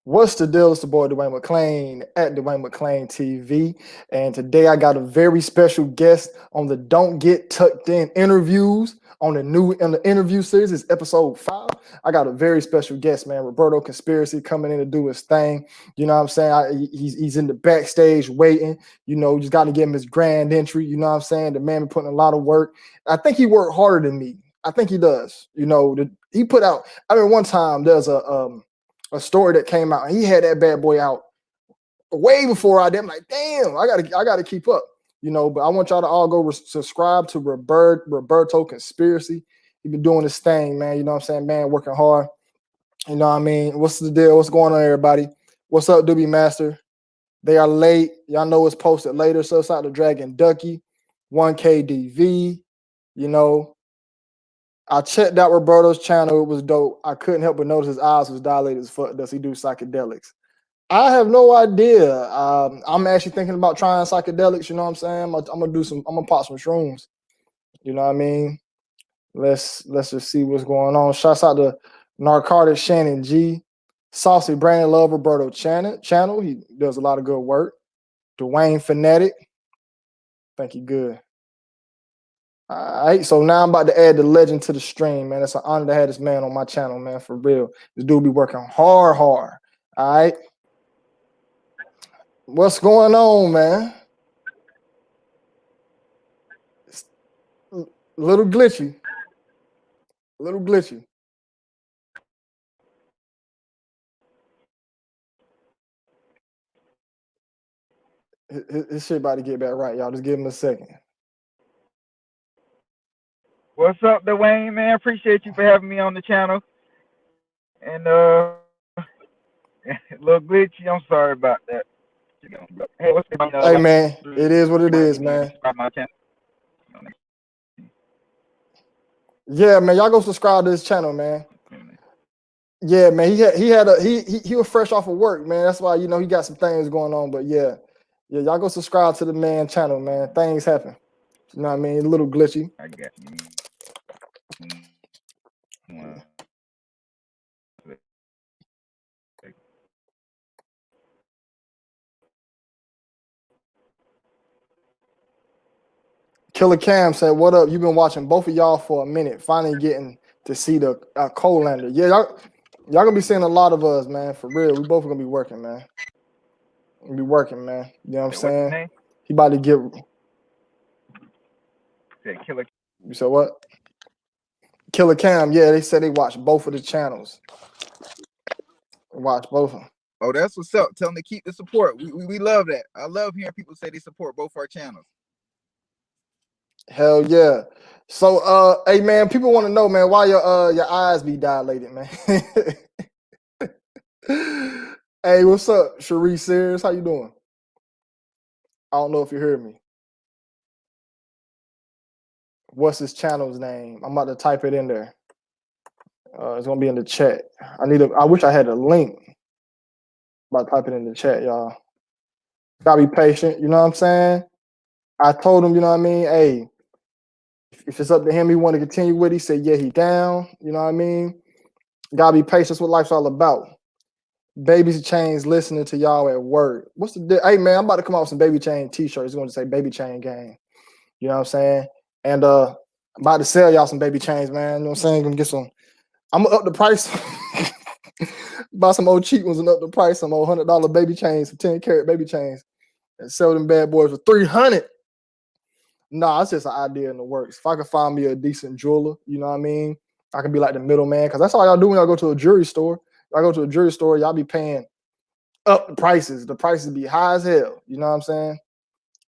What's the deal? It's the boy Dwayne McClain at Dwayne McClain TV. And today I got a very special guest on the Don't Get Tucked In interviews on the interview series. It's episode 5. I got a very special guest, man. Roberto Conspiracy coming in to do his thing. You know what I'm saying? He's in the backstage waiting. You know, just got to give him his grand entry. You know what I'm saying? The man been putting a lot of work. I think he worked harder than me. I think he does. You know, he put out. I mean, one time there's a story that came out, and he had that bad boy out way before I did. I'm like, damn, I gotta keep up, you know. But I want y'all to all go subscribe to Roberto Conspiracy. He been doing this thing, man. You know what I'm saying, man, working hard. You know what I mean? What's the deal? What's going on, everybody? What's up, Doobie Master? They are late. Y'all know it's posted later. So it's out to Dragon Ducky, 1KDV. You know, I checked out Roberto's channel. It was dope. I couldn't help but notice his eyes was dilated as fuck. Does he do psychedelics? I have no idea. I'm actually thinking about trying psychedelics. You know what I'm saying? I'm gonna pop some shrooms. You know what I mean? Let's just see what's going on. Shouts out to Narcotic Shannon G, Saucy Brandon Love Roberto channel. He does a lot of good work. Dwayne Fanatic. Think he good. All right, so now I'm about to add the legend to the stream, man. It's an honor to have this man on my channel, man, for real. This dude be working hard. All right. What's going on, man? It's a little glitchy. His shit about to get back right, y'all. Just give him a second. What's up, Dwayne, man? Appreciate you for having me on the channel. And a little glitchy. I'm sorry about that. Hey, what's going on? Hey, man, it is what it is, man. Yeah, man, y'all go subscribe to his channel, man. Yeah, man, he was fresh off of work, man. That's why, you know, he got some things going on. But yeah, y'all go subscribe to the man channel, man. Things happen. You know what I mean? A little glitchy. I got you. Killer Cam said, "What up? You've been watching both of y'all for a minute. Finally getting to see the Colander. Yeah, y'all gonna be seeing a lot of us, man. For real, we both gonna be working, man. We'll be working, man. You know what I'm saying? He about to get. Killer. You said what? Killer Cam. Yeah, they said they watched both of the channels. Watch both of them. Oh, that's what's up. Tell them to keep the support. We love that. I love hearing people say they support both our channels. Hell yeah. So hey man, people want to know, man, why your eyes be dilated, man. Hey, what's up, Sharice Sears? How you doing? I don't know if you heard me. What's his channel's name? I'm about to type it in there. It's gonna be in the chat. I wish I had a link. I'm about to type it in the chat, y'all. Gotta be patient, you know what I'm saying? I told him, you know what I mean? Hey, if it's up to him, he want to continue with it. He said, yeah, he down. You know what I mean? Gotta be patient. That's what life's all about. Baby Chains listening to y'all at work. What's the hey man? I'm about to come out with some Baby Chain t-shirts. It's going to say Baby Chain Gang. You know what I'm saying? And I'm about to sell y'all some Baby Chains, man. You know what I'm saying? Gonna get some. I'm gonna up the price. Buy some old cheap ones and up the price. Some old $100 Baby Chains, some 10-carat Baby Chains, and sell them bad boys for $300. Nah, it's just an idea in the works. If I can find me a decent jeweler, you know what I mean? I can be like the middleman, because that's all y'all do when y'all go to a jewelry store. Y'all go to a jewelry store, y'all be paying up the prices. The prices be high as hell. You know what I'm saying?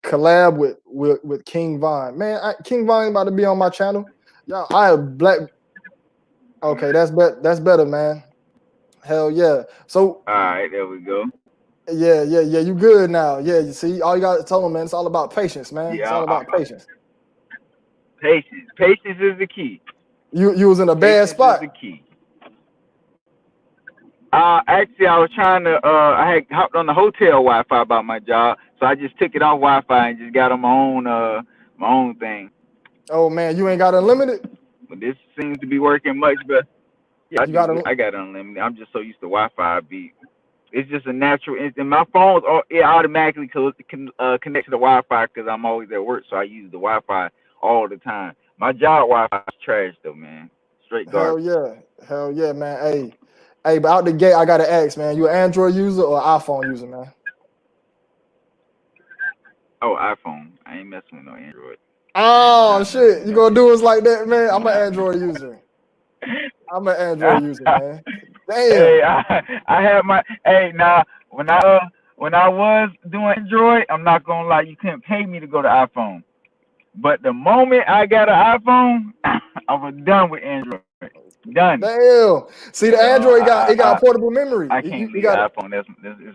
Collab with King Von. Man, King Von about to be on my channel. Y'all, I have black. Okay, that's better, man. Hell yeah. So all right, there we go. Yeah. You good now? Yeah. You see, all you got to tell them, man. It's all about patience, man. Yeah, it's all about patience. Patience is the key. You was in a bad spot. Is the key. Actually, I was trying to. I had hopped on the hotel Wi-Fi about my job, so I just took it off Wi-Fi and just got on my own thing. Oh man, you ain't got unlimited. But this seems to be working much better. Yeah, I got unlimited. I'm just so used to Wi-Fi. It's just a natural instinct. My phone, it automatically connects to the Wi-Fi because I'm always at work, so I use the Wi-Fi all the time. My job Wi-Fi is trash though, man. Straight Hell garbage. yeah. Hell yeah, man. Hey, but out the gate, I gotta ask, man, you an Android user or iPhone user, man? Oh, iPhone. I ain't messing with no Android. Oh Not messing shit, with you no gonna do us like that, man? I'm an Android. Android user. I'm an Android user, man. Hey, Damn. I have my now when I was doing Android, I'm not gonna lie, you couldn't pay me to go to iPhone. But the moment I got an iPhone, I was done with Android. Done. Damn. See, the You know, Android got portable memory. I You, can't you leave got it. iPhone. That's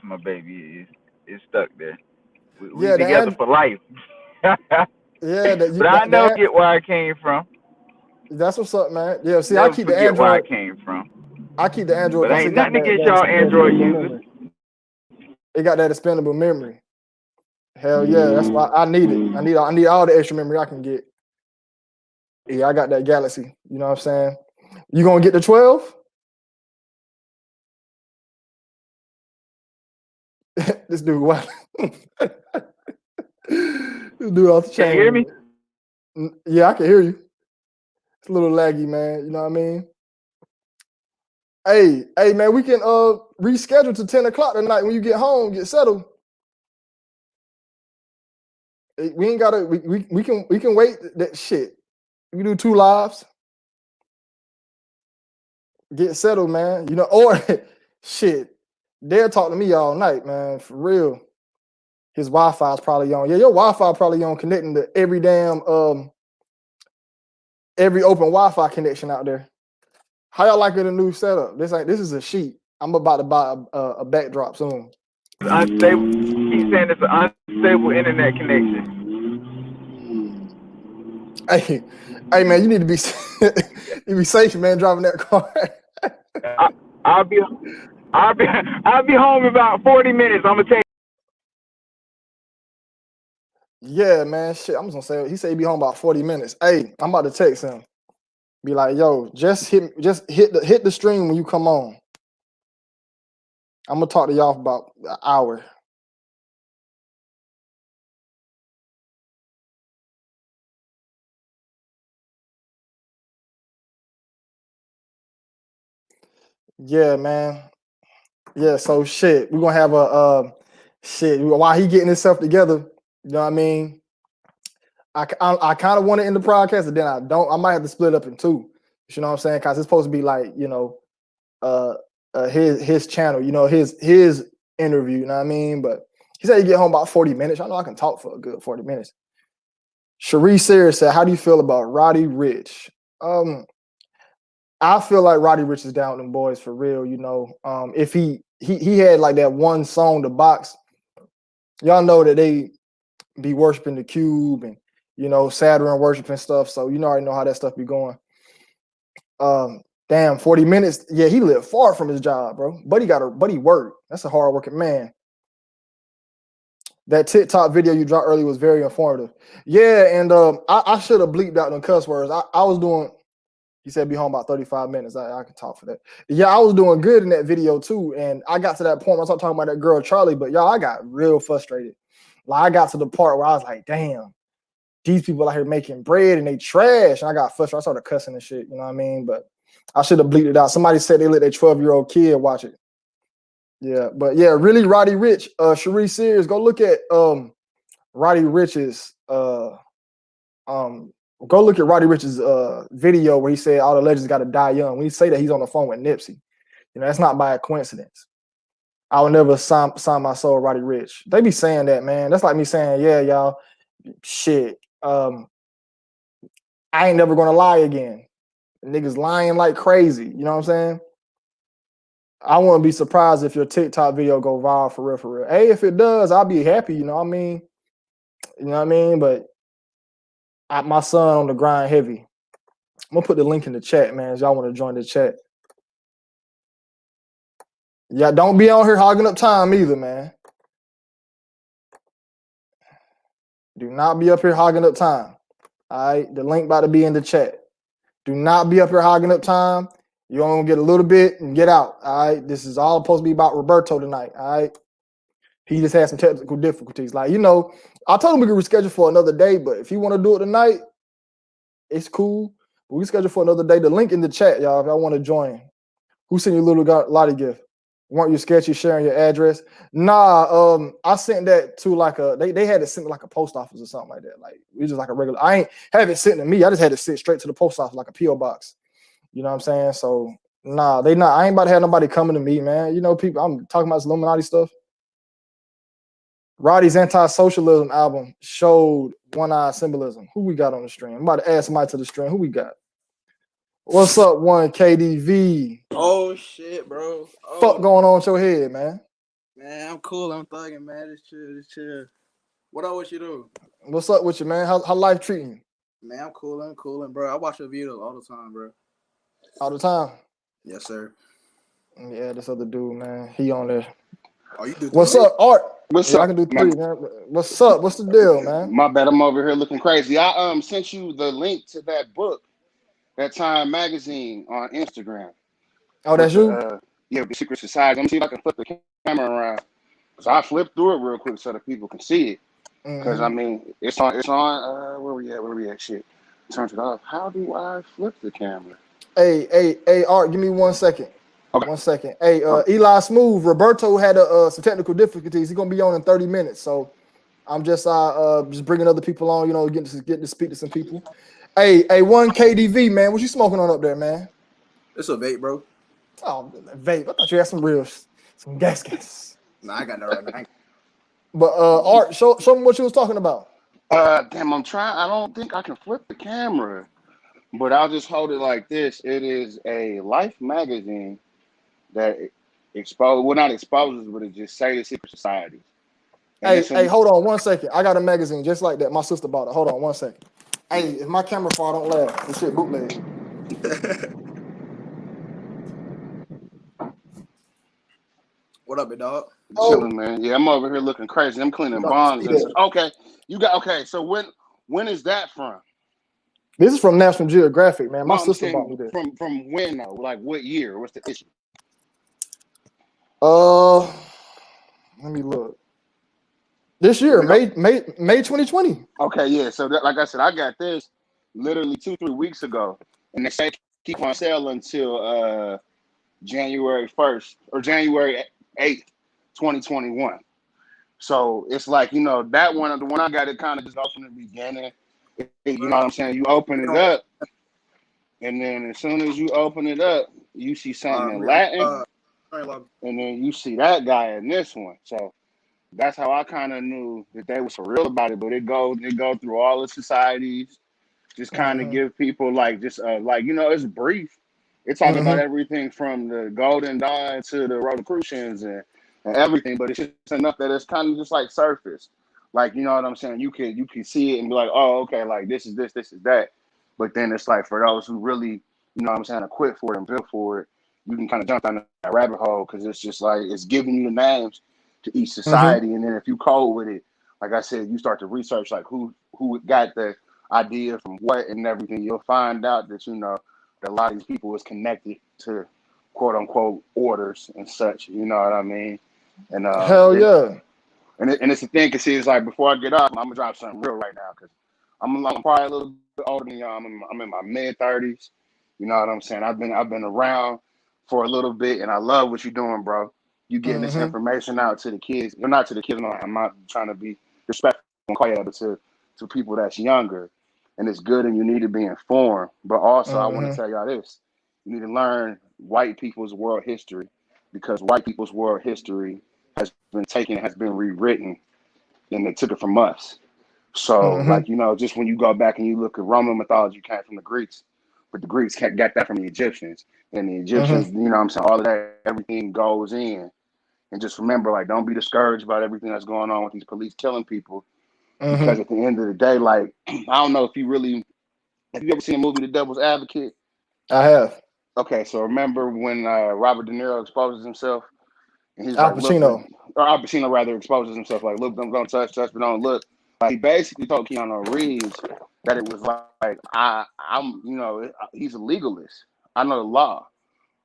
my baby. It's stuck there. We Yeah, together for life. yeah, But I never get where I came from. that's what's up, man. Yeah, see, Never forget where I came from. I keep the Android But because it ain't got nothing against that y'all Android expendable users. memory. It got that expendable memory. Hell yeah, that's why I need it. I need all the extra memory I can get. Yeah, I got that Galaxy. You know what I'm saying? You gonna get the 12? This dude, what? This dude off the Can you hear me? chain. Yeah, I can hear you. It's a little laggy, man. You know what I mean? Hey, man, we can reschedule to 10 o'clock tonight when you get home, get settled. We ain't gotta. We can wait. That shit. We can do 2 lives. Get settled, man. You know, or shit. They'll talk to me all night, man. For real. His Wi-Fi is probably on. Yeah, your Wi-Fi probably on connecting to every damn every open Wi-Fi connection out there. How y'all liking the new setup? This is a sheet. I'm about to buy a backdrop soon. Unstable. He's saying it's an unstable internet connection. Hey, man, you need to be you be safe, man, driving that car. I'll be home in about 40 minutes. I'm gonna take. Yeah, man. Shit, I'm just gonna say he said he'd be home about 40 minutes. Hey, I'm about to text him. Be like, yo, just hit the stream when you come on. I'm gonna talk to y'all for about an hour. Yeah, man. Yeah, so shit, we're gonna have a shit while he getting himself together. You know what I mean? I kind of want to end the podcast, and then I don't. I might have to split up in 2. You know what I'm saying? Because it's supposed to be like, you know, his channel, you know, his interview. You know what I mean? But he said he get home about 40 minutes. I know I can talk for a good 40 minutes. Cherie Sayers said, "How do you feel about Roddy Rich?" I feel like Roddy Rich is down with them boys for real. You know, if he had like that one song, The Box. Y'all know that they be worshiping the Cube and, you know, Saturn worship and stuff. So you already know how that stuff be going. Damn, 40 minutes. Yeah, he lived far from his job, bro. But he worked. That's a hard working man. That TikTok video you dropped earlier was very informative. Yeah, and I should have bleeped out them cuss words. I was doing. He said be home about 35 minutes. I can talk for that. Yeah, I was doing good in that video too. And I got to that point. I started talking about that girl Charlie, but y'all, I got real frustrated. Like I got to the part where I was like, damn, these people out here making bread and they trash. And I got frustrated. I started cussing and shit. You know what I mean? But I should have bleeped it out. Somebody said they let their 12-year-old kid watch it. Yeah, but yeah, really, Roddy Rich, Cherie Sears, go look at Roddy Rich's go look at Roddy Rich's video where he said all the legends got to die young. When he say that, he's on the phone with Nipsey. You know, that's not by a coincidence. I will never sign my soul, Roddy Rich. They be saying that, man. That's like me saying, yeah, y'all, shit. I ain't never gonna lie again. Niggas lying like crazy. You know what I'm saying? I wouldn't be surprised if your TikTok video go viral for real, for real. Hey, if it does, I'll be happy. You know what I mean? You know what I mean? But my son on the grind heavy. I'm gonna put the link in the chat, man. If y'all want to join the chat. Yeah, don't be on here hogging up time either, man. Do not be up here hogging up time. All right, the link about to be in the chat. Do not be up here hogging up time. You only gonna get a little bit and get out. All right. This is all supposed to be about Roberto tonight. All right. He just had some technical difficulties. Like, I told him we could reschedule for another day, but if you want to do it tonight, it's cool. But we schedule for another day. The link in the chat, y'all, if y'all want to join. Who sent you a little lottie gift? Weren't you sketchy sharing your address? Nah, I sent that to like they had it sent to like a post office or something like that. Like we just like a regular. I ain't have it sent to me. I just had it sent straight to the post office like a PO box. You know what I'm saying? So nah, they not. I ain't about to have nobody coming to me, man. You know, people. I'm talking about this Illuminati stuff. Roddy's anti-socialism album showed one-eye symbolism. Who we got on the stream? I'm about to add somebody to the stream. Who we got? What's up, one KDV? Oh shit, bro. Fuck going on with your head, man? Man, I'm cool. I'm thugging, man. Just chill. What else you do? What's up with you, man? How life treating you? Man, I'm cooling, bro. I watch your videos all the time, bro. All the time? Yes, sir. Yeah, this other dude, man. He on there. Oh, you do What's three? up, Art? What's Yeah, I up, can do man? 3, man. What's up? What's the deal, man? My bad, I'm over here looking crazy. I sent you the link to that book, that Time magazine on Instagram. Oh, that's you? The Secret Society. Let me see if I can flip the camera around. So I flipped through it real quick so that people can see it. Because I mean, it's on. Where we at? Shit. Turn it off. How do I flip the camera? Hey, Art, give me 1 second. Okay. 1 second. Hey, Eli Smooth, Roberto had some technical difficulties. He's gonna be on in 30 minutes. So I'm just bringing other people on, getting to speak to some people. Hey, one KDV, man, what you smoking on up there, man? It's a vape, bro. Oh, vape. I thought you had some gas. Nah, I got that right now. But Art, show me what you was talking about. Damn, I'm trying. I don't think I can flip the camera, but I'll just hold it like this. It is a Life magazine that not exposes, but it just say the secret societies. Hey, hold on 1 second. I got a magazine just like that. My sister bought it. Hold on 1 second. Hey, if my camera fall, don't laugh. This shit bootleg. What up, big dog? Chilling, man. Yeah, I'm over here looking crazy. I'm cleaning bonds and stuff. Okay, So when is that from? This is from National Geographic, man. My No, I'm sister saying bought me this. From when though? Like what year? What's the issue? Let me look. This year, May 2020. Okay, yeah. So like I said, I got this literally 2-3 weeks ago, and they say keep on sale until January 1st or January 8th, 2021. So it's like, that one, the one I got, it kind of just off from the beginning. You know what I'm saying? You open it up, and then as soon as you open it up, you see something in Latin, and then you see that guy in this one. So that's how I kind of knew that they was for real about it. But it go through all the societies, just kind of give people it's brief. It's talking about everything from the Golden Dawn to the Rosicrucians and everything, but it's just enough that it's kind of just like surface. Like, you know what I'm saying? You can see it and be like, oh, okay, like this is that. But then it's like for those who really, you know what I'm saying, equipped for it and built for it, you can kind of jump down that rabbit hole because it's just like it's giving you the names to each society. And then if you code with it, like I said, you start to research like who got the idea from what and everything, you'll find out that, that a lot of these people is connected to quote unquote orders and such. You know what I mean? And hell yeah. And it's the thing, cause it's like before I get up, I'm gonna drop something real right now, cause I'm probably a little bit older than y'all. I'm in my mid-30s. You know what I'm saying? I've been around for a little bit, and I love what you're doing, bro. You getting this information out to the kids. You're not to the kids. No, I'm not trying to be respectful, but to people that's younger, and it's good, and you need to be informed. But also, I want to tell y'all this: you need to learn white people's world history, because white people's world history has been rewritten, and they took it from us. So, just when you go back and you look at Roman mythology, came from the Greeks, but the Greeks got that from the Egyptians, and the Egyptians, you know what I'm saying, all of that, everything goes in. And just remember, like, don't be discouraged about everything that's going on with these police killing people, because at the end of the day, like, I don't know if you ever seen a movie, The Devil's Advocate? I have. Okay, so remember when Robert De Niro exposes himself? And he's Al like, Pacino. or Al Pacino rather exposes himself, like, look, don't touch, but don't look. Like, he basically told Keanu Reeves that it was like I'm, he's a legalist. I know the law.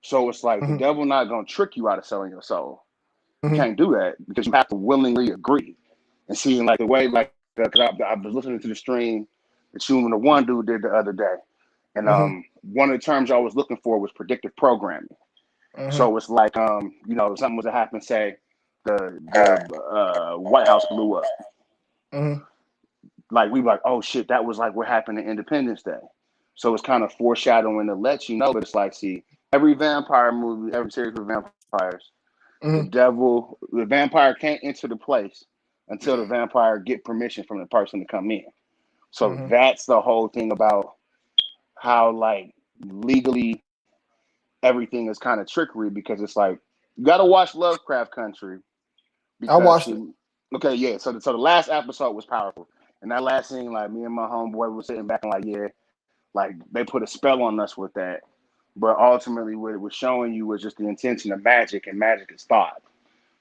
So it's like the Mm-hmm. devil not gonna trick you out of selling your soul. You Mm-hmm. can't do that because you have to willingly agree. And seeing like the way like because I was listening to the stream that you and the one dude did the other day, and Mm-hmm. one of the terms I was looking for was predictive programming. Mm-hmm. So it's like you know, something was to happen, say the White House blew up. Mm-hmm. Like we were like, oh shit, that was like what happened to Independence Day. So it's kind of foreshadowing to let you know, but it's like, see, every vampire movie, every series of vampires, Mm-hmm. the vampire can't enter the place until the vampire get permission from the person to come in. So Mm-hmm. that's the whole thing about how like legally everything is kind of trickery because it's like you got to watch Lovecraft Country I because watched it. see, okay, yeah. So the last episode was powerful, and that last scene, like me and my homeboy were sitting back and like, yeah, like they put a spell on us with that. But ultimately, what it was showing you was just the intention of magic, and magic is thought.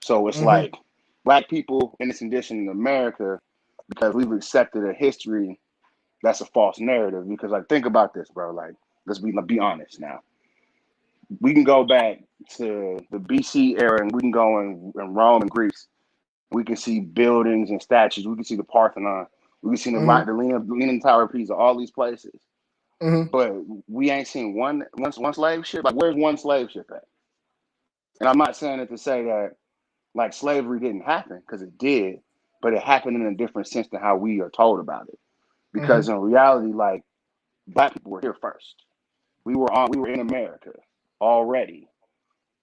So it's Mm-hmm. like black people in this condition in America because we've accepted a history that's a false narrative. Because like think about this, bro. Like let's be honest now. We can go back to the BC era, and we can go in Rome and Greece. We can see buildings and statues. We can see the Parthenon. We can see Mm-hmm. the Leaning Tower of Pisa. All these places, Mm-hmm. but we ain't seen one slave ship. Like where's one slave ship at? And I'm not saying it to say that like slavery didn't happen because it did, but it happened in a different sense than how we are told about it. Mm-hmm. Because in reality, like black people were here first. We were in America already,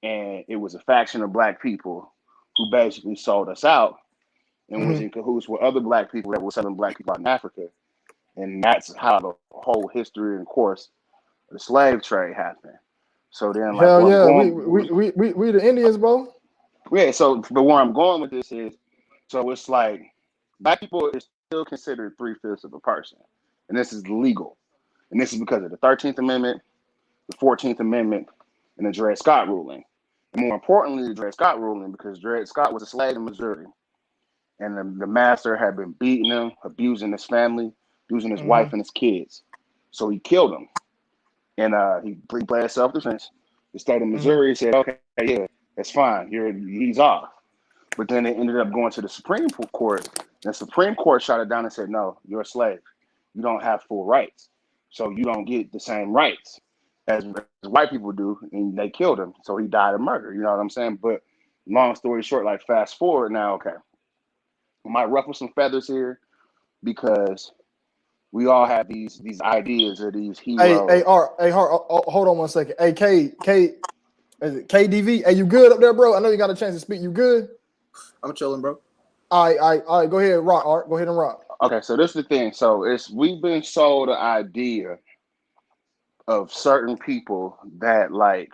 and it was a faction of black people who basically sold us out and was Mm-hmm. in cahoots with other black people that were selling black people out in Africa. And that's how the whole history and course of the slave trade happened. So then, like, Hell where I'm yeah, going, we the Indians, bro. yeah. So, but where I'm going with this is, so it's like black people is still considered 3/5 of a person, and this is legal, and this is because of the 13th Amendment, the 14th Amendment, and the Dred Scott ruling. And more importantly, the Dred Scott ruling because Dred Scott was a slave in Missouri, and the master had been beating him, abusing his family, abusing his Mm-hmm. wife and his kids. So he killed him, and he played self-defense. The state of Mm-hmm. Missouri said, "Okay, yeah, that's fine. He's off." But then it ended up going to the Supreme Court. And the Supreme Court shot it down and said, "No, you're a slave. You don't have full rights, so you don't get the same rights as white people do." And they killed him, so he died of murder. You know what I'm saying? But long story short, like fast forward now, okay, I might ruffle some feathers here because we all have these ideas of these Hey, heroes. Art, hey, Art, hold on one second. Hey, is it KDV? Hey, you good up there, bro? I know you got a chance to speak. You good? I'm chilling, bro. All right. Go ahead, rock, Art. Go ahead and rock. Okay, so this is the thing. So we've been sold the idea of certain people that like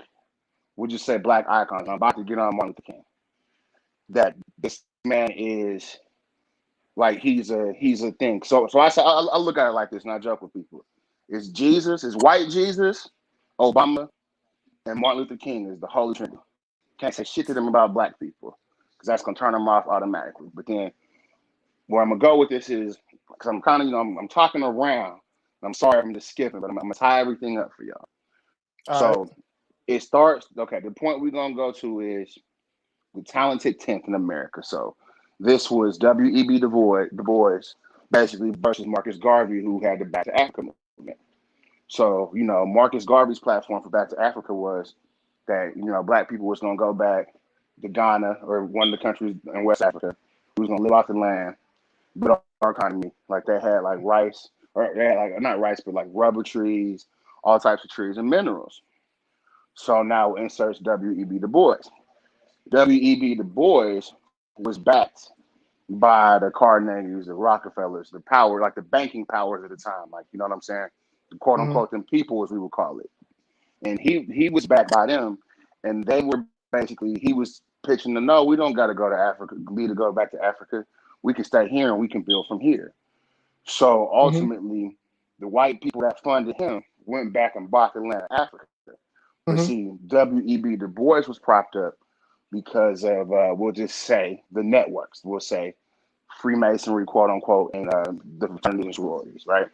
would just say black icons. I'm about to get on Martin Luther King. That this man is like he's a thing. So I look at it like this, and I joke with people. Is Jesus, is white Jesus, Obama, and Martin Luther King is the Holy Trinity. Can't say shit to them about black people because that's gonna turn them off automatically. But then where I'm gonna go with this is because I'm kind of I'm talking around. I'm sorry I'm just skipping, but I'm gonna tie everything up for y'all. All right. So it starts. Okay, the point we're gonna go to is the talented 10th in America. So this was W.E.B. Du Bois, basically versus Marcus Garvey, who had the Back to Africa movement. So Marcus Garvey's platform for Back to Africa was that black people was gonna go back to Ghana or one of the countries in West Africa, who was gonna live off the land, build our economy. Like they had like rice, or they had like not rice, but like rubber trees, all types of trees and minerals. So now inserts W.E.B. Du Bois. W.E.B. Du Bois was backed by the Carnegies, the Rockefellers, the power, like the banking powers at the time, like you know what I'm saying, the quote Mm-hmm. unquote them people as we would call it. And he was backed by them, and they were basically he was pitching the no, we don't got to go to Africa, we to go back to Africa. We can stay here and we can build from here. So Mm-hmm. ultimately, the white people that funded him went back and bought the land of Africa. But Mm-hmm. see, W.E.B. Du Bois was propped up because of, we'll just say, the networks. We'll say Freemasonry, quote unquote, and the fraternities and sororities, right?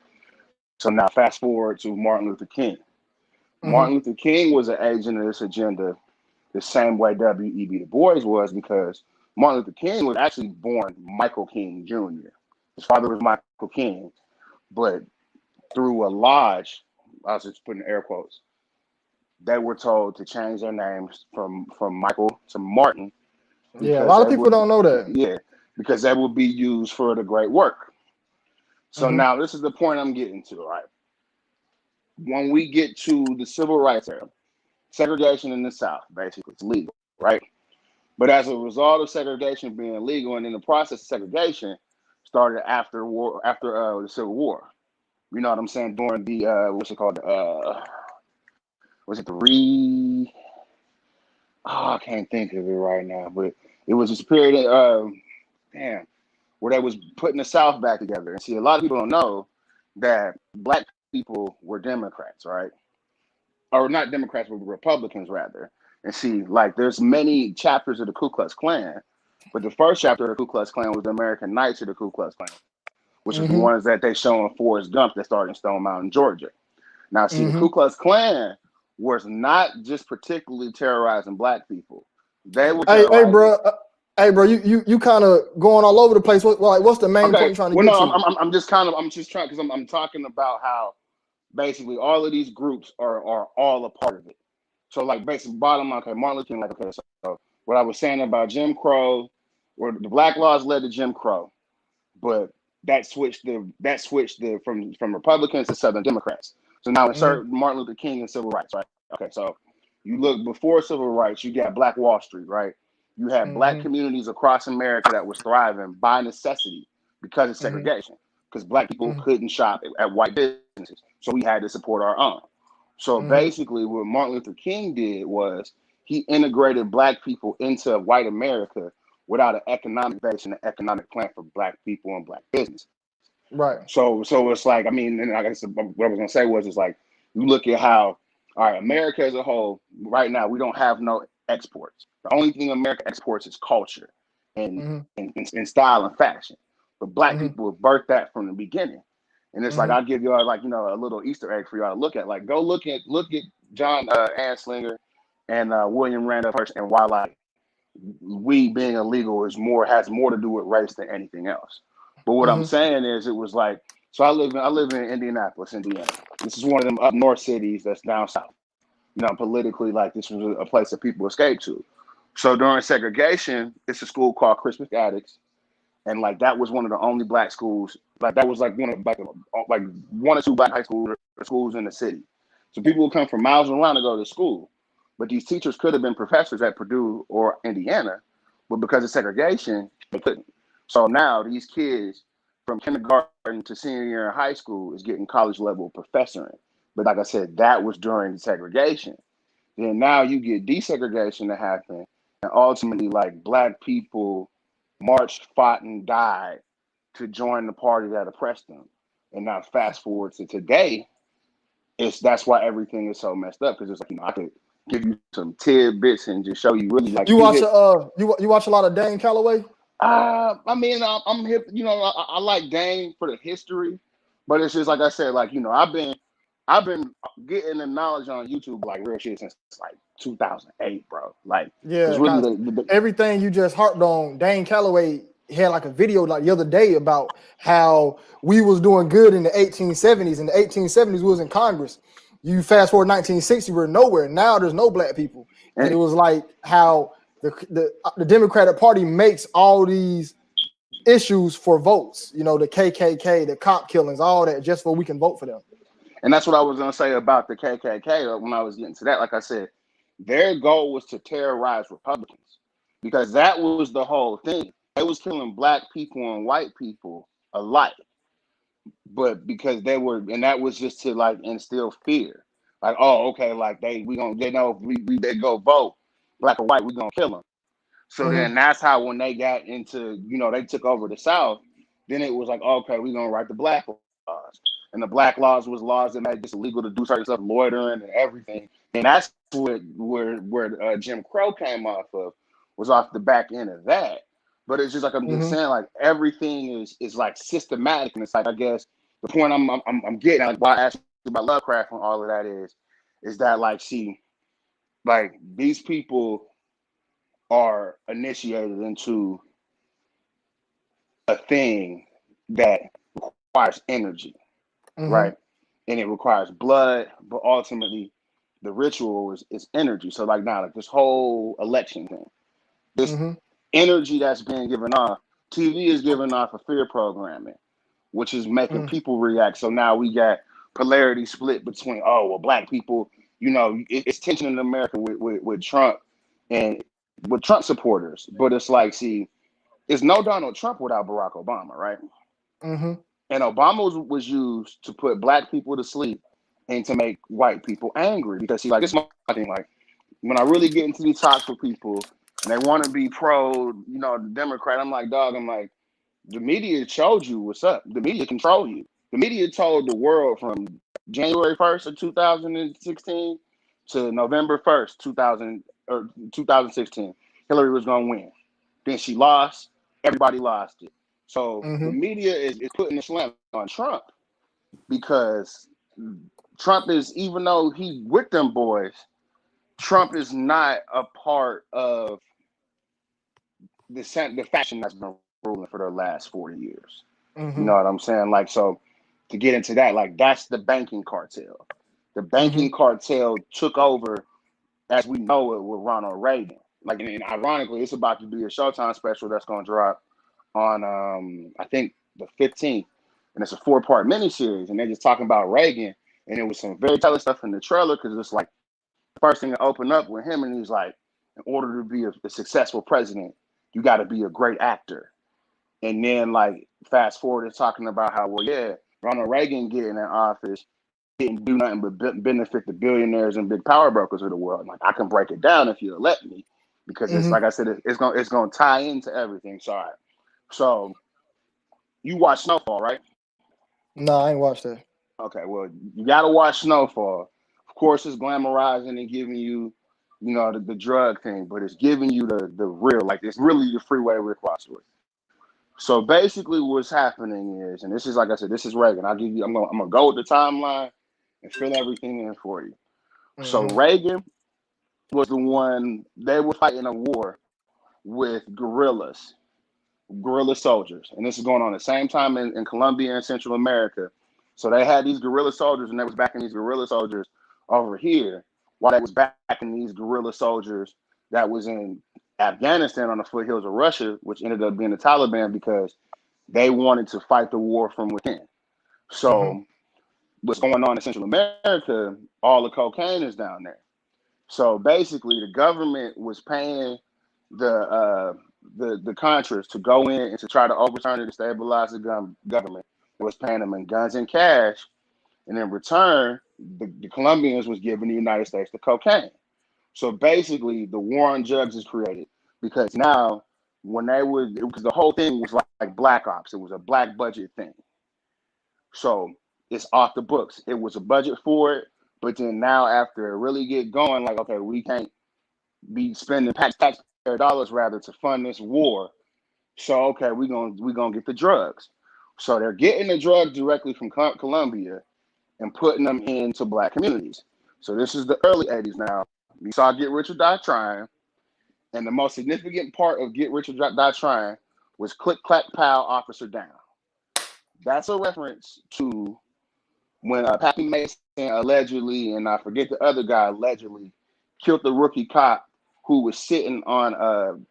So now fast forward to Martin Luther King. Mm-hmm. Martin Luther King was an agent of this agenda the same way W.E.B. Du Bois was, because Martin Luther King was actually born Michael King Jr. His father was Michael King, but through a lodge, I was just putting air quotes, they were told to change their names from Michael to Martin Yeah, a because lot of they people would, don't know that. yeah, because they would be used for the great work. So Mm-hmm. now this is the point I'm getting to, right? When we get to the civil rights era, segregation in the South, basically, it's legal, right? But as a result of segregation being legal, and in the process of segregation started after war, after the Civil War. You know what I'm saying? During the what's it called? Was it the I can't think of it right now, but it was this period of damn, where they was putting the South back together. And see, a lot of people don't know that black people were Democrats, right? Or not Democrats, but Republicans rather. And see, like there's many chapters of the Ku Klux Klan, but the first chapter of the Ku Klux Klan was the American Knights of the Ku Klux Klan, which is the Mm-hmm. ones that they show in Forrest Gump that started in Stone Mountain, Georgia. Now, see, the Mm-hmm. Ku Klux Klan was not just particularly terrorizing black people; they were Hey, terrorizing. bro. Hey, bro. You kind of going all over the place. What's the main point Okay, you're trying to well, get no, to? I'm just trying because I'm talking about how basically all of these groups are all a part of it. So, like, basically, bottom line, okay, Martin Luther King, like, okay, so what I was saying about Jim Crow, or the Black laws led to Jim Crow, but that switched the from Republicans to Southern Democrats. So now Mm-hmm. insert Martin Luther King and civil rights, right? Okay, so you look before civil rights, you got Black Wall Street, right? You had black Mm-hmm. communities across America that was thriving by necessity because of Mm-hmm. segregation, because black people couldn't shop at white businesses, so we had to support our own. So Mm-hmm. basically, what Martin Luther King did was he integrated black people into white America without an economic base and an economic plan for black people and black business. Right. So it's like, I mean, and I guess what I was gonna say was, it's like you look at how, all right, America as a whole right now, we don't have no exports. The only thing America exports is culture and Mm-hmm. and style and fashion. But black Mm-hmm. people have birthed that from the beginning. And it's like Mm-hmm. I'll give y'all, like, a little Easter egg for y'all to look at. Like, go look at John Anslinger and William Randolph Hearst, and why, like, weed being illegal has more to do with race than anything else. But what I'm Mm-hmm. saying is, it was like, so I live in Indianapolis, Indiana. This is one of them up north cities that's down south. Politically, like, this was a place that people escaped to. So during segregation, it's a school called Christmas Addicts, and like that was one of the only black schools. Like that was like one of like one or two black high schools or schools in the city. So people would come from miles around to go to school, but these teachers could have been professors at Purdue or Indiana, but because of segregation, they couldn't. So now these kids from kindergarten to senior year in high school is getting college level professoring. But like I said, that was during segregation. Then now you get desegregation to happen, and ultimately, like, black people marched, fought, and died to join the party that oppressed them. And now fast forward to today, that's why everything is so messed up, because it's like, I could give you some tidbits and just show you really, like, You you watch hit. you watch a lot of Dane Calloway. I mean, I'm hip. I like Dane for the history, but it's just like I said, like, I've been getting the knowledge on YouTube, like, real shit, since like 2008, bro. Like, because Yeah, really kind of everything you just harped on. Dane Calloway had like a video like the other day about how we was doing good in the 1870s. In the 1870s, we was in Congress. You fast forward 1960, we're nowhere. Now there's no black people, and and it was like how the Democratic Party makes all these issues for votes. The KKK, the cop killings, all that, just so we can vote for them. and that's what I was gonna say about the KKK when I was getting to that. Like I said, their goal was to terrorize Republicans, because that was the whole thing. They was killing black people and white people alike, but because and that was just to, like, instill fear. Like, oh, okay, like, they know if they go vote black or white, we gonna kill them. So Mm-hmm. then that's how, when they got into, they took over the South, then it was like, okay, we're gonna write the black laws. And the black laws was laws that made it illegal to do certain stuff, loitering and everything. And that's where Jim Crow came off of, was off the back end of that. But it's just like, I'm just Mm-hmm. saying, like, everything is like systematic, and it's like, I guess the point I'm getting at, like, why I asked you about Lovecraft and all of that is is that like, see, like these people are initiated into a thing that requires energy, right? And it requires blood, but ultimately the ritual is energy. So like now, like this whole election thing, this energy that's being given off, TV is giving off a fear programming, which is making people react. So now we got polarity split between, oh, well, black people, you know, it's tension in America with Trump and with Trump supporters. But it's like, see, it's no Donald Trump without Barack Obama, right? And Obama was used to put black people to sleep and to make white people angry. Because see, like this is my thing, like when I really get into these talks with people and they want to be pro, you know, Democrat, I'm like, dog, I'm like, the media showed you what's up. The media control you. The media told the world from January 1st of 2016 to November 1st, 2016, Hillary was going to win. Then she lost. Everybody lost it. So the media is putting the slam on Trump because Trump is, even though he with them boys, Trump is not a part of the faction that's been ruling for the last 40 years. You know what I'm saying? Like, so to get into that, like that's the banking cartel. The banking cartel took over as we know it with Ronald Reagan. Like, and ironically, it's about to be a Showtime special that's going to drop on, I think, the 15th. And it's a 4-part miniseries. And they're just talking about Reagan. And it was some very telling stuff in the trailer because it's like the first thing to open up with him. And he's like, in order to be a successful president, you got to be a great actor. And then, like, fast forward, it's talking about how, well, yeah, Ronald Reagan getting in office didn't do nothing but benefit the billionaires and big power brokers of the world. Like, I can break it down if you let me, because it's like I said, it's gonna tie into everything. So, all right. So you watch Snowfall, right? No, I ain't watched that. Okay, well, you gotta watch Snowfall. Of course, it's glamorizing and giving you, you know, the drug thing, but it's giving you the real, like it's really the Freeway Rick Ross story. So basically, what's happening is, and this is like I said, this is Reagan. I'm gonna go with the timeline and fill everything in for you. So Reagan was the one, they were fighting a war with guerrilla soldiers. And this is going on at the same time in Colombia and Central America. So they had these guerrilla soldiers and they was backing these guerrilla soldiers over here while they was backing these guerrilla soldiers that was in Afghanistan on the foothills of Russia, which ended up being the Taliban because they wanted to fight the war from within. So what's going on in Central America, all the cocaine is down there. So basically the government was paying the Contras to go in and to try to overturn it to stabilize the government. It was paying them in guns and cash. And in return, the Colombians was giving the United States the cocaine. So basically the war on drugs is created because now when they would, because the whole thing was like Black Ops. It was a black budget thing. So it's off the books. It was a budget for it. But then now after it really get going, like, okay, we can't be spending taxpayer dollars rather to fund this war. So, okay, we're gonna get the drugs. So they're getting the drugs directly from Colombia and putting them into black communities. So this is the early 80s now. You saw Get Rich or Die Trying. And the most significant part of Get Rich or Die Trying was Click, Clack, Pow, Officer Down. That's a reference to when Pappy Mason allegedly, and I forget the other guy allegedly, killed the rookie cop who was sitting on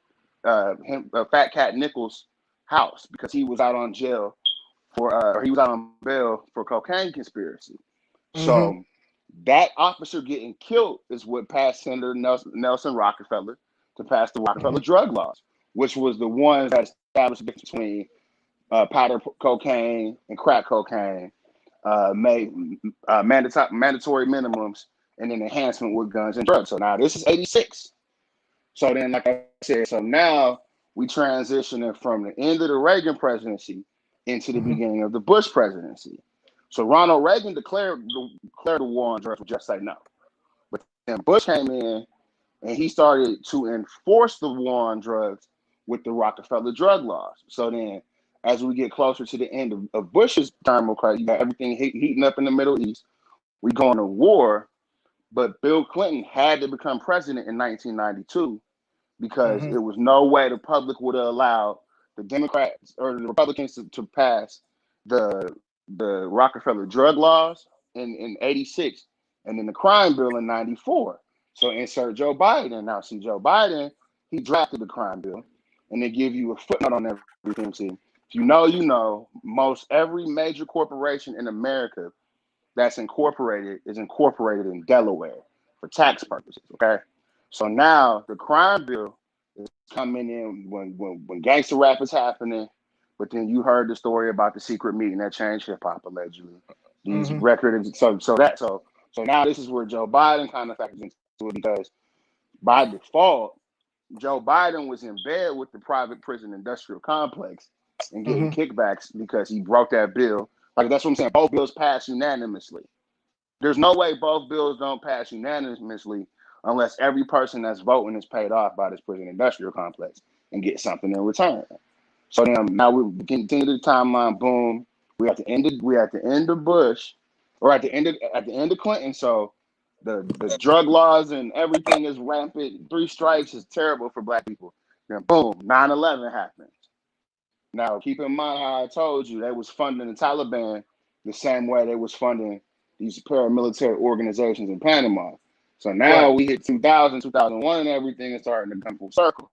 Fat Cat Nichols' house because he was out on jail or he was out on bail for cocaine conspiracy. So that officer getting killed is what passed Senator Nelson Rockefeller to pass the Rockefeller drug laws, which was the ones that established the difference between powder cocaine and crack cocaine, made mandatory minimums, and then enhancement with guns and drugs. So now this is 86. So then, like I said, so now we transitioning from the end of the Reagan presidency into the beginning of the Bush presidency. So Ronald Reagan declared the war on drugs, would just say no. But then Bush came in and he started to enforce the war on drugs with the Rockefeller drug laws. So then as we get closer to the end of Bush's term, you got everything heating up in the Middle East. We go into war. But Bill Clinton had to become president in 1992 because Mm-hmm. it was no way the public would have allowed the Democrats or the Republicans to pass the Rockefeller drug laws in 86 and then the crime bill in 94. So insert Joe Biden. Now, see, Joe Biden, he drafted the crime bill, and they give you a footnote on everything. See, if you know, you know, most every major corporation in America that's incorporated is incorporated in Delaware for tax purposes. Okay, so now the crime bill is coming in when gangster rap is happening, but then you heard the story about the secret meeting that changed hip hop allegedly. These Mm-hmm. records, so now this is where Joe Biden kind of factors into it because by default, Joe Biden was in bed with the private prison industrial complex and getting Mm-hmm. kickbacks because he broke that bill. Like that's what I'm saying. Both bills passed unanimously. There's no way both bills don't pass unanimously unless every person that's voting is paid off by this prison industrial complex and get something in return. So then now we continue the timeline. Boom. We at the end of Bush, or at the end of Clinton. So the drug laws and everything is rampant. 3 strikes is terrible for black people. Then boom, 9/11 happens. Now keep in mind how I told you they was funding the Taliban the same way they was funding these paramilitary organizations in Panama. So now Right. we hit 2000, 2001, and everything is starting to come full circle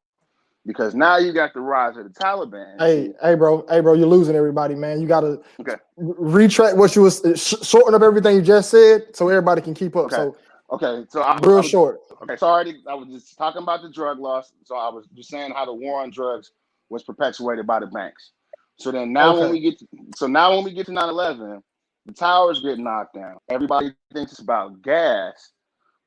because now you got the rise of the Taliban. Hey, See, hey, bro, you're losing everybody, man. You gotta okay, retract what you was shorten up everything you just said so everybody can keep up. okay, So okay. So real short. okay. So I was just talking about the drug laws. So I was just saying how the war on drugs was perpetuated by the banks. So then now Okay. now when we get to 9/11, the towers get knocked down. Everybody thinks it's about gas,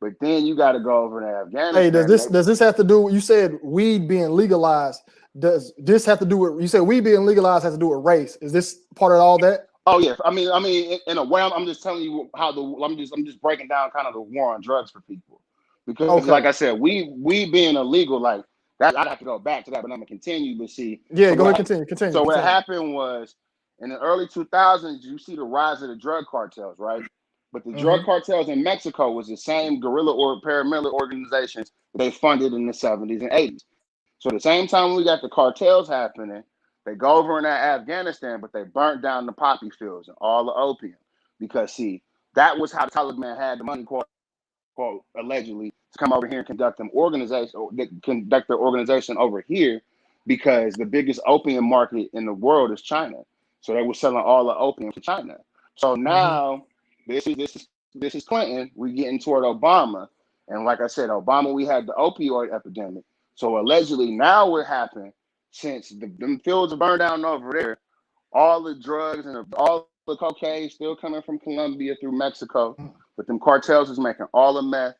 but then you got to go over to Hey, Afghanistan. does this have to do? You said weed being legalized. Does this have to do with? You said weed being legalized has to do with race. Is this part of all that? Oh yeah, I mean, in a way, I'm just telling you how I'm just breaking down kind of the war on drugs for people, because like Okay. I said, we being illegal like that. I'd have to go back to that, but I'm gonna continue. But see, Yeah. Go ahead. Continue. so what Continue. happened was in the early 2000s, you see the rise of the drug cartels, right? But the drug Mm-hmm. cartels in Mexico was the same guerrilla or paramilitary organizations they funded in the 70s and 80s. So at the same time we got the cartels happening, they go over in Afghanistan, but they burnt down the poppy fields and all the opium because see, that was how the Taliban had the money, quote allegedly, to come over here and conduct their organization over here because the biggest opium market in the world is China. So they were selling all the opium to China. So Mm-hmm. now this is Clinton. We getting toward Obama, and like I said, Obama, we had the opioid epidemic. So allegedly now what happened since them fields are burned down over there, all the drugs and all the cocaine still coming from Colombia through Mexico, but them cartels is making all the meth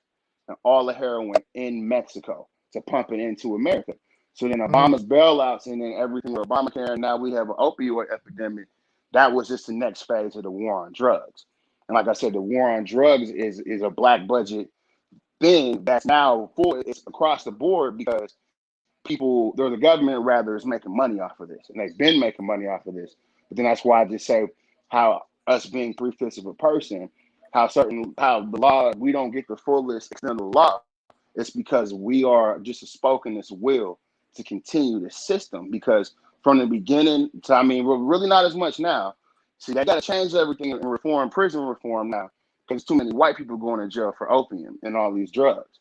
and all the heroin in Mexico to pump it into America. So then Mm-hmm. Obama's bailouts and then everything with Obamacare, and now we have an opioid epidemic. That was just the next phase of the war on drugs. And like I said, the war on drugs is a black budget thing that's now full. It's across the board because people, or the government rather, is making money off of this, and they've been making money off of this. But then that's why I just say how us being 3/5 of a person, how the law, we don't get the fullest extent of the law. It's because we are just a spoken will to continue the system. Because from the beginning, to, I mean, we're really not as much now. See, they got to change everything and reform prison reform now because too many white people going to jail for opium and all these drugs.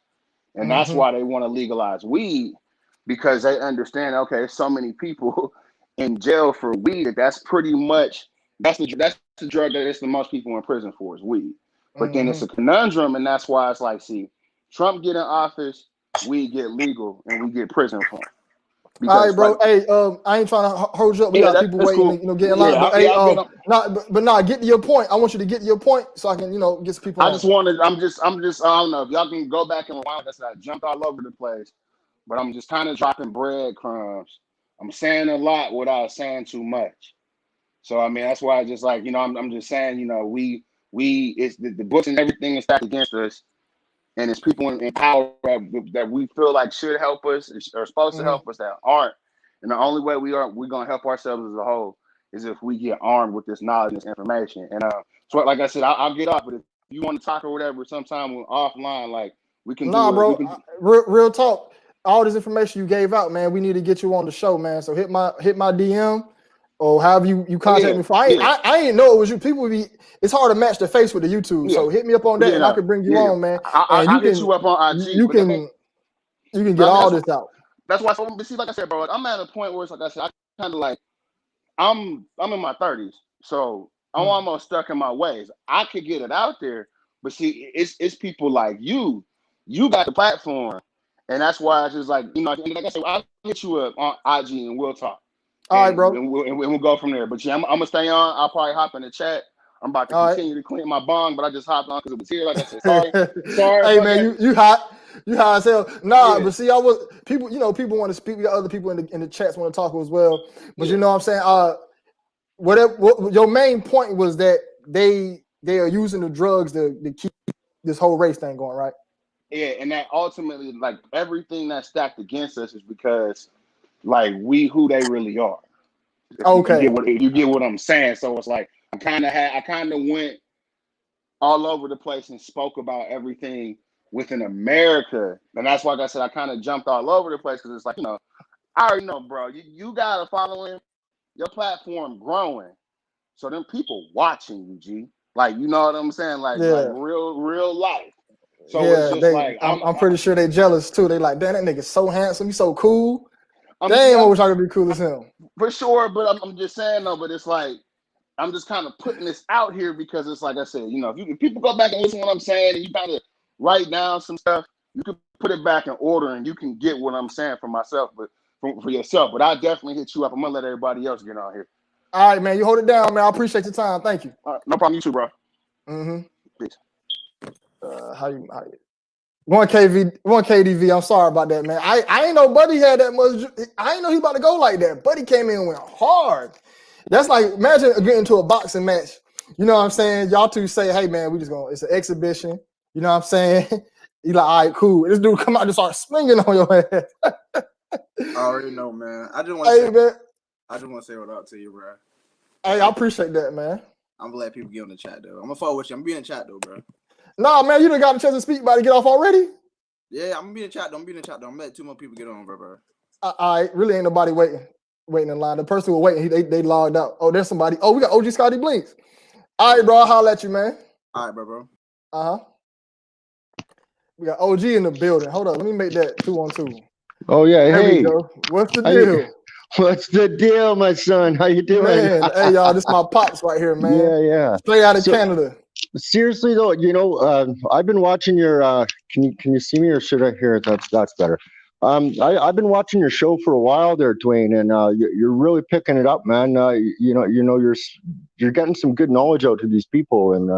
And that's Mm-hmm. why they want to legalize weed because they understand, okay, there's so many people in jail for weed that's pretty much that's the drug that it's the most people in prison for is weed. But then Mm-hmm. it's a conundrum, and that's why it's like, see, Trump get in office, weed get legal, and we get prison reform. All right, Because like, bro. Hey, I ain't trying to hold you up. We yeah, got people that's waiting, cool. get in line. Yeah, But hey, I'll get them. not get to your point. I want you to get to your point so I can, get some people I on. just wanted. I'm just. I don't know if y'all can go back and rewind. That's I jumped all over the place, but I'm just kind of dropping breadcrumbs. I'm saying a lot without saying too much. So I mean, that's why I just like I'm just saying we it's the books and everything is stacked against us, and it's people in power that we feel like should help us or supposed to Mm-hmm. help us that aren't. And the only way we're gonna help ourselves as a whole is if we get armed with this knowledge and this information. And so like I said, I'll get off, but if you want to talk or whatever sometime offline, like we can Nah, do it. We bro. can. Real talk. All this information you gave out, man. We need to get you on the show, man. So hit my DM or however you Oh, contact yeah, me. For yeah, I ain't know it was you. People be it's hard to match the face with the YouTube. yeah, So hit me up on that, yeah. and I No, can bring you yeah. on, man. I And I hit you up on IG, you but that ain't. can you can get But I mean, all this out. that's why. So, but see, like I said, bro, like, I'm at a point where it's like I said, I kind of like I'm in my 30s, so I'm Mm. almost stuck in my ways. I could get it out there, but see, it's people like you. You got the platform, and that's why it's just like and like I said, I'll hit you up on IG and we'll talk, All right, bro. and we'll go from there. But yeah, I'm gonna stay on. I'll probably hop in the chat. I'm about to All right. continue to clean my bong, but I just hopped on because it was here. Like I said, sorry, Hey fuck man, every, you hot. You hot as hell. Nah, yeah, but see, I was people, people want to speak. We got other people in the chats want to talk as well. But you yeah. know what I'm saying? What your main point was that they are using the drugs to keep this whole race thing going, right? Yeah, and that ultimately, like everything that's stacked against us is because, like, we who they really are. If Okay. you get what I'm saying, so it's like I kind of went all over the place and spoke about everything within America, and that's why, like I said, I kind of jumped all over the place because it's like I already know, bro. You got a following, your platform growing, so them people watching you, G. Like you know what I'm saying, like Yeah. real life. So it's Yeah. just like I'm pretty sure they jealous too. They like, damn, that nigga's so handsome, he's so cool. yeah, Damn, I wish I could be cool as him. for sure, but I'm just saying though, but it's like I'm just kind of putting this out here because it's like I said, if people go back and listen to what I'm saying and you kind of write down some stuff, you can put it back in order and you can get what I'm saying for myself, but for yourself. But I definitely hit you up. I'm gonna let everybody else get on here. All right, man. You hold it down, man. I appreciate your time. Thank you. No problem. You too, bro. Mm-hmm. Peace. How you 1 KDV. I'm sorry about that, man. I ain't know Buddy had that much. I ain't know he about to go like that. Buddy came in and went hard. That's like imagine getting into a boxing match. You know what I'm saying? Y'all two say, hey man, it's an exhibition. You know what I'm saying? You like, all right, cool. This dude come out and start swinging on your ass. I already know, man. I just want to say what up to you, bro. Hey, I appreciate that, man. I'm glad people get on the chat though. I'm gonna follow with you. I'm gonna be in the chat though, bro. Nah, man, you done got a chance to speak. About to get off already? Yeah, I'm gonna be in the chat. I'm gonna let 2 more people get on, bro. All right, really ain't nobody waiting in line. The person who was waiting, they logged out. Oh, there's somebody. Oh, we got OG Scotty Blinks. All right, bro, I'll holler at you, man. All right, bro. Uh-huh. We got OG in the building. Hold up, let me make that 2-on-2. Oh yeah, There hey. we go. What's the deal? What's the deal, my son? How you doing? Man, hey y'all, this my pops right here, man. Yeah. Straight out of Canada. Seriously though, I've been watching your. Can you see me or should I hear it? That's better. I've been watching your show for a while there, Dwayne, and you're really picking it up, man. You're getting some good knowledge out to these people, and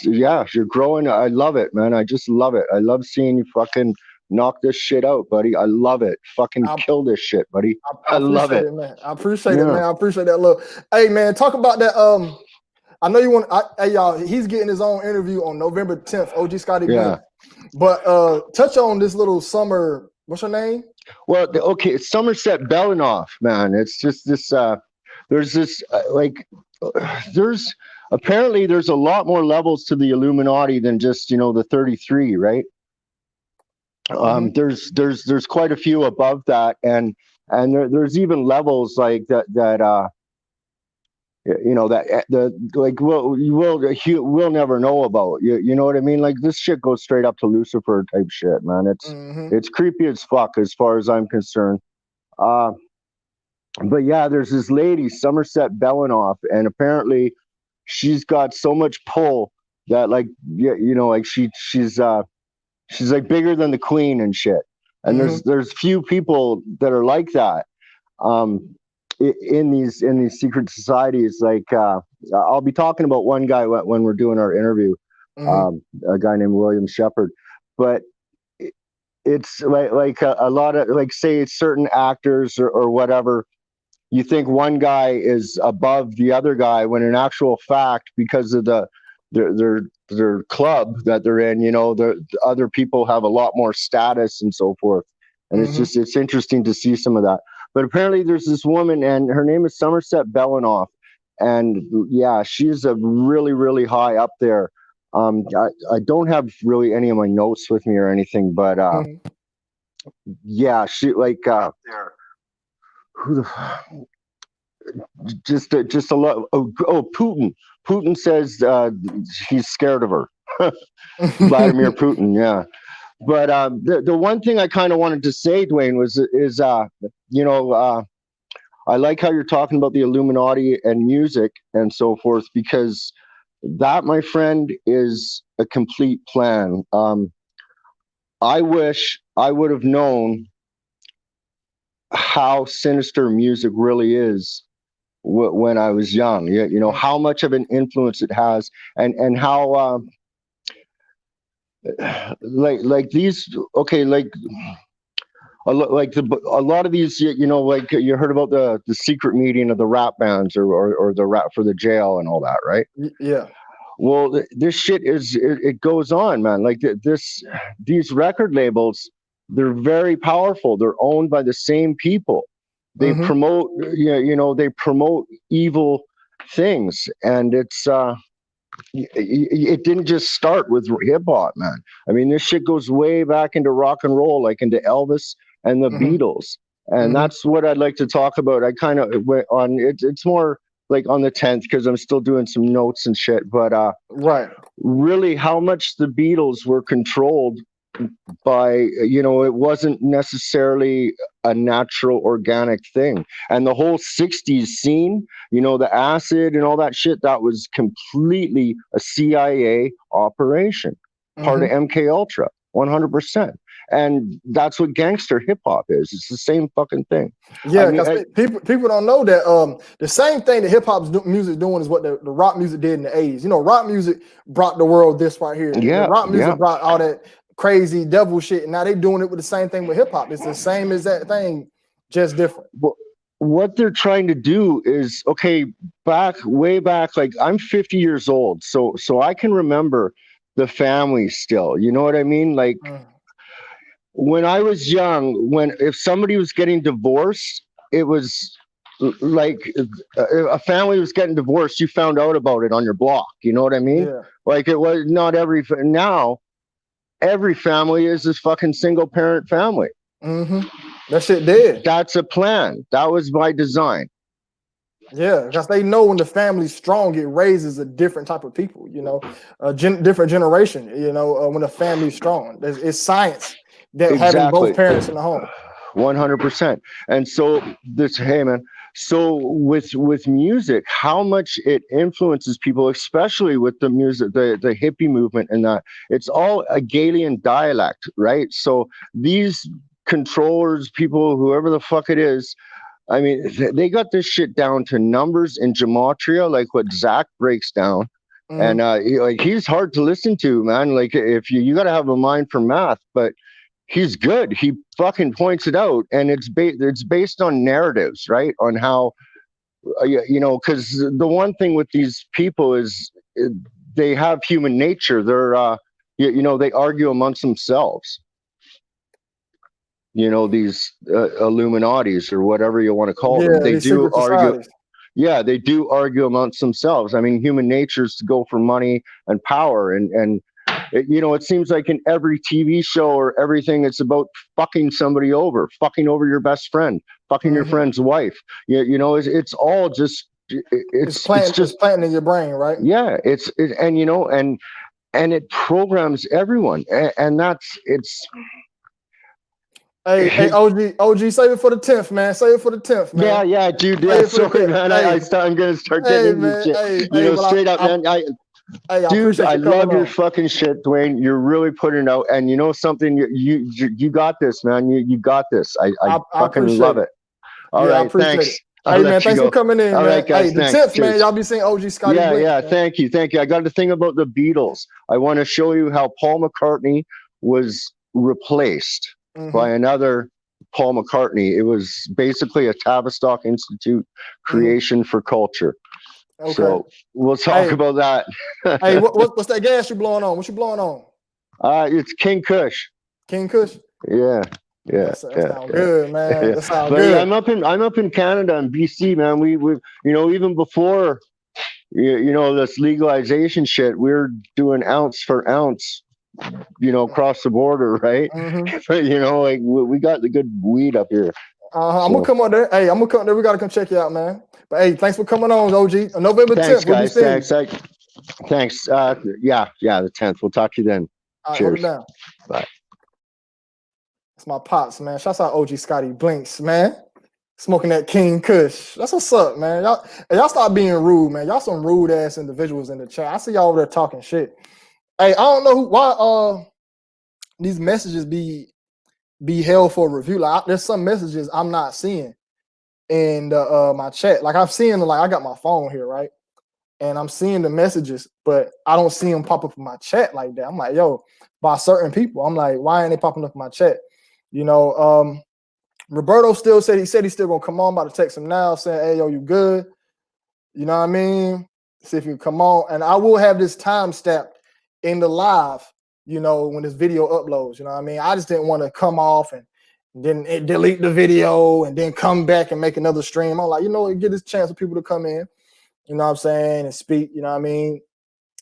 you're growing. I love it, man. I just love it. I love seeing you fucking knock this shit out, buddy. I love it. Fucking kill this shit, buddy. I love it, man. I appreciate it, man. I appreciate that look. Hey, man, talk about that. I know you want. Hey, y'all, he's getting his own interview on November 10th. OG Scotty Blinks. But touch on this little summer. What's her name? Well, okay, it's Somerset Belanoff, man. It's just this. There's this there's apparently there's a lot more levels to the Illuminati than just the 33, right? There's quite a few above that, and there's even levels like that we'll never know about. You know what I mean? Like this shit goes straight up to Lucifer type shit, man. It's creepy as fuck as far as I'm concerned. But yeah, there's this lady, Somerset Belanoff, and apparently she's got so much pull that she's like bigger than the queen and shit. And there's few people that are like that. In these secret societies, I'll be talking about one guy when we're doing our interview, a guy named William Shepard. But it's like a lot of say certain actors or whatever. You think one guy is above the other guy when in actual fact, because of their club that they're in, the other people have a lot more status and so forth. And it's interesting to see some of that. But apparently there's this woman and her name is Somerset Belanoff. And yeah, she's a really, really high up there. I don't have really any of my notes with me or anything, but yeah, she like who the just a lot. Oh, Putin. Putin says he's scared of her. Vladimir Putin, yeah. But the one thing I kind of wanted to say, Dwayne, is you know, I like how you're talking about the Illuminati and music and so forth, because that, my friend, is a complete plan. I wish I would have known how sinister music really is when I was young. You know how much of an influence it has, and how like these, okay, like a lot of these, you know, like you heard about the secret meeting of the rap bands or the rap for the jail and all that, right? Yeah. Well, this shit it goes on, man. Like these record labels, they're very powerful. They're owned by the same people. They promote, you know, they promote evil things, and it didn't just start with hip hop, man. I mean, this shit goes way back into rock and roll, like into Elvis and the Beatles, and that's what I'd like to talk about. I kind of went on. It's more like on the 10th because I'm still doing some notes and shit. But right, really, how much the Beatles were controlled by, you know, it wasn't necessarily a natural organic thing. And the whole 60s scene, you know, the acid and all that shit, that was completely a CIA operation, part of MK Ultra, 100%. And that's what gangster hip hop is. It's the same fucking thing. Yeah, because people don't know that the same thing that hip hop music doing is what the rock music did in the 80s. You know, rock music brought the world this right here. Yeah, the rock music brought all that crazy devil shit, and now they doing it with the same thing with hip hop. It's the same as that thing, just different. What they're trying to do is, okay, way back, like I'm 50 years old, so I can remember the family still. You know what I mean? Like when I was young, if somebody was getting divorced, it was like a family was getting divorced, you found out about it on your block. You know what I mean? Yeah. Like it was not now. Every family is this fucking single parent family. That shit dead. That's a plan. That was by design. Yeah, because they know when the family's strong, it raises a different type of people, you know, a different generation, you know, when the family's strong. It's science that having both parents in the home. 100%. And so hey man, so with music, how much it influences people, especially with the music, the hippie movement, and that it's all a Galilean dialect, right? So these controllers, people, whoever the fuck it is, I mean, they got this shit down to numbers and gematria, like what Zach breaks down. And like he's hard to listen to, man. Like if you got to have a mind for math, but he's good. He fucking points it out, and it's based on narratives, right? On how, you know, because the one thing with these people is they have human nature. They're, you know, they argue amongst themselves. You know, these Illuminatis or whatever you want to call them. They do argue. Yeah, they do argue amongst themselves. I mean, human nature is to go for money and power, and you know, it seems like in every TV show or everything, it's about fucking somebody over, fucking over your best friend, fucking your friend's wife. You know, it's all just it's just planting in your brain, right? Yeah, and you know, and it programs everyone, and it's. Hey, OG, save it for the 10th, man. Save it for the 10th, man. Yeah, dude. Yeah, sorry, man. I'm gonna start getting into shit. You know, straight up, man. Dude, I love your fucking shit, Dwayne. You're really putting it out, and you know something. You got this, man. You got this. I fucking love it. All right, thanks. Hey man, thanks for coming in. All right, guys. Hey, the 10th, man. Y'all be seeing OG Scotty. Yeah. Thank you. I got the thing about the Beatles. I want to show you how Paul McCartney was replaced by another Paul McCartney. It was basically a Tavistock Institute creation for culture. Okay. So we'll talk about that. Hey, what's that gas you blowing on? What you blowing on? It's King Kush. King Kush? Yeah. That sounds good, man. That sounds good. I'm up in Canada and BC, man. We you know, even before you know, this legalization shit, we're doing ounce for ounce, you know, across the border, right? You know, like we got the good weed up here. I'm gonna come up there. Hey, I'm gonna come there. We gotta come check you out, man. But hey, thanks for coming on, OG. On November 10th, we'll be seeing you. Thanks. Yeah, the 10th. We'll talk to you then. All right, Cheers. hold it down. Bye. It's my pops, man. Shouts out OG Scotty Blinks, man. Smoking that King Kush. That's what's up, man. Y'all stop being rude, man. Y'all some rude ass individuals in the chat. I see y'all over there talking shit. Hey, I don't know why these messages be held for review. Like there's some messages I'm not seeing in my chat. Like I'm seeing, like I got my phone here, right? And I'm seeing the messages, but I don't see them pop up in my chat like that. I'm like, yo, by certain people. I'm like, why ain't they popping up in my chat? You know, Roberto still said he's still gonna come on. I'm about to text him now saying, hey, yo, you good? You know what I mean? See if you can come on. And I will have this time stamped in the live, you know, when this video uploads. You know what I mean? I just didn't want to come off and then delete the video and then come back and make another stream. I'm like, you know, get this chance for people to come in, you know what I'm saying, and speak, you know what I mean?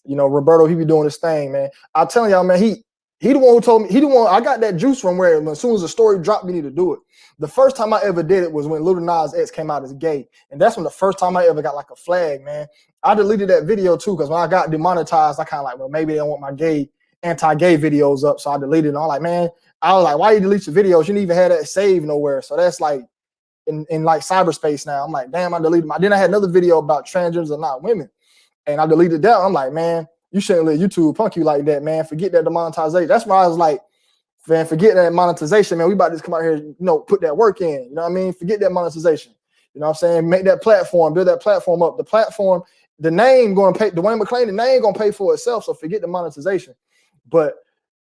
You know, Roberto, he be doing his thing, man. I'm telling y'all, man, he the one who told me, I got that juice from where as soon as the story dropped, we need to do it. The first time I ever did it was when Lil Nas X came out as gay. And that's when the first time I ever got like a flag, man. I deleted that video too, because when I got demonetized, I kind of like, well, maybe they don't want my anti-gay videos up. So I deleted it. I'm like, man, I was like, why you delete your videos? You didn't even have that saved nowhere. So that's like in like cyberspace now. I'm like, damn, I deleted my. Then I had another video about transgenders are not women. And I deleted that. I'm like, man, you shouldn't let YouTube punk you like that, man. Forget that demonetization. That's why I was like, man, forget that monetization, man. We about to come out here, you know, put that work in. You know what I mean? Forget that monetization. You know what I'm saying? Make that platform, build that platform up. The platform, the name going to pay, Dwayne McClain, the name going to pay for itself. So forget the monetization. But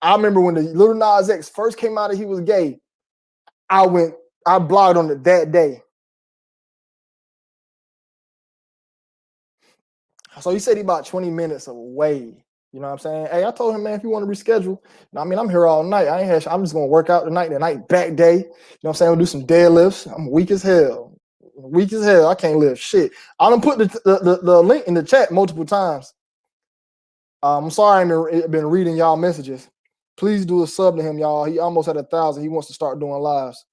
I remember when the Lil Nas X first came out and he was gay, I blogged on it that day. So he said he about 20 minutes away. You know what I'm saying? Hey, I told him, man, if you want to reschedule, I mean, I'm here all night. I'm just going to work out tonight, the night back day. You know what I'm saying? We'll do some deadlifts. I'm weak as hell. I can't lift shit. I done put the link in the chat multiple times. I'm sorry I ain't been reading y'all messages. Please do a sub to him, y'all. He almost had 1,000. He wants to start doing lives.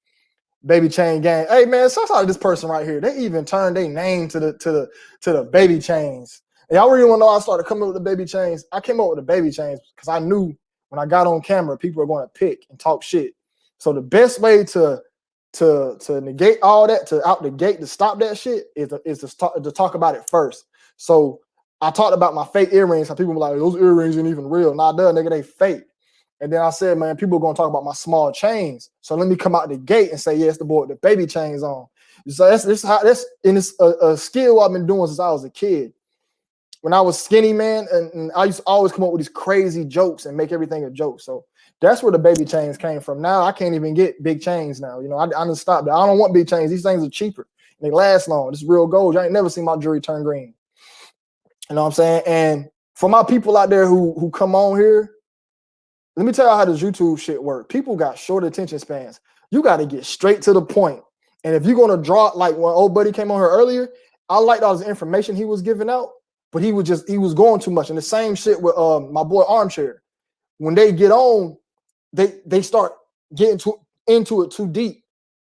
Baby Chain Gang. Hey, man, shout out to this person right here. They even turned their name to the Baby Chains. Y'all really want to know how I started coming up with the Baby Chains? I came up with the Baby Chains because I knew when I got on camera, people were going to pick and talk shit. So the best way to negate all that, to out the gate, to stop that shit is to talk about it first. So I talked about my fake earrings. How people were like, those earrings ain't even real. Nah, duh, nigga, they fake. And then I said, man, people are going to talk about my small chains. So let me come out the gate and say, yes, the boy with the baby chains on. So that's a skill I've been doing since I was a kid. When I was skinny, man, and I used to always come up with these crazy jokes and make everything a joke. So that's where the baby chains came from. Now I can't even get big chains now. You know, I done stopped that. I don't want big chains. These things are cheaper. And they last long. This is real gold. You ain't never seen my jewelry turn green. You know what I'm saying? And for my people out there who come on here, let me tell you how this YouTube shit works. People got short attention spans. You got to get straight to the point. And if you're going to draw, like when old buddy came on here earlier, I liked all this information he was giving out, but he was going too much. And the same shit with my boy Armchair. When they get on, they start getting into it too deep.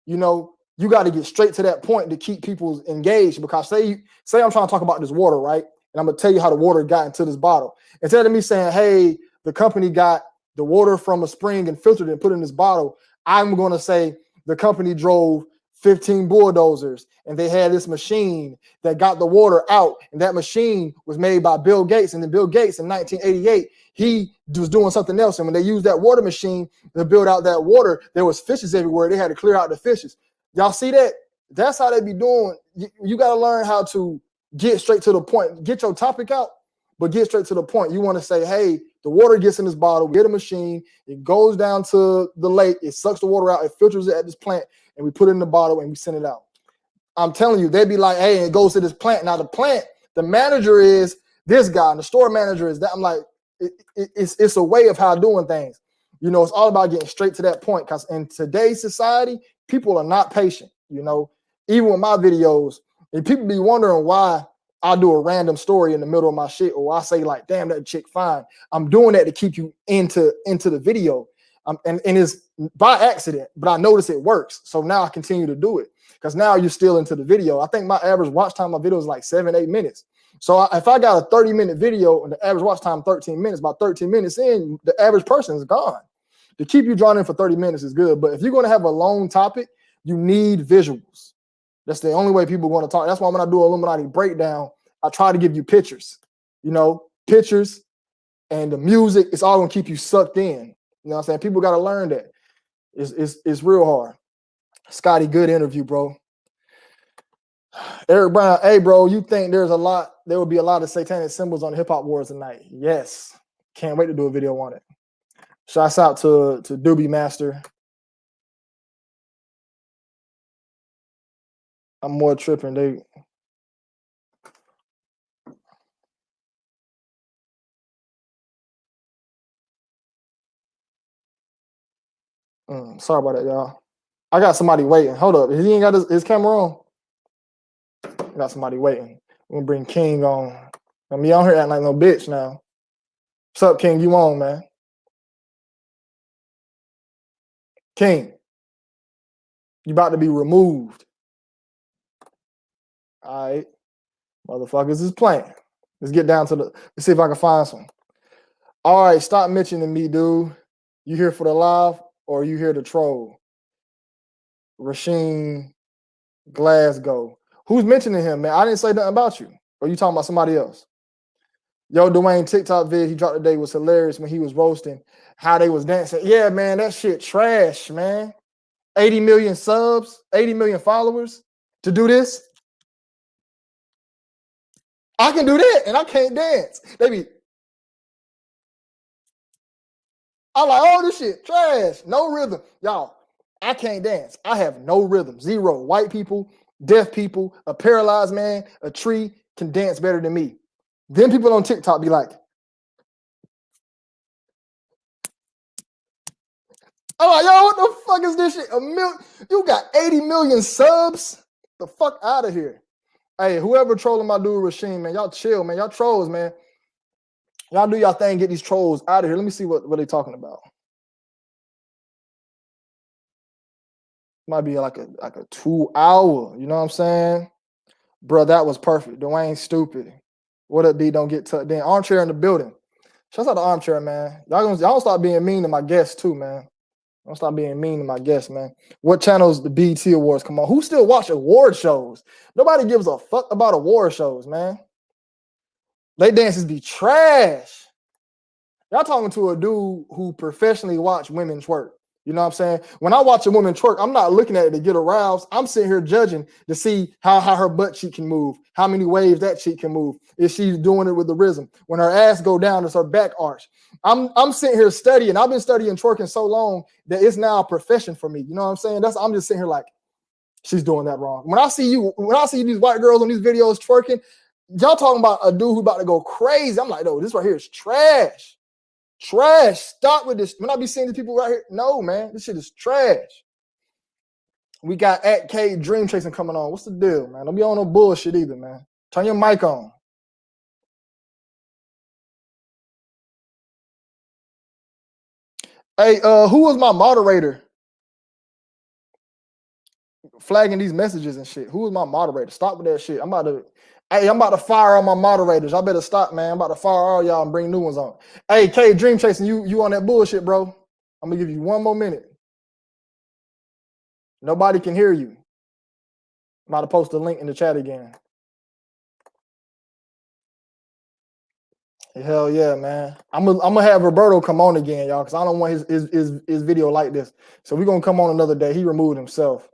You know, you got to get straight to that point to keep people engaged, because say I'm trying to talk about this water, right? And I'm going to tell you how the water got into this bottle. Instead of me saying, hey, the company got the water from a spring and filtered it and put it in this bottle, I'm going to say the company drove 15 bulldozers and they had this machine that got the water out. And that machine was made by Bill Gates. And then Bill Gates in 1988, he was doing something else. And when they used that water machine to build out that water, there was fishes everywhere. They had to clear out the fishes. Y'all see that? That's how they be doing. You got to learn how to get straight to the point. Get your topic out, but get straight to the point. You want to say, hey, the water gets in this bottle, we get a machine, it goes down to the lake, it sucks the water out, it filters it at this plant, and we put it in the bottle and we send it out. I'm telling you, they'd be like, hey, it goes to this plant. Now the plant, the manager is this guy, and the store manager is that. I'm like, it's a way of how doing things. You know, it's all about getting straight to that point, because in today's society, people are not patient. You know, even with my videos, and people be wondering why I'll do a random story in the middle of my shit, or I say like, damn, that chick fine. I'm doing that to keep you into the video. And it's by accident, but I notice it works. So now I continue to do it because now you're still into the video. I think my average watch time of my video is like 7-8 minutes. So if I got a 30-minute video and the average watch time 13 minutes, about 13 minutes in, the average person is gone. To keep you drawn in for 30 minutes is good. But if you're going to have a long topic, you need visuals. That's the only way people are going to talk. That's why when I do Illuminati breakdown, I try to give you pictures, pictures and the music. It's all going to keep you sucked in. You know what I'm saying? People got to learn that. It's real hard. Scotty, good interview, bro. Eric Brown, hey, bro, you think there will be a lot of satanic symbols on Hip Hop Wars tonight? Yes. Can't wait to do a video on it. Shouts out to Doobie Master. I'm more tripping. Sorry about that, y'all. I got somebody waiting. Hold up. He ain't got his camera on. I got somebody waiting. We're gonna bring King on. I'm be on here acting like no bitch now. What's up, King? You on, man? King, you about to be removed. All right. Motherfuckers is playing. Let's get down to let's see if I can find some. All right, stop mentioning me, dude. You here for the live or you here to troll? Rasheen Glasgow. Who's mentioning him, man? I didn't say nothing about you. Or you talking about somebody else? Yo, Dwayne TikTok vid he dropped today was hilarious when he was roasting how they was dancing. Yeah, man, that shit trash, man. 80 million subs, 80 million followers to do this. I can do that and I can't dance. I'm like, oh, this shit trash. No rhythm. Y'all, I can't dance. I have no rhythm. Zero. White people, deaf people, a paralyzed man, a tree can dance better than me. Then people on TikTok be like, I'm like, yo, what the fuck is this shit? You got 80 million subs? The fuck out of here. Hey, whoever trolling my dude Rasheen, man, y'all chill, man. Y'all trolls, man. Y'all do y'all thing, get these trolls out of here. Let me see what they talking about. Might be like a 2 hour, you know what I'm saying? Bro, that was perfect. Dwayne stupid. What up, B? Don't get tucked in. Armchair in the building. Shouts out to Armchair, man. Y'all start being mean to my guests too, man. Don't stop being mean to my guests, man. What channels the BET Awards come on? Who still watch award shows? Nobody gives a fuck about award shows, man. They dances be trash. Y'all talking to a dude who professionally watch women twerk. You know what I'm saying? When I watch a woman twerk, I'm not looking at it to get aroused. I'm sitting here judging to see how her butt cheek can move, how many waves that cheek can move. Is she doing it with the rhythm? When her ass go down, it's her back arch. I'm sitting here studying. I've been studying twerking so long that it's now a profession for me. You know what I'm saying? I'm just sitting here like, she's doing that wrong. When I see these white girls on these videos twerking, y'all talking about a dude who about to go crazy. I'm like, no, this right here is trash. Trash. Stop with this. When I be seeing these people right here, no, man, this shit is trash. We got at K Dream Chasing coming on. What's the deal, man? Don't be on no bullshit either, man. Turn your mic on. Hey, who was my moderator? Flagging these messages and shit. Who was my moderator? Stop with that shit. I'm about to fire all my moderators. Y'all better stop, man. I'm about to fire all y'all and bring new ones on. Hey, K Dream Chasing, you on that bullshit, bro. I'm gonna give you one more minute. Nobody can hear you. I'm about to post the link in the chat again. Hell yeah, man. I'm gonna have Roberto come on again, y'all, because I don't want his video like this. So we're gonna come on another day. He removed himself.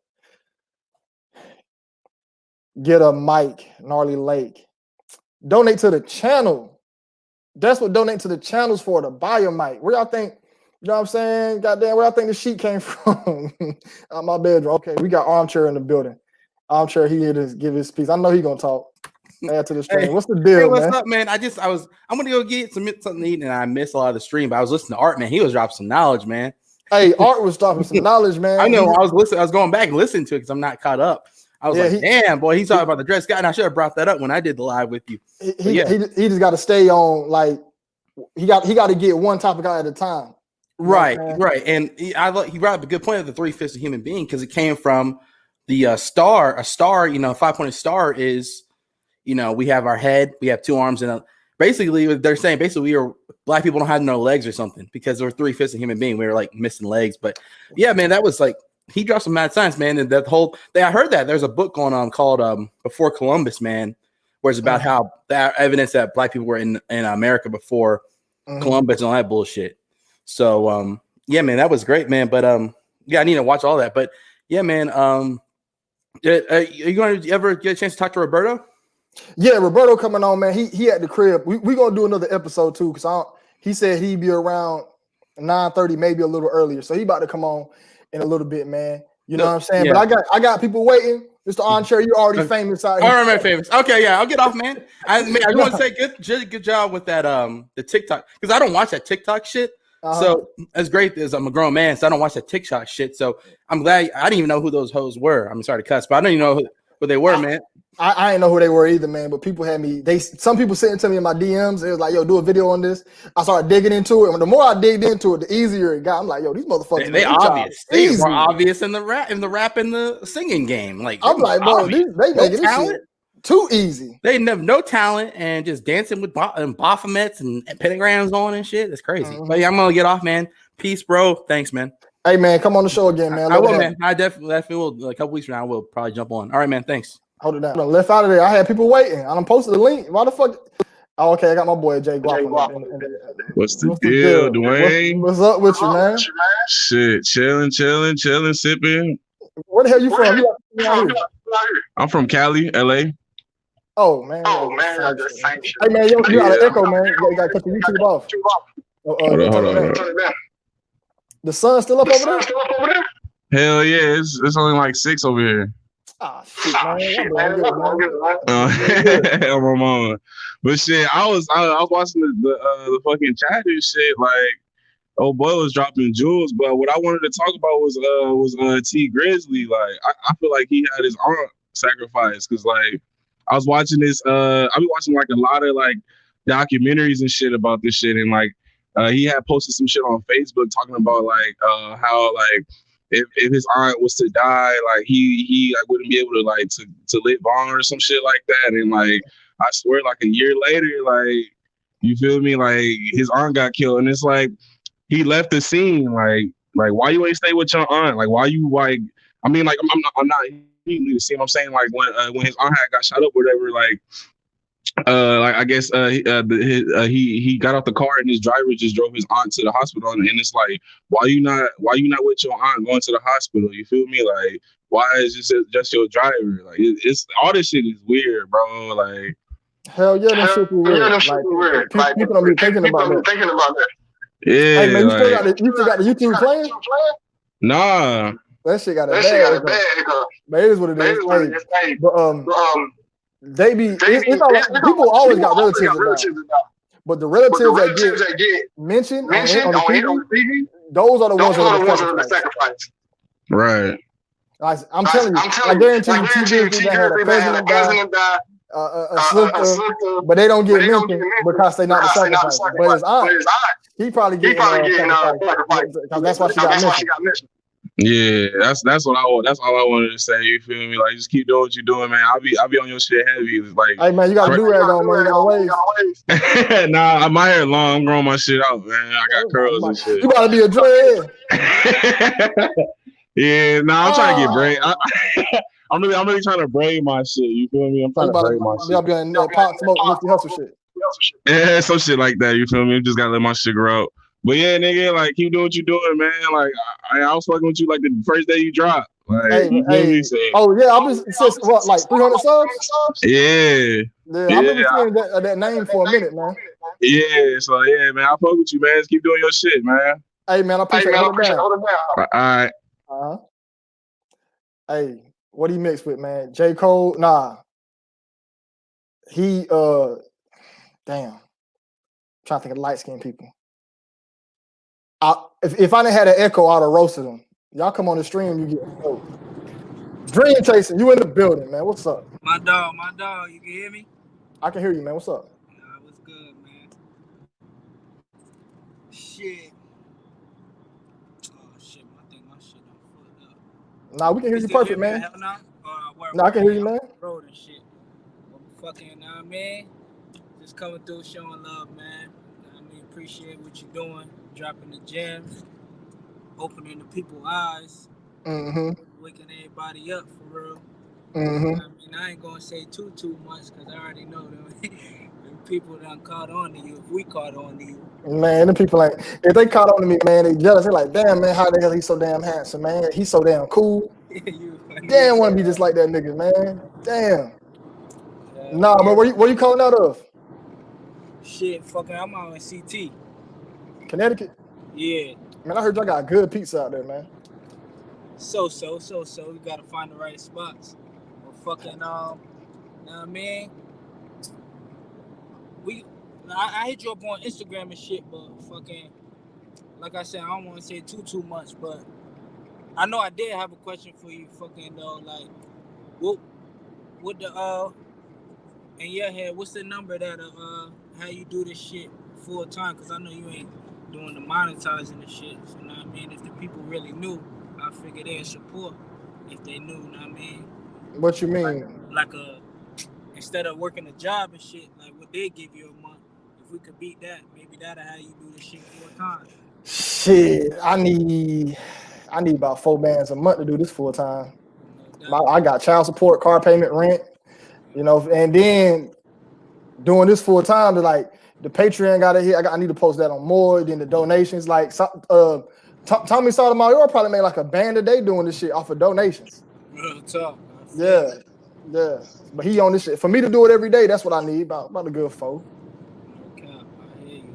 Get a mic, Gnarly Lake. Donate to the channel. That's what donate to the channels for, to buy a mic. Where y'all think, you know what I'm saying? Goddamn, where y'all think the sheet came from? Out my bedroom. Okay, we got Armchair in the building. Armchair, he here to give his piece. I know he gonna talk. Add to the stream. Hey, what's the deal, hey, what's man? Up, man? I'm gonna go get something to eat, and I missed a lot of the stream, but I was listening to Art, man. He was dropping some knowledge, man. Hey, Art was dropping some knowledge, man. I know. I was going back and listening to it because I'm not caught up. I was damn, boy, he's talking about the dress guy. And I should have brought that up when I did the live with you. He just got to stay on, like, he got to get one topic out at a time. Right. And he brought up a good point of the 3/5 of human being, because it came from the star. A star, 5-pointed star is, we have our head, we have two arms, and basically they're saying black people don't have no legs or something, because we're 3/5 of human being. We were like missing legs. But yeah, man, that was like, he dropped some mad science, man. And I heard that there's a book going on called Before Columbus, man, where it's about how that evidence that black people were in America before Columbus and all that bullshit. So yeah, man, that was great, man. But yeah, I need to watch all that. But yeah, man, are you going to ever get a chance to talk to Roberto? Yeah, Roberto coming on, man. He at the crib. We gonna do another episode too, because he said he'd be around 9:30, maybe a little earlier. So he about to come on in a little bit, man. You know what I'm saying? Yeah. But I got people waiting. Mr. Armchair, you're already famous out here. All right, famous. Okay, yeah, I'll get off, man. I want to say good job with that the TikTok, because I don't watch that TikTok shit. So as great as I'm a grown man, so I don't watch that TikTok shit. So I'm glad. I didn't even know who those hoes were. I'm sorry to cuss, but I don't even know who they were, man. I didn't know who they were either, man. But people had me. Some people sitting to me in my DMs. It was like, "Yo, do a video on this." I started digging into it, and the more I digged into it, the easier it got. I'm like, "Yo, these motherfuckers." They obvious. They were obvious in the rap and the singing game. Like, I'm like, bro, they making this shit too easy. They have no talent and just dancing with Baphomets and pentagrams on and shit. It's crazy. But yeah, I'm gonna get off, man. Peace, bro. Thanks, man. Hey, man, come on the show again, man. I will, man. I definitely will. Like, a couple weeks from now, I will probably jump on. All right, man. Thanks. Hold it down. I left out of there. I had people waiting. I done posted the link. Why the fuck? Oh, okay. I got my boy Jay Guap. What's the deal, Dwayne? What's up with you, man? Shit, chilling, sipping. Where the hell you from? I'm from Cali, LA. Oh man. Hey man, you got an echo, man. You gotta cut the YouTube off. Hold on. The sun's still up over there? Hell yeah, it's only like 6 over here. Ah, shit, man. I'm my mama. But shit, I was watching the fucking chat and shit. Like, oh boy was dropping jewels. But what I wanted to talk about was T Grizzly. Like, I feel like he had his aunt sacrificed, because like I was watching this. I've been watching like a lot of like documentaries and shit about this shit, and like he had posted some shit on Facebook talking about like how like if his aunt was to die, like he like wouldn't be able to like to live on or some shit like that. And like I swear, like a year later, like, you feel me, like his aunt got killed, and it's like he left the scene. Like why you ain't stay with your aunt? Like why you like? I mean, like I'm not immediately the scene. I'm saying like when his aunt had got shot up, or whatever, like I guess he got off the car and his driver just drove his aunt to the hospital, and it's like why you not with your aunt going to the hospital? You feel me? Like why is this just your driver? Like it's all this shit is weird, bro. Like hell yeah, that shit is weird. Like people don't be thinking about that. Yeah. Hey man, you still got the YouTube playing? Nah. That shit got a bad. But it is what it is. Hey, but they be it's all, people always got relatives about. But the relatives that get mentioned on the TV, those are the ones that are sacrificed. Right. I'm telling you, I guarantee you, TV that had a president die, a sister, but they don't get mentioned because they not the sacrifice. But his aunt, he probably getting sacrifice because that's why she got mentioned. Yeah, that's all I wanted to say. You feel me? Like, just keep doing what you're doing, man. I'll be on your shit heavy. It's like, hey man, you got to do rag on, man. You got to wave. Nah, my hair long. I'm growing my shit out, man. I got curls and shit. You gotta be a dread. Yeah, I'm trying to get braid. I'm really trying to braid my shit. You feel me? I'm trying to braid my shit. Y'all be on Pop Smoke, Nifty Hustle shit. Yeah, some shit like that. You feel me? Just gotta let my shit grow out. But yeah, nigga, like, keep doing what you doing, man. Like, I was fucking with you like the first day you dropped. Like, hey. Oh yeah, I've been since what, like 300 subs? Yeah. I've been seeing that name for a minute, man. Yeah, so yeah, man, I'll fuck with you, man. Just keep doing your shit, man. Hey man, I appreciate it. All right. Hey, what do you mix with, man? J. Cole? Nah. He damn. I'm trying to think of light skinned people. If I didn't have an echo, I'd have roasted them. Y'all come on the stream, you get Dream chasing, you in the building, man. What's up? My dog, you can hear me? I can hear you, man. What's up? What's good, man? Shit. Oh shit, I think my shit done fucked up. Nah, we can hear you perfect, man. Nah, I can hear you, man. Road and shit. Fucking, I mean, just coming through, showing love, man. I mean, appreciate what you're doing, dropping the gems, opening the people's eyes, waking everybody up for real. I mean, I ain't gonna say too much because I already know them. People done caught on to you. If we caught on to you, man, the people like if they caught on to me, man, they jealous. They're like, damn, man, how the hell he's so damn handsome, man? He's so damn cool. Damn, want to be just like that nigga, man. Damn. Nah, but where you calling out of? Shit, fucking, I'm out in CT. Connecticut? Yeah. Man, I heard y'all got good pizza out there, man. So. We gotta find the right spots. But fucking, you know what I mean? I hit you up on Instagram and shit, but fucking, like I said, I don't want to say too much, but I know I did have a question for you, fucking, though, like, what the, in your head, what's the number that, how you do this shit full time? Because I know you ain't doing the monetizing and shit, so, you know what I mean? If the people really knew, I figure they'd support if they knew, you know what I mean? What you mean? Like instead of working a job and shit, like what they give you a month, if we could beat that, maybe that'll how you do this shit full time. Shit, I need about 4 bands a month to do this full time. I got child support, car payment, rent, you know, and then doing this full time to like the Patreon got to hit. I need to post that on more. Then the donations, like Tommy Sotomayor probably made like a band a day doing this shit off of donations. Real talk. Yeah. But he on this shit. For me to do it every day, that's what I need. About a good 4. Okay, I hear you.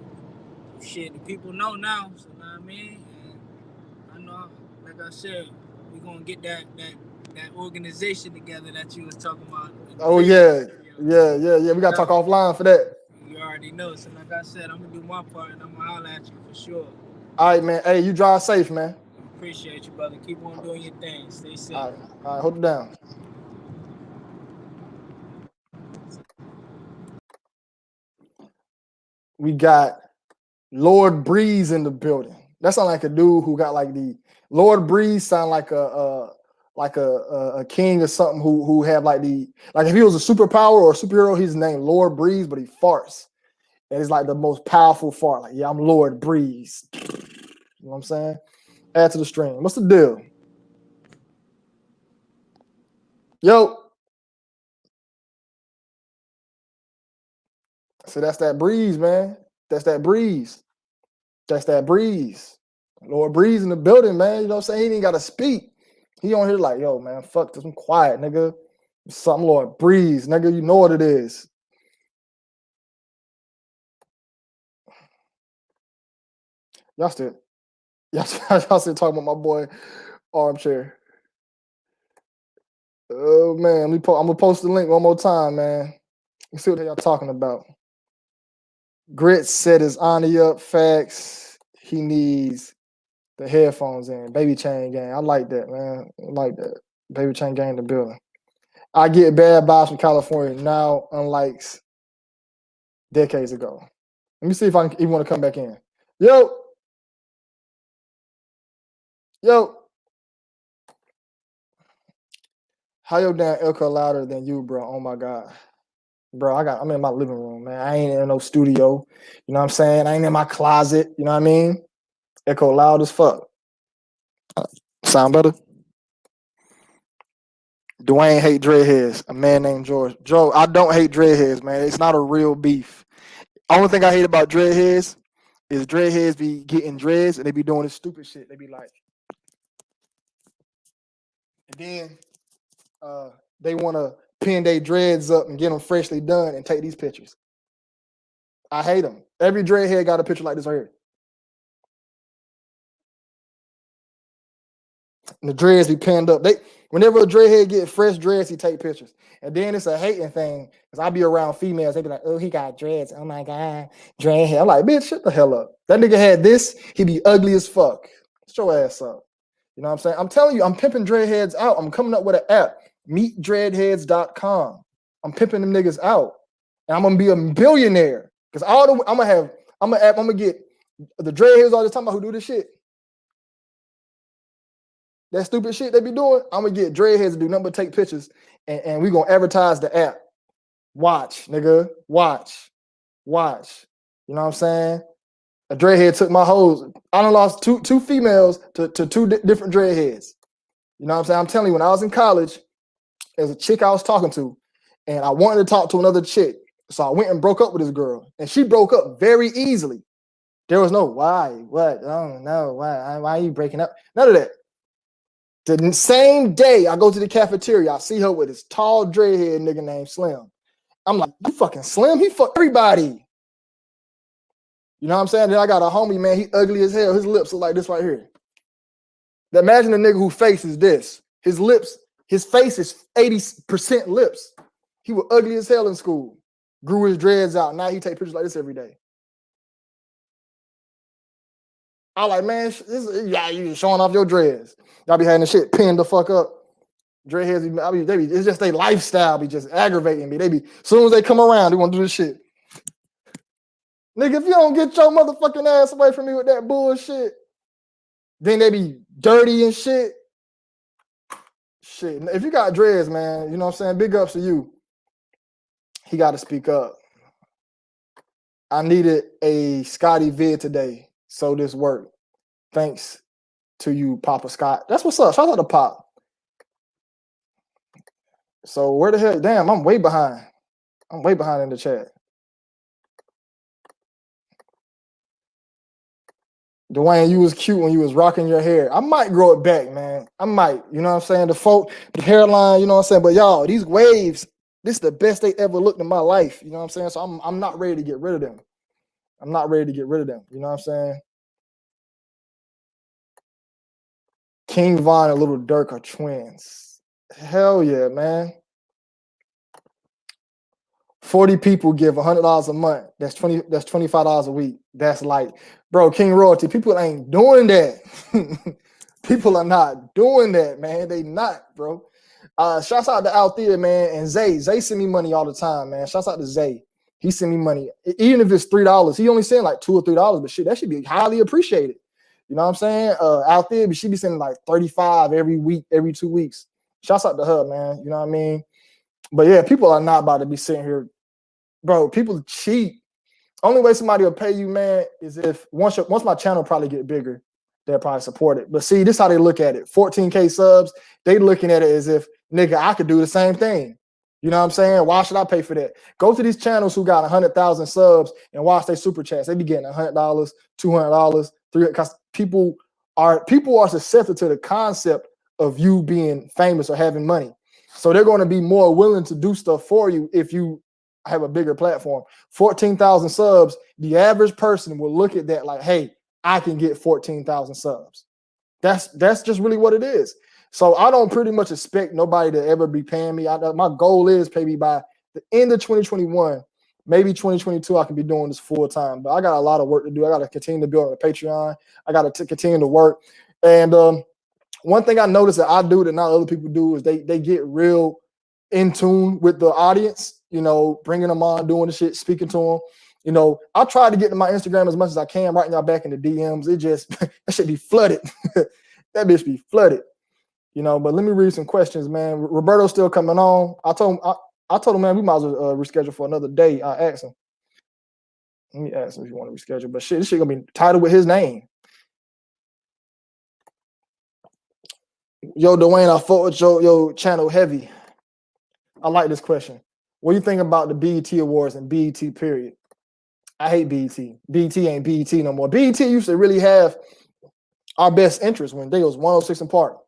Shit, the people know now, so you know what I mean? And I know, like I said, we're gonna get that organization together that you was talking about. Oh yeah. We gotta talk offline for that. You already know. So like I said, I'm gonna do my part and I'm gonna holler at you for sure. All right, man. Hey, you drive safe, man. Appreciate you, brother. Keep on doing your thing. Stay safe. All right, hold it down. We got Lord Breeze in the building. That sound like a dude who got like the Lord Breeze sound like a king or something who have like if he was a superpower or a superhero, he's named Lord Breeze, but he farts. And it's like the most powerful fart. Like, yeah, I'm Lord Breeze. You know what I'm saying? Add to the stream. What's the deal? Yo. So that's that breeze, man. That's that breeze. Lord Breeze in the building, man. You know what I'm saying? He ain't got to speak. He on here like, yo, man, fuck this. I'm quiet, nigga. Something Lord Breeze, nigga. You know what it is. Y'all still talking about my boy Armchair. Oh, man. I'm going to post the link one more time, man. Let's see what y'all talking about. Grit set his Ani up. Facts. He needs the headphones in. Baby Chain Gang. I like that, man. I like that. Baby Chain Gang in the building. I get bad vibes from California now, unlike decades ago. Let me see if I even want to come back in. Yo. How your damn echo louder than you, bro? Oh my God. Bro, I'm in my living room, man. I ain't in no studio. You know what I'm saying? I ain't in my closet. You know what I mean? Echo loud as fuck. Sound better? Dwayne hate dreadheads. A man named George. Joe, I don't hate dreadheads, man. It's not a real beef. Only thing I hate about dreadheads is dreadheads be getting dreads and they be doing this stupid shit. They be like, and then they want to pin their dreads up and get them freshly done and take these pictures. I hate them. Every dreadhead got a picture like this right here. And the dreads be pinned up. Whenever a dreadhead get fresh dreads, he take pictures. And then it's a hating thing because I be around females. They be like, oh, he got dreads. Oh my God, dreadhead. I'm like, bitch, shut the hell up. That nigga had this. He be ugly as fuck. Shut your ass up. You know what I'm saying? I'm telling you, I'm pimping dreadheads out. I'm coming up with an app, meetdreadheads.com. I'm pimping them niggas out. And I'm gonna be a billionaire. Because I'm gonna get the dreadheads all the time who do this shit. That stupid shit they be doing, I'm gonna get dreadheads to do nothing but take pictures and we gonna advertise the app. Watch, nigga. Watch. You know what I'm saying? A dreadhead took my hoes. I done lost two females to two different dreadheads. You know what I'm saying? I'm telling you, when I was in college, there's a chick I was talking to, and I wanted to talk to another chick. So I went and broke up with this girl, and she broke up very easily. There was no why, what, I don't know, why are you breaking up? None of that. The same day I go to the cafeteria, I see her with this tall dreadhead nigga named Slim. I'm like, you fucking Slim? He fucked everybody. You know what I'm saying? Then I got a homie, man, he ugly as hell. His lips look like this right here. Now imagine a nigga whose face is this. His lips, his face is 80% lips. He was ugly as hell in school. Grew his dreads out. Now he take pictures like this every day. I like, man, you showing off your dreads. Y'all be having the shit pinned the fuck up. Dreadheads, it's just their lifestyle be just aggravating me. As soon as they come around, they want to do this shit. Nigga, if you don't get your motherfucking ass away from me with that bullshit, then they be dirty and shit. Shit. If you got dreads, man, you know what I'm saying? Big ups to you. He got to speak up. I needed a Scotty vid today, so this worked. Thanks to you, Papa Scott. That's what's up. Shout out to Pop. So where the hell? Damn, I'm way behind. I'm way behind in the chat. Dwayne, you was cute when you was rocking your hair. I might grow it back, man. I might. You know what I'm saying? The hairline, you know what I'm saying? But y'all, these waves, this is the best they ever looked in my life. You know what I'm saying? So I'm not ready to get rid of them. I'm not ready to get rid of them. You know what I'm saying? King Von and Little Dirk are twins. Hell yeah, man. 40 people give $100 a month. That's $25 a week. That's like, bro, King Royalty. People ain't doing that. People are not doing that, man. They not, bro. Shouts out to Althea, man, and Zay. Zay send me money all the time, man. Shouts out to Zay. He send me money. Even if it's $3, he only send like $2 or $3, but shit, that should be highly appreciated. You know what I'm saying? Althea, she be sending like 35 every week, every 2 weeks. Shouts out to her, man. You know what I mean? But yeah, people are not about to be sitting here. Bro, people cheat. Only way somebody will pay you, man, is if once my channel probably get bigger, they'll probably support it. But see, this is how they look at it. 14K subs, they looking at it as if, nigga, I could do the same thing. You know what I'm saying? Why should I pay for that? Go to these channels who got 100,000 subs and watch their super chats. They be getting $100, $200, $300. Because people are susceptible to the concept of you being famous or having money. So they're going to be more willing to do stuff for you if you have a bigger platform. 14,000 subs, the average person will look at that like, hey, I can get 14,000 subs. That's just really what it is. So I don't pretty much expect nobody to ever be paying me. My goal is pay me by the end of 2021, maybe 2022, I can be doing this full time. But I got a lot of work to do. I got to continue to build on the Patreon. I got to continue to work. And one thing I noticed that I do that not other people do is they get real in tune with the audience, you know, bringing them on, doing the shit, speaking to them. You know, I try to get to my Instagram as much as I can, writing y'all back in the DMs. It just, that should be flooded. That bitch be flooded. You know, but let me read some questions, man. Roberto's still coming on. I told him, man, we might as well reschedule for another day. I asked him. Let me ask him if you want to reschedule. But shit, this shit gonna be titled with his name. Yo, Dwayne, I fought with your channel heavy. I like this question. What do you think about the BET Awards and BET period? I hate BET. BET ain't BET no more. BET used to really have our best interest when they was 106 and Park,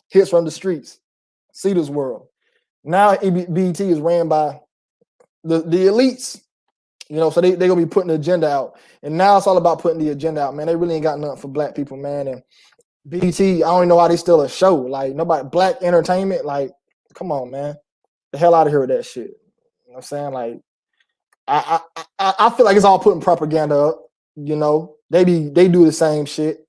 Hits from the Streets, Cedar's World. Now BET is ran by the elites, you know, so they gonna be putting the agenda out. And now it's all about putting the agenda out, man. They really ain't got nothing for black people, man. And BET, I don't even know why they still a show. Like, nobody, black entertainment, like, come on, man. The hell out of here with that shit. You know what I'm saying? Like, I feel like it's all putting propaganda up, you know. They do the same shit.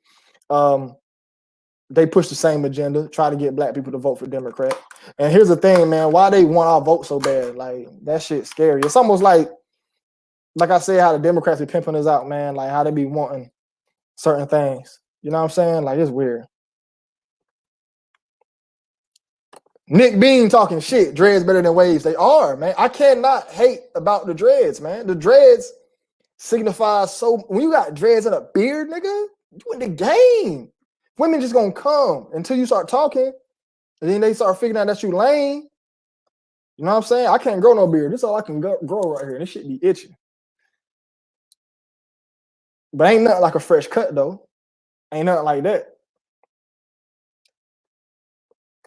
they push the same agenda, try to get black people to vote for Democrat. And here's the thing, man, why they want our vote so bad? Like, that shit's scary. It's almost like I said, how the Democrats be pimping us out, man, like how they be wanting certain things. You know what I'm saying? Like, it's weird. Nick Bean talking shit, dreads better than waves. They are, man. I cannot hate about the dreads, man. The dreads signify so, when you got dreads and a beard, nigga, you in the game. Women just gonna come until you start talking, and then they start figuring out that you lame. You know what I'm saying? I can't grow no beard. This is all I can grow right here. This shit be itching. But ain't nothing like a fresh cut, though. Ain't nothing like that.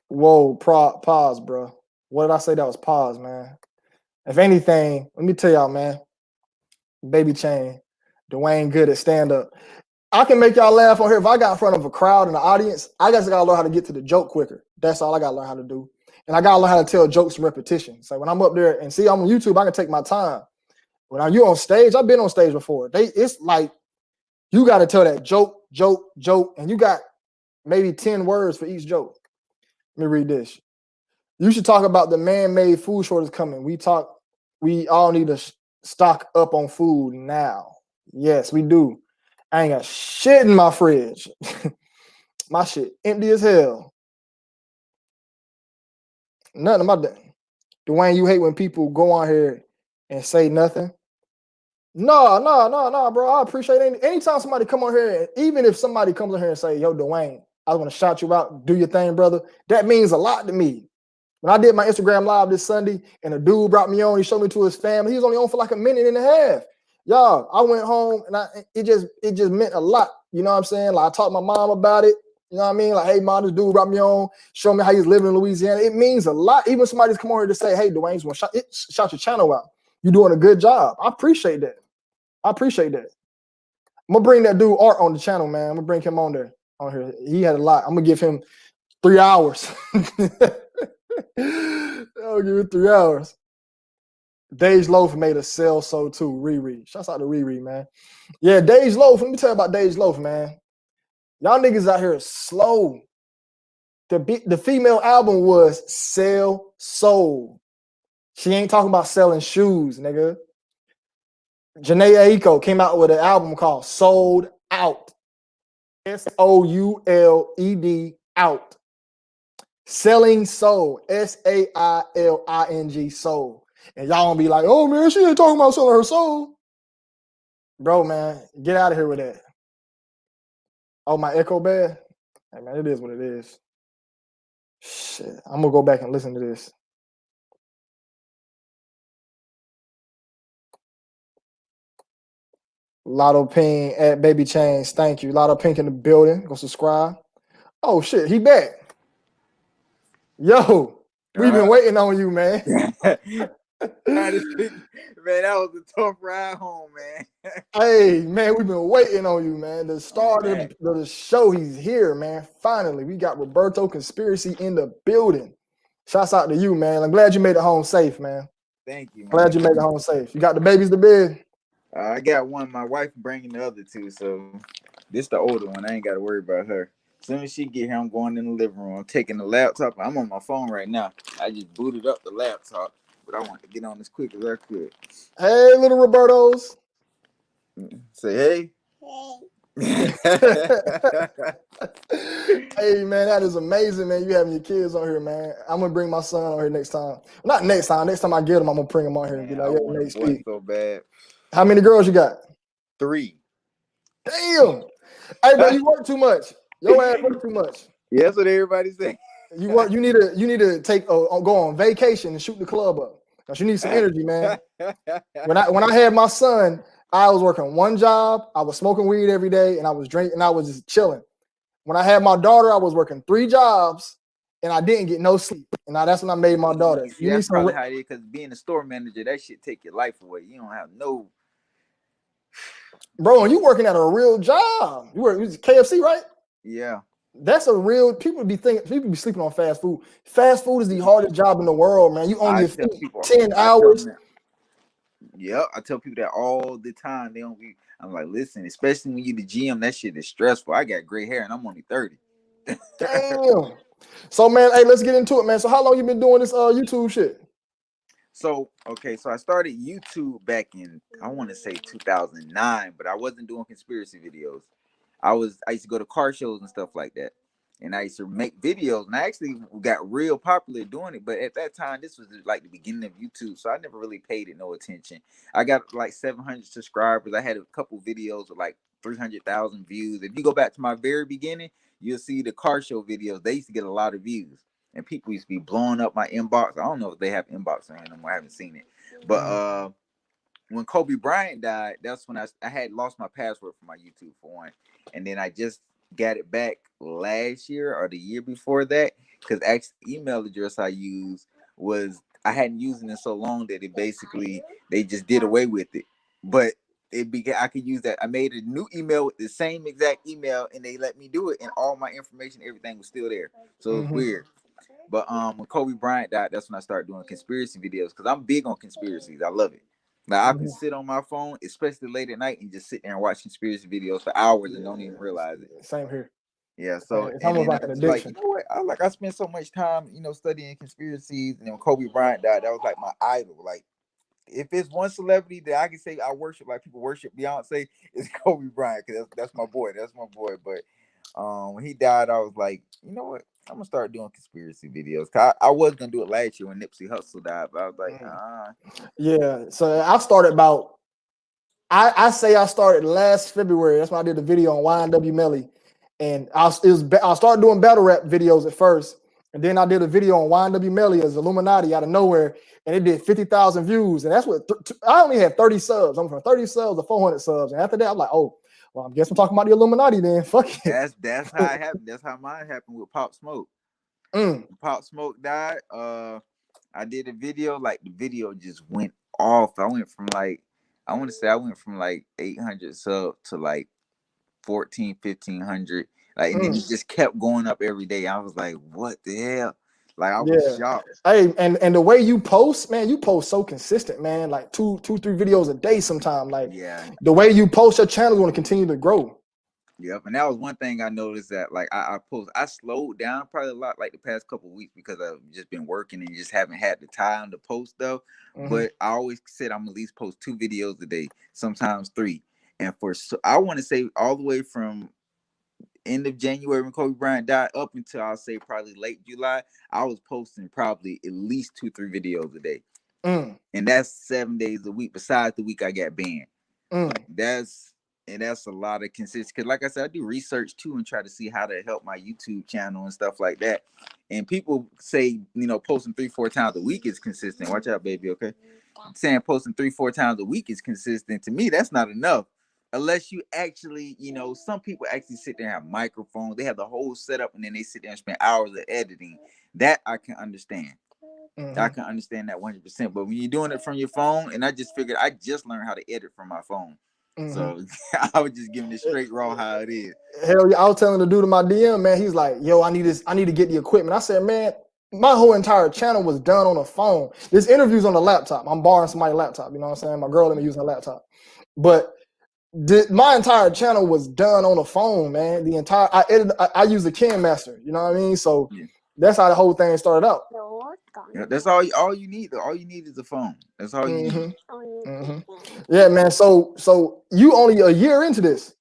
Whoa, pause, bro. What did I say? That was pause, man. If anything, let me tell y'all, man. Baby Chain, Dwayne good at stand-up. I can make y'all laugh on here. If I got in front of a crowd and the audience, I guess I gotta learn how to get to the joke quicker. That's all I gotta learn how to do. And I gotta learn how to tell jokes in repetition. So when I'm up there and see I'm on YouTube, I can take my time. When you on stage, I've been on stage before. It's like you gotta tell that joke, and you got maybe 10 words for each joke. Let me read this. You should talk about the man-made food shortage coming. We all need to stock up on food now. Yes, we do. I ain't got shit in my fridge. My shit empty as hell. Nothing about that. Dwayne, you hate when people go on here and say nothing? No, bro. I appreciate it. Anytime somebody come on here, and even if somebody comes on here and say, yo, Dwayne, I want to shout you out, do your thing, brother. That means a lot to me. When I did my Instagram live this Sunday and a dude brought me on, he showed me to his family. He was only on for like a minute and a half. Y'all, I went home and it just meant a lot. You know what I'm saying? Like I talked to my mom about it. You know what I mean? Like, hey, mom, this dude brought me on, show me how he's living in Louisiana. It means a lot. Even somebody's come on here to say, hey, Dwayne, shout your channel out. You're doing a good job. I appreciate that. I'm gonna bring that dude Art on the channel, man. I'm gonna bring him on here. He had a lot. I'm gonna give him 3 hours. I'll give it 3 hours. Dej Loaf made a sell so too. Riri. Shouts out to Riri, man. Yeah, Dej Loaf. Let me tell you about Dej Loaf, man. Y'all niggas out here slow. The female album was Sell Soul. She ain't talking about selling shoes, nigga. Janae Aiko came out with an album called Sold Out. SOULED out. Selling soul. SAILING soul. And y'all gonna be like, oh man, she ain't talking about selling her soul. Bro, man, get out of here with that. Oh, my echo bad? Hey man, it is what it is. Shit. I'm gonna go back and listen to this. Lotto Ping at Baby Chains. Thank you. Lotto Pink in the building. Go subscribe. Oh shit, he back. Yo, we've been waiting on you, man. Man, that was a tough ride home, man. Hey, man, we've been waiting on you, man. The star of the show, he's here, man. Finally, we got Roberto Conspiracy in the building. Shouts out to you, man. I'm glad you made it home safe, man. Thank you, man. Glad you made it home safe. You got the babies to bed? I got one. My wife bringing the other two, so this the older one. I ain't got to worry about her. As soon as she get here, I'm going in the living room. I'm taking the laptop. I'm on my phone right now. I just booted up the laptop, but I want to get on as quick as I could. Hey, little Robertos. Say hey. Hey. Hey, man, that is amazing, man. You having your kids on here, man. I'm gonna bring my son on here next time. Not next time. Next time I get him, I'm gonna bring him on here and be like, I want a boy so bad. How many girls you got? 3. Damn. Hey, bro, you work too much. Your ass work too much. Yeah, that's what everybody say. You need to take go on vacation and shoot the club up. Cause you need some energy, man. When I had my son, I was working one job, I was smoking weed every day, and I was drinking, and I was just chilling. When I had my daughter, I was working 3 jobs, and I didn't get no sleep. And now that's when I made my daughter. Yeah, that's probably how it is, because being a store manager, that shit take your life away. You don't have no. Bro, and you working at a real job. You work KFC, right? Yeah. That's a real. People be sleeping on fast food. Fast food is the hardest job in the world, man. You on your feet 10 hours. Yep, I tell people that all the time. They don't be. I'm like, listen, especially when you the GM, that shit is stressful. I got gray hair and I'm only 30. Damn. So man, hey, let's get into it, man. So how long you been doing this YouTube shit? So I started YouTube back in, I want to say 2009, but I wasn't doing conspiracy videos. I used to go to car shows and stuff like that, and I used to make videos, and I actually got real popular doing it. But at that time, this was like the beginning of YouTube, so I never really paid it no attention. I got like 700 subscribers. I had a couple videos with like 300,000 views. If you go back to my very beginning, you'll see the car show videos. They used to get a lot of views, and people used to be blowing up my inbox. I don't know if they have inbox on them. I haven't seen it, but when Kobe Bryant died, that's when I had lost my password for my YouTube for one, and then I just got it back last year or the year before that, because the email address I used was, I hadn't used it in so long that they just did away with it. But I could use that. I made a new email with the same exact email, and they let me do it, and all my information, everything was still there. So it was weird. But when Kobe Bryant died, that's when I started doing conspiracy videos, because I'm big on conspiracies. I love it. Like I can sit on my phone, especially late at night, and just sit there and watch conspiracy videos for hours and don't even realize it. Same here. Yeah, so it's and almost then like I an was like, you addiction. know what? I spent so much time, studying conspiracies, and then when Kobe Bryant died, that was like my idol. Like, if it's one celebrity that I can say I worship, like people worship Beyonce, it's Kobe Bryant, because that's my boy. That's my boy. But when he died, I was like, you know what? I'm gonna start doing conspiracy videos. I was gonna do it last year when Nipsey Hussle died, but I was like, Yeah. So I started about, I say I started last February. That's when I did the video on YNW Melly, and I started doing battle rap videos at first, and then I did a video on YNW Melly as Illuminati out of nowhere, and it did 50,000 views, and that's what I only had 30 subs. I'm from 30 subs to 400 subs, and after that, I'm like, oh, well, I guess I'm talking about the Illuminati then. Fuck it. that's how it happened. That's how mine happened with Pop Smoke. Pop Smoke died. I did a video, like the video just went off. I went from like, I want to say I went from like 800 subs to like 14, 1500. Like, and then it just kept going up every day. I was like, what the hell? Like, I was shocked. Hey, and the way you post, man, you post so consistent, man. Like two, 3 videos a day sometimes. Like, the way you post, your channel is going to continue to grow. Yep, and that was one thing I noticed, that like I slowed down probably a lot like the past couple of weeks, because I've just been working and just haven't had the time to post though. But I always said I'm at least post 2 videos a day, sometimes 3. And I want to say all the way from end of January when Kobe Bryant died up until I'll say probably late July, I was posting probably at least 2-3 videos a day. And that's 7 days a week, besides the week I got banned. That's a lot of consistency, because like I said, I do research too and try to see how to help my YouTube channel and stuff like that. And people say, posting 3-4 times a week is consistent. Watch out, baby, okay? Saying posting 3-4 times a week is consistent. To me, that's not enough. Unless you actually, some people actually sit there and have microphones. They have the whole setup, and then they sit there and spend hours of editing. That I can understand. I can understand that 100%. But when you're doing it from your phone, and I just figured I just learned how to edit from my phone. So I was just giving it straight raw how it is. Hell yeah, I was telling the dude in my DM, man, he's like, yo, I need to get the equipment. I said, man, my whole entire channel was done on a phone. This interview's on the laptop. I'm borrowing somebody's laptop, you know what I'm saying? My girl let me use her laptop. But my entire channel was done on a phone, man. I use the Ken Master, you know what I mean? So that's how the whole thing started out. Yeah, that's all you need. All you need is a phone. That's all you need. Yeah, man. So you only a year into this?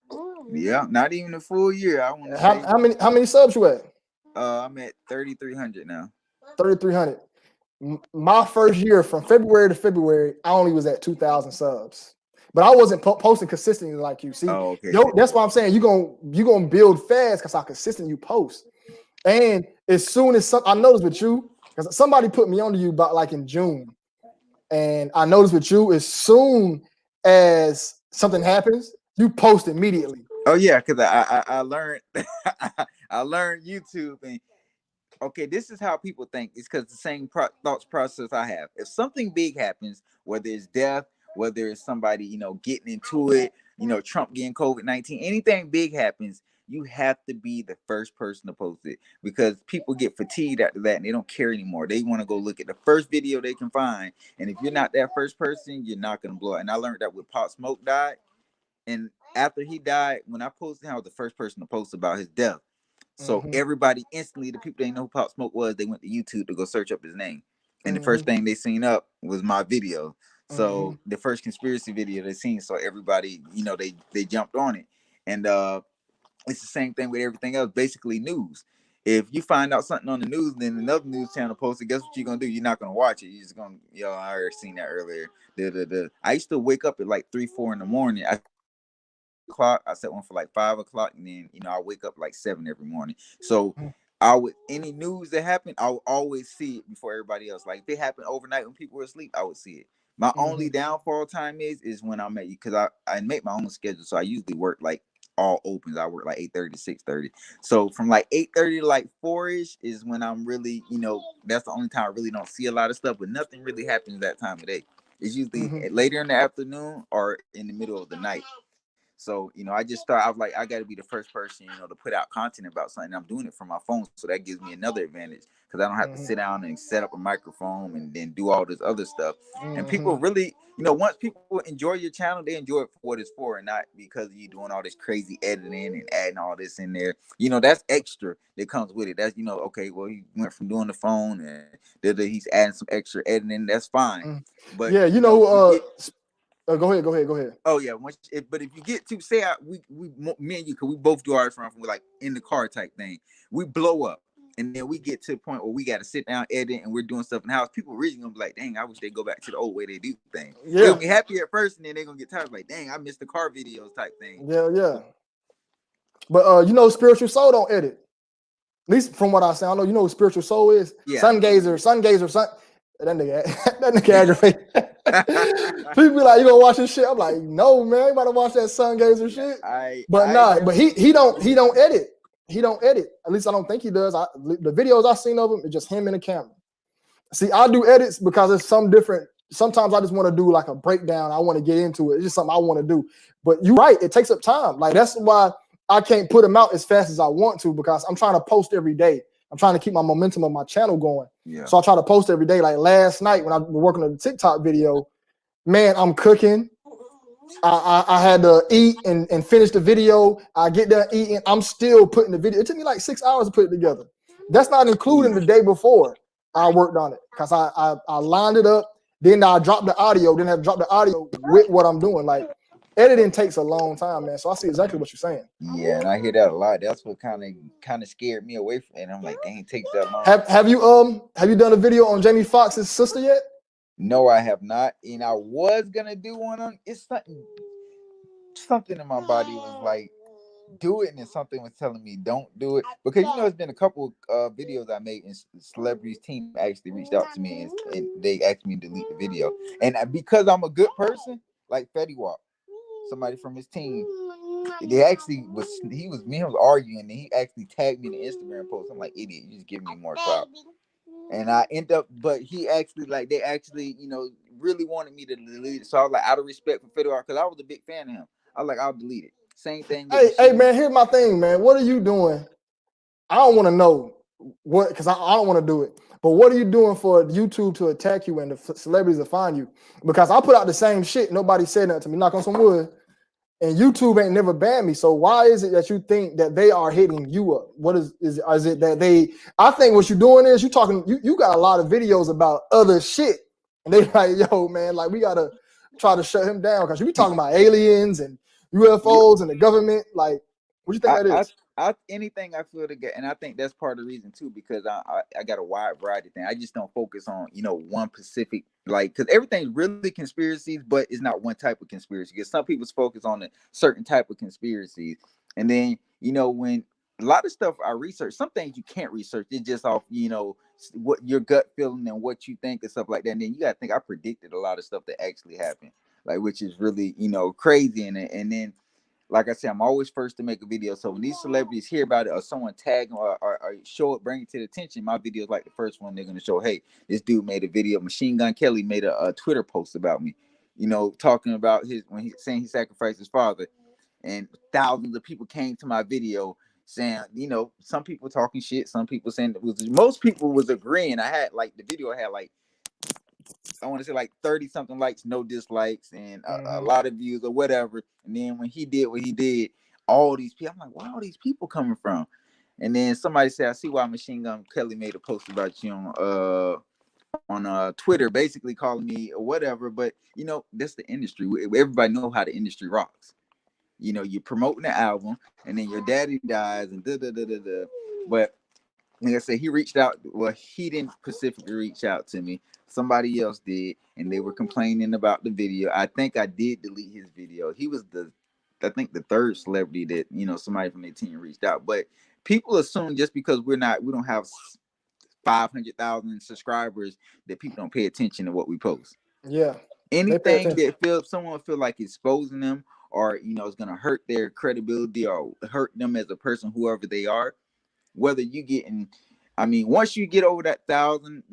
Yeah, not even a full year. I want to say. How many subs you at? I'm at 3,300 now. 3,300. My first year, from February to February, I only was at 2,000 subs. But I wasn't posting consistently like you. See, that's why I'm saying you gonna build fast, because how consistent you post. And as soon as I noticed with you, because somebody put me onto you about like in June, and I noticed with you, as soon as something happens, you post immediately. Oh yeah, because I learned I learned YouTube, and okay, this is how people think. It's because the same thoughts process I have. If something big happens, whether it's death, whether it's somebody getting into it, Trump getting COVID-19, anything big happens, you have to be the first person to post it, because people get fatigued after that and they don't care anymore. They want to go look at the first video they can find, and if you're not that first person, you're not gonna blow it. And I learned that with Pop Smoke died, and after he died, when I posted him, I was the first person to post about his death. So everybody instantly, the people they know who Pop Smoke was, they went to YouTube to go search up his name. And the first thing they seen up was my video. So the first conspiracy video they seen, so everybody, they jumped on it. And it's the same thing with everything else, basically news. If you find out something on the news, then another news channel posted, guess what you're gonna do? You're not gonna watch it. You're just gonna, I already seen that earlier. I used to wake up at like 3-4 in the morning. I set one for like 5 o'clock, and then I wake up like 7 every morning. So any news that happened, I would always see it before everybody else. Like if it happened overnight when people were asleep, I would see it. My only downfall time is when I'm at, because I make my own schedule, so I usually work like all opens. I work like 8:30 to 6:30. So from like 8:30 to like 4-ish is when I'm really, that's the only time I really don't see a lot of stuff, but nothing really happens that time of day. It's usually later in the afternoon or in the middle of the night. So, I just thought I was like, I got to be the first person, to put out content about something. I'm doing it from my phone. So that gives me another advantage because I don't have to sit down and set up a microphone and then do all this other stuff. And people really, once people enjoy your channel, they enjoy it for what it's for and not because you doing all this crazy editing and adding all this in there. That's extra that comes with it. That's, okay, well, he went from doing the phone and he's adding some extra editing. That's fine. But yeah, go ahead. Oh yeah, but if you get to say me and you, because we both do ours from like in the car type thing, we blow up, and then we get to the point where we got to sit down, edit, and we're doing stuff in the house. People originally gonna be like, "Dang, I wish they go back to the old way they do things." Yeah. They'll be happy at first, and then they're gonna get tired, like, "Dang, I missed the car videos type thing." Yeah. But Spiritual Soul don't edit. At least from what I say, I know what Spiritual Soul is. Yeah. Sun gazer. That nigga aggravate. People be like, you gonna watch this shit? I'm like, no, man, you about to watch that sun gazer shit. But he don't edit. He don't edit. At least I don't think he does. The videos I've seen of him, it's just him and the camera. See, I do edits because it's some different. Sometimes I just want to do like a breakdown. I want to get into it. It's just something I want to do. But you're right, it takes up time. Like that's why I can't put them out as fast as I want to, because I'm trying to post every day. I'm trying to keep my momentum of my channel going. Yeah. So I try to post every day. Like last night when I was working on the TikTok video, man, I'm cooking. I had to eat and finish the video. I get done eating. I'm still putting the video. It took me like 6 hours to put it together. That's not including the day before I worked on it, because I lined it up. Then I dropped the audio. Then I dropped the audio with what I'm doing. Like editing takes a long time, man. So I see exactly what you're saying. Yeah, and I hear that a lot. That's what kind of scared me away from it. And I'm like, dang, it takes that long. Have you done a video on Jamie Foxx's sister yet? No, I have not. And I was gonna do one on. It's something in my body was like, do it, and then something was telling me don't do it, because it's been a couple videos I made, and celebrities team actually reached out to me and they asked me to delete the video, and because I'm a good person, like Fetty Wap, somebody from his team, they actually was arguing, and he actually tagged me in the Instagram post. I'm like, idiot, you just giving me more clout. And I end up, but he actually they actually really wanted me to delete it, so I was like, out of respect for Fetty Wap, because I was a big fan of him, I was like, I'll delete it. Same thing. Hey, man, here's my thing, man. What are you doing? I don't want to know what, because I don't want to do it. But what are you doing for YouTube to attack you and the celebrities to find you? Because I put out the same shit. Nobody said nothing to me. Knock on some wood. And YouTube ain't never banned me. So why is it that you think that they are hitting you up? What is it that they? I think what you're doing is you got a lot of videos about other shit, and they like, yo, man, like we gotta try to shut him down because you be talking about aliens and UFOs and the government. Like, what do you think that is? Anything I feel to get, and I think that's part of the reason too, because I got a wide variety of things. I just don't focus on one specific, like, because everything's really conspiracies, but it's not one type of conspiracy. Because some people's focus on a certain type of conspiracies, and then when a lot of stuff I research, some things you can't research. It's just off what your gut feeling and what you think and stuff like that. And then you gotta think I predicted a lot of stuff that actually happened, like, which is really crazy. And then, like I said, I'm always first to make a video. So when these celebrities hear about it, or someone tag or show it, bring it to the attention, my video is like the first one they're going to show. Hey, this dude made a video. Machine Gun Kelly made a Twitter post about me, talking about saying he sacrificed his father. And thousands of people came to my video saying, some people talking shit, some people saying most people was agreeing. I had the video had I want to say 30 something likes, no dislikes, and a lot of views or whatever. And then when he did what he did, all these people, I'm like, where are all these people coming from? And then somebody said, I see why Machine Gun Kelly made a post about you on Twitter, basically calling me or whatever. But you know, that's the industry. Everybody know how the industry rocks. You know, you're promoting the album, and then your daddy dies, and da da da da da. But like I said, he reached out. Well, he didn't specifically reach out to me. Somebody else did, and they were complaining about the video. I think I did delete his video. He was I think the third celebrity that somebody from their team reached out. But people assume just because we don't have 500,000 subscribers that people don't pay attention to what we post. Yeah. Anything that someone feel like exposing them or is gonna hurt their credibility or hurt them as a person, whoever they are, whether you getting, I mean, once you get over that thousand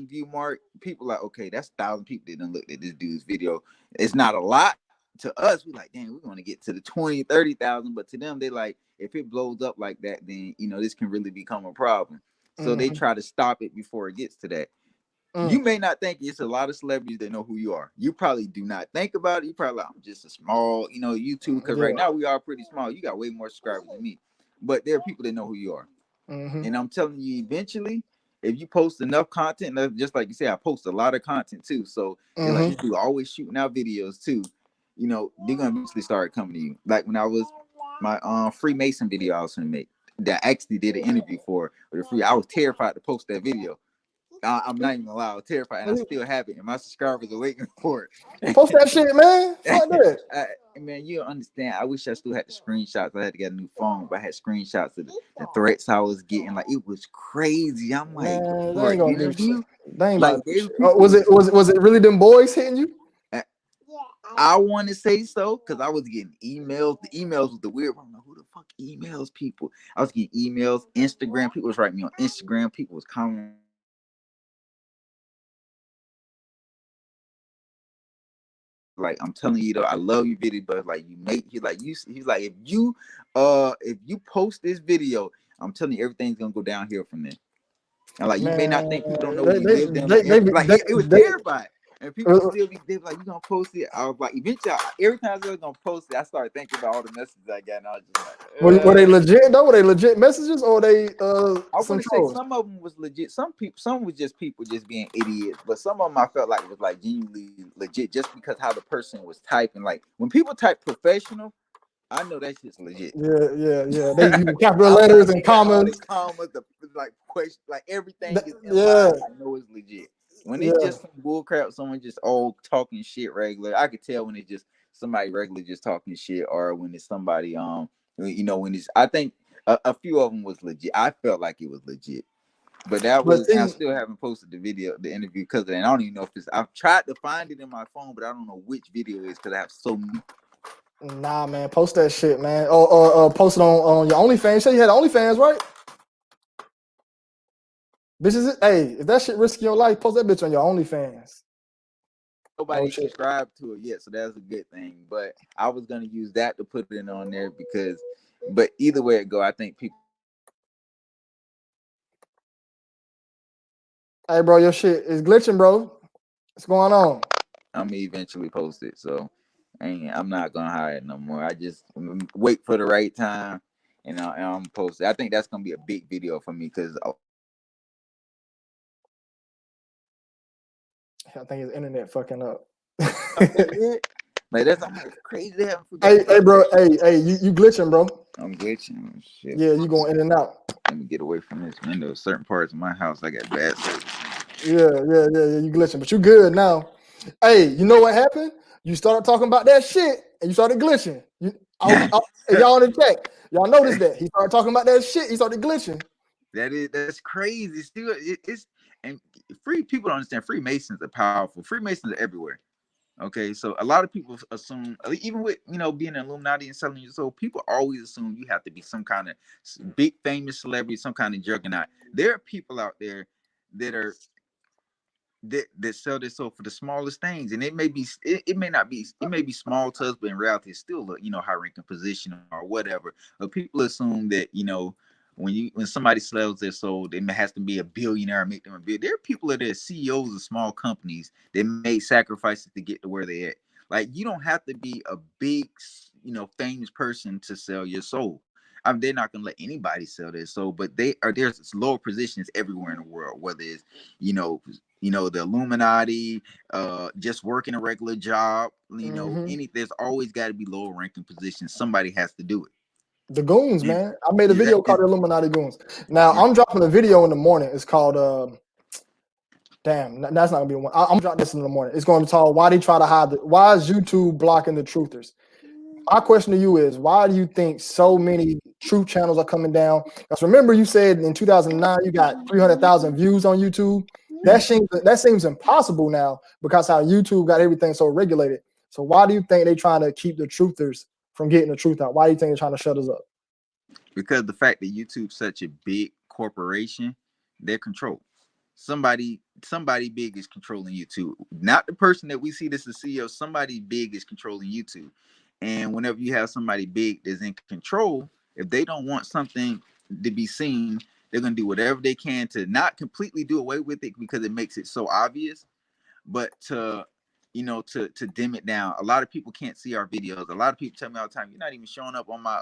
view mark, people like, okay, that's 1,000 people that done looked at this dude's video. It's not a lot to us. We like, damn, we want to get to the 20, 30,000, but to them, they like, if it blows up like that, then this can really become a problem. So they try to stop it before it gets to that. You may not think it's a lot of celebrities that know who you are. You probably do not think about it. You probably like, I'm just a small, YouTube, because right now we are pretty small. You got way more subscribers than me. But there are people that know who you are. And I'm telling you, eventually, if you post enough content, just like you say, I post a lot of content too. So like you always shooting out videos too. They're gonna eventually start coming to you. Like when I was my Freemason video I was gonna make, that I actually did an interview for the free. I was terrified to post that video. I'm not even allowed. Terrified, and I still have it, and my subscribers are waiting for it. Post that shit, man. Fuck that. Man, you don't understand. I wish I still had the screenshots. I had to get a new phone, but I had screenshots of the threats I was getting. Like it was crazy. I'm like, man, they ain't gonna do shit. They ain't like, about to do shit. Was it really them boys hitting you? I want to say so because I was getting emails. The emails was the weird one. I'm like, who the fuck emails people? I was getting emails, Instagram. People was writing me on Instagram. People was commenting. Like, I'm telling you though, I love you video, but like he's like if you post this video, I'm telling you everything's gonna go downhill from there. And like, you may not think people don't know where you live. It was terrifying. And people still be like, you gonna post it? I was like, eventually, every time I was gonna post it, I started thinking about all the messages I got, and I was just like, were they legit though? Were they legit messages, or they I wouldn't say some of them was legit. Some was just people just being idiots, but some of them I felt like it was like genuinely legit, just because how the person was typing. Like when people type professional, I know that shit's legit. Yeah. They use capital letters and commas. Like question, like everything is in line. I know it's legit. When it's just some bullcrap, someone just talking shit regular, I could tell when it's just somebody regular just talking shit, or when it's somebody when it's. I think a few of them was legit. I felt like it was legit, but I still haven't posted the interview because of that. I don't even know if it's. I've tried to find it in my phone, but I don't know which video it is because I have so many. Nah, man, post that shit, man. Post it on your OnlyFans. You said you had OnlyFans, right? Bitches, hey, if that shit risking your life, post that bitch on your OnlyFans. Nobody subscribed to it yet, so that's a good thing. But I was gonna use that to put it on there but either way it go, I think people. Hey, bro, your shit is glitching, bro. What's going on? I'm gonna eventually post it, so I'm not gonna hide it no more. I just wait for the right time, and I'm post it. I think that's gonna be a big video for me because I think his internet fucking up. like that's crazy. Hey, bro. Hey, you glitching, bro? I'm glitching. Oh, shit. Yeah, you going in and out. Let me get away from this window. Certain parts of my house, I got bad service. Yeah. You glitching, but you good now. Hey, you know what happened? You started talking about that shit, and you started glitching. Y'all in the chat, y'all noticed that he started talking about that shit. He started glitching. That's crazy. Still, it's and free people don't understand. Freemasons are powerful. Freemasons are everywhere. Okay, so a lot of people assume, even with being an Illuminati and selling your soul, people always assume you have to be some kind of big famous celebrity, some kind of juggernaut. There are people out there that sell their soul for the smallest things, and it may be small to us, but in reality, it's still a high ranking position or whatever. But people assume that when somebody sells their soul, it has to be a billionaire, make them a billionaire. There are people that are CEOs of small companies that made sacrifices to get to where they at. Like, you don't have to be a big, famous person to sell your soul. they're not gonna let anybody sell this. So, but there's lower positions everywhere in the world, whether it's the Illuminati, just working a regular job, there's always got to be lower ranking positions. Somebody has to do it. The Goons, And, man. I made a video called the Illuminati Goons. Now I'm dropping a video in the morning. It's called damn, that's not gonna be one. I'm dropping this in the morning. It's going to talk why they try to hide why is YouTube blocking the truthers? My question to you is, why do you think so many truth channels are coming down? Because remember, you said in 2009 you got 300,000 views on YouTube. That seems impossible now because how YouTube got everything so regulated. So why do you think they're trying to keep the truthers from getting the truth out? Why do you think they're trying to shut us up? Because the fact that YouTube's such a big corporation, they're controlled. Somebody big is controlling YouTube. Not the person that we see that's the CEO. Somebody big is controlling YouTube. And whenever you have somebody big that's in control, if they don't want something to be seen, they're gonna do whatever they can to not completely do away with it because it makes it so obvious, but to dim it down. A lot of people can't see our videos. A lot of people tell me all the time, you're not even showing up on my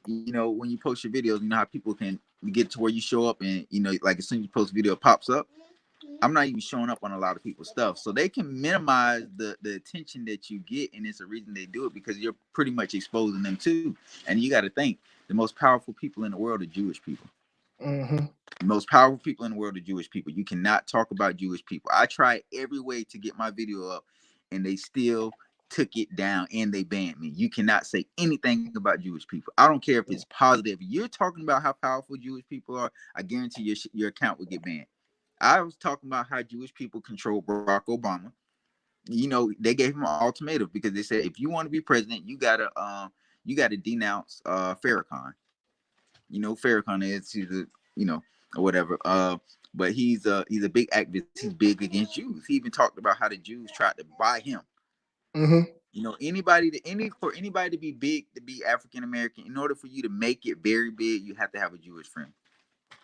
when you post your videos, you know how people can get to where you show up and like as soon as you post a video, it pops up. I'm not even showing up on a lot of people's stuff. So they can minimize the attention that you get, and it's a reason they do it because you're pretty much exposing them too. And you got to think the most powerful people in the world are Jewish people. Mm-hmm. The most powerful people in the world are Jewish people. You cannot talk about Jewish people. I tried every way to get my video up, and they still took it down and they banned me. You cannot say anything about Jewish people. I don't care if it's positive. You're talking about how powerful Jewish people are. I guarantee your account would get banned. I was talking about how Jewish people control Barack Obama. They gave him an ultimatum because they said if you want to be president, you gotta denounce Farrakhan. Farrakhan or whatever. But he's a big activist. He's big against Jews. He even talked about how the Jews tried to buy him. Mm-hmm. For anybody to be big, to be African American, in order for you to make it very big, you have to have a Jewish friend.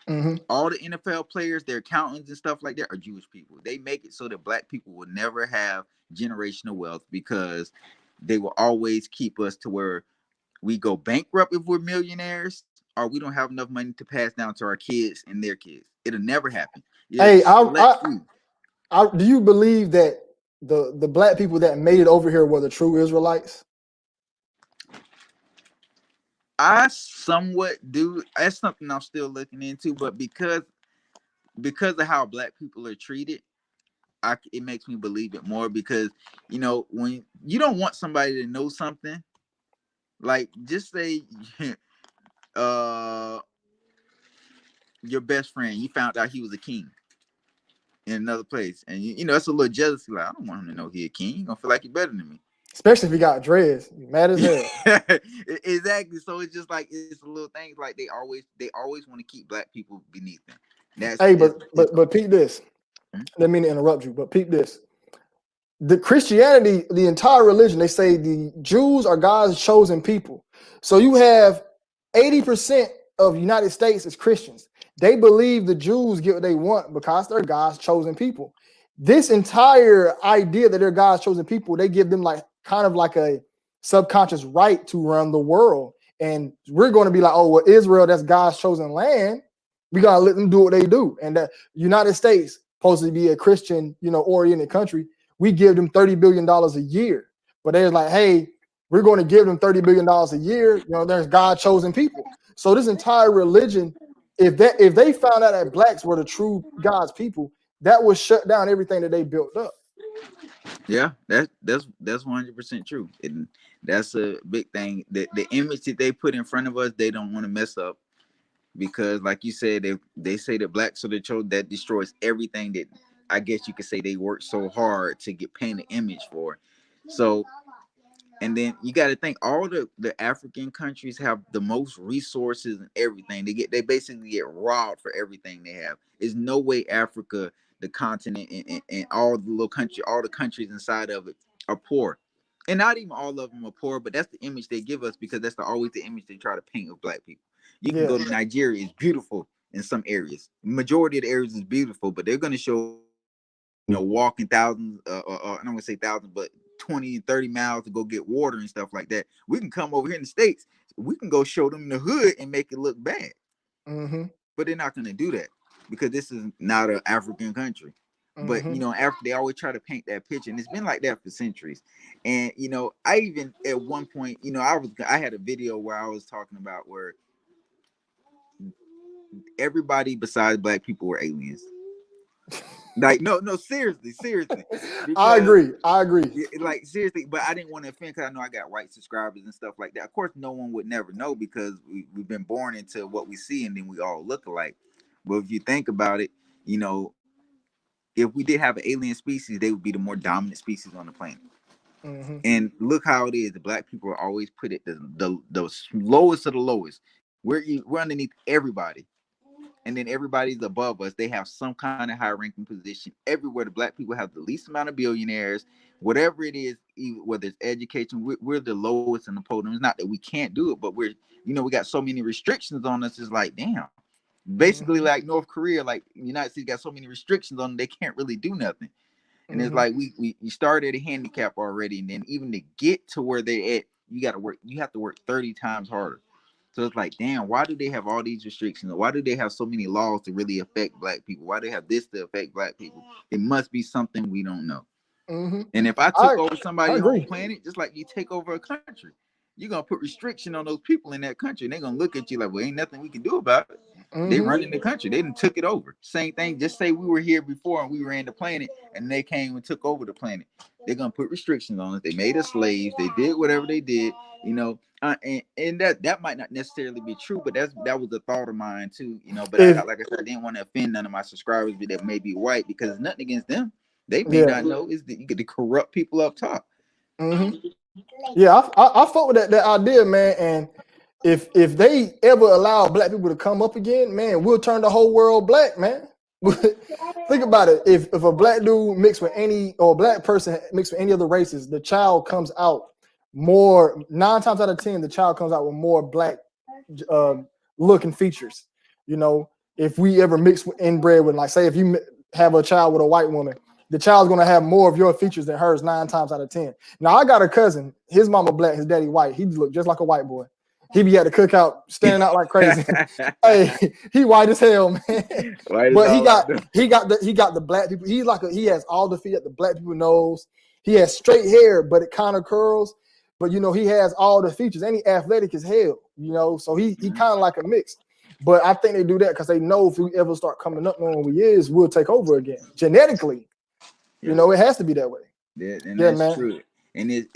Mm-hmm. All the NFL players, their accountants and stuff like that are Jewish people. They make it so that black people will never have generational wealth because they will always keep us to where we go bankrupt if we're millionaires, or we don't have enough money to pass down to our kids and their kids. It'll never happen. Hey, do you believe that the black people that made it over here were the true Israelites? I somewhat do. That's something I'm still looking into, but because of how black people are treated, it makes me believe it more because when you don't want somebody to know something, like just say your best friend, you found out he was a king in another place, and that's a little jealousy. Like, I don't want him to know he a king. He's gonna feel like he's better than me. Especially if he got dreads. You mad as hell. Exactly. So it's just like it's a little things like they always want to keep black people beneath them. But peep this. Didn't mean to interrupt you, but peep this. The Christianity, the entire religion, they say the Jews are God's chosen people. So you have 80% of the United States is Christians. They believe the Jews get what they want because they're God's chosen people. This entire idea that they're God's chosen people, they give them like kind of like a subconscious right to run the world. And we're going to be like, oh, well, Israel, that's God's chosen land. We got to let them do what they do. And the United States, supposed to be a Christian, oriented country, we give them $30 billion a year. But they're like, hey, we're going to give them $30 billion a year. There's God chosen people. So this entire religion, if they found out that blacks were the true God's people, that would shut down everything that they built up. Yeah, that's 100% true. And that's a big thing. The image that they put in front of us, they don't want to mess up. Because like you said, they say that blacks are the chosen, that destroys everything that I guess you could say they worked so hard to get painted image for. So, and then you got to think all the African countries have the most resources and everything. They basically get robbed for everything they have. There's no way Africa, the continent, and all the countries inside of it are poor. And not even all of them are poor, but that's the image they give us because that's always the image they try to paint of black people. You can go to Nigeria, it's beautiful in some areas. Majority of the areas is beautiful, but they're going to show, walking thousands, I don't want to say thousands, but 20, 30 miles to go get water and stuff like that. We can come over here in the States, we can go show them the hood and make it look bad. Mm-hmm. But they're not going to do that because this is not an African country. But Mm-hmm. after they always try to paint that picture, and it's been like that for centuries. And I even at one point, I had a video where I was talking about where everybody besides black people were aliens. Like no, seriously, I because agree. like seriously, but I didn't want to offend because I know I got white subscribers and stuff like that. Of course, no one would never know because we've been born into what we see, and then we all look alike. But if you think about it, if we did have an alien species, they would be the more dominant species on the planet. Mm-hmm. And look how it is. The black people are always put at the lowest of the lowest. We're underneath everybody. And then everybody's above us. They have some kind of high ranking position. Everywhere the black people have the least amount of billionaires, whatever it is, whether it's education, we're the lowest in the podium. It's not that we can't do it, but we got so many restrictions on us. It's like, damn. Basically, Mm-hmm. like North Korea, like the United States got so many restrictions on them, they can't really do nothing. And it's like we started at a handicap already, and then even to get to where they're at, you have to work 30 times harder. So it's like, damn, why do they have all these restrictions? Why do they have so many laws to really affect black people? Why do they have this to affect black people? It must be something we don't know. Mm-hmm. And if I took over somebody's home planet, just like you take over a country, you're gonna put restriction on those people in that country, and they're gonna look at you like, well, ain't nothing we can do about it. They running the country. They done took it over. Same thing. Just say we were here before and we ran the planet, and they came and took over the planet. They're gonna put restrictions on us. They made us slaves. They did whatever they did. And that might not necessarily be true, but that was a thought of mine too. But like I said, I didn't want to offend none of my subscribers that may be white because it's nothing against them. They may not know is that you get to corrupt people up top. Mm-hmm. Yeah, I fuck with that idea, man. And if they ever allow black people to come up again, man, we'll turn the whole world black, man. Think about it. If a black dude mixed with a black person mixed with any other races, the child comes out more 9 times out of 10, the child comes out with more black looking features. If we ever mix with inbred with, like, say, if you have a child with a white woman, the child's gonna have more of your features than hers 9 times out of 10. Now, I got a cousin, his mama black, his daddy white. He look just like a white boy. He be at the cookout standing out like crazy. Hey, he white as hell, man. But he got the black people. He has all the feet that the black people knows. He has straight hair, but it kind of curls. But he has all the features, and he athletic as hell. So he kind of like a mix. But I think they do that because they know if we ever start coming up knowing who he is, we'll take over again genetically. It has to be that way. That's man. True. And it